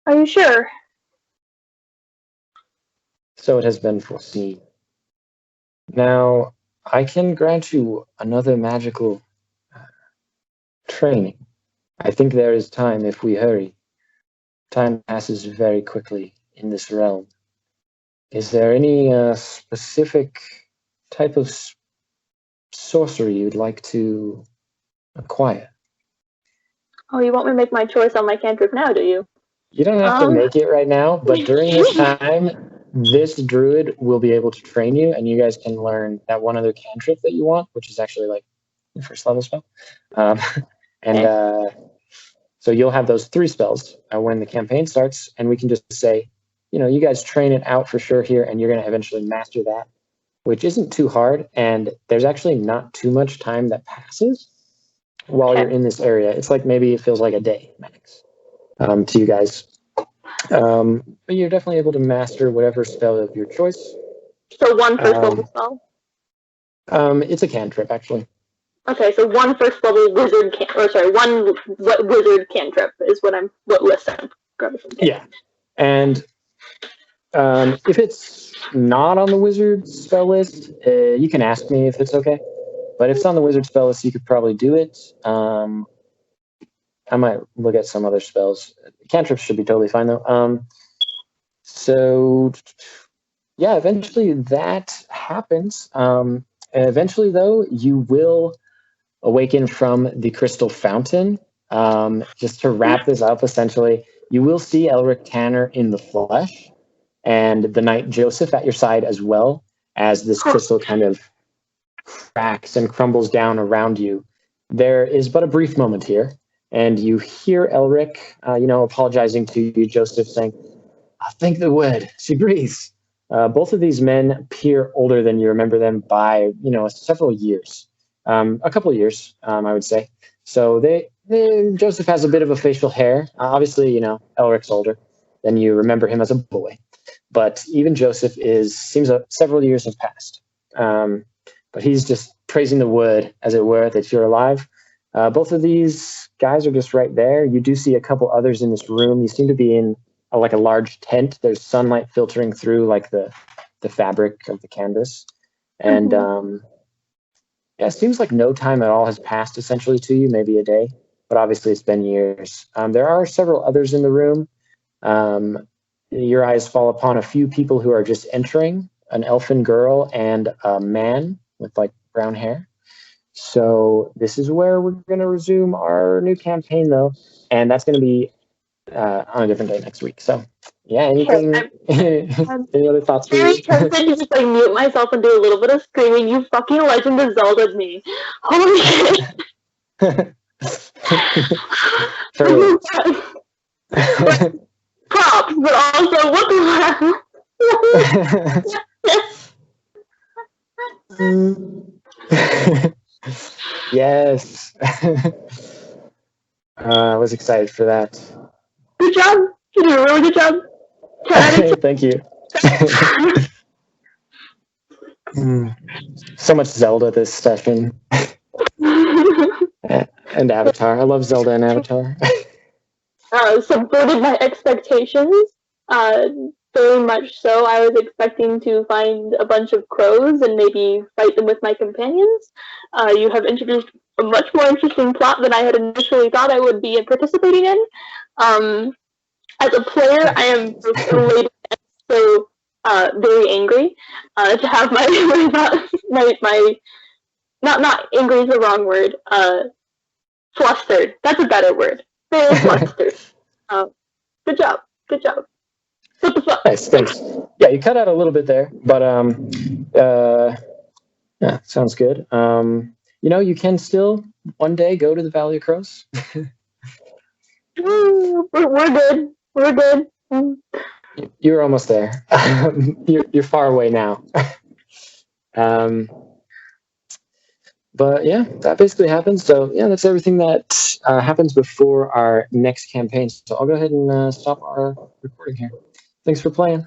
Are you sure? So it has been foreseen. Now, I can grant you another magical training. I think there is time if we hurry. Time passes very quickly in this realm. Is there any specific type of sorcery you'd like to acquire? Oh, you want me to make my choice on my cantrip now, do you? You don't have to make it right now, but during this time, this druid will be able to train you, and you guys can learn that one other cantrip that you want, which is actually like your first level spell. So you'll have those 3 spells when the campaign starts, and we can just say, you guys train it out for sure here, and you're going to eventually master that, which isn't too hard, and there's actually not too much time that passes while you're in this area. It's like maybe it feels like a day max to you guys. But you're definitely able to master whatever spell of your choice. So 1 first level spell? It's a cantrip, actually. Okay, so one first level wizard one wizard cantrip is what list I'm grabbing from. Yeah, and if it's not on the wizard spell list, you can ask me if it's okay. But if it's on the wizard spell list, you could probably do it. I might look at some other spells. Cantrips should be totally fine though. So yeah, eventually that happens. Eventually though, you will awaken from the crystal fountain. Just to wrap this up, essentially, you will see Elric Tanner in the flesh, and the knight Joseph at your side as well, as this crystal kind of cracks and crumbles down around you. There is but a brief moment here, and you hear Elric, apologizing to you, Joseph, saying, "I think the wood, she breathes." Both of these men appear older than you remember them by, several years. A couple of years, I would say. So Joseph has a bit of a facial hair. Obviously, Elric's older than you remember him as a boy. But even Joseph seems several years have passed. But he's just praising the wood, as it were, that you're alive. Both of these guys are just right there. You do see a couple others in this room. You seem to be in a large tent. There's sunlight filtering through the fabric of the canvas. And it seems like no time at all has passed essentially to you, maybe a day, but obviously it's been years. There are several others in the room. Your eyes fall upon a few people who are just entering, an elfin girl and a man with brown hair. So this is where we're going to resume our new campaign though. And that's going to be on a different day next week. So yeah, anything, any other thoughts? Very tempted to just mute myself and do a little bit of screaming. You fucking Legend of Zelda me. Holy shit. Props, but also what the Yes. I was excited for that. Good job. You did a really good job. Thank you. So much Zelda this session. And Avatar. I love Zelda and Avatar. Subverted my expectations. Very much so. I was expecting to find a bunch of crows and maybe fight them with my companions. You have introduced a much more interesting plot than I had initially thought I would be participating in. As a player, I am elated and so very angry to have my not angry is the wrong word. Flustered. That's a better word. Very flustered. Good job. Good job. What the fuck? Nice, thanks. Yeah, you cut out a little bit there, but yeah, sounds good. You can still one day go to the Valley of Crows. We're good. We're good. You're almost there. You're far away now. But yeah, that basically happens. So yeah, that's everything that happens before our next campaign. So I'll go ahead and stop our recording here. Thanks for playing.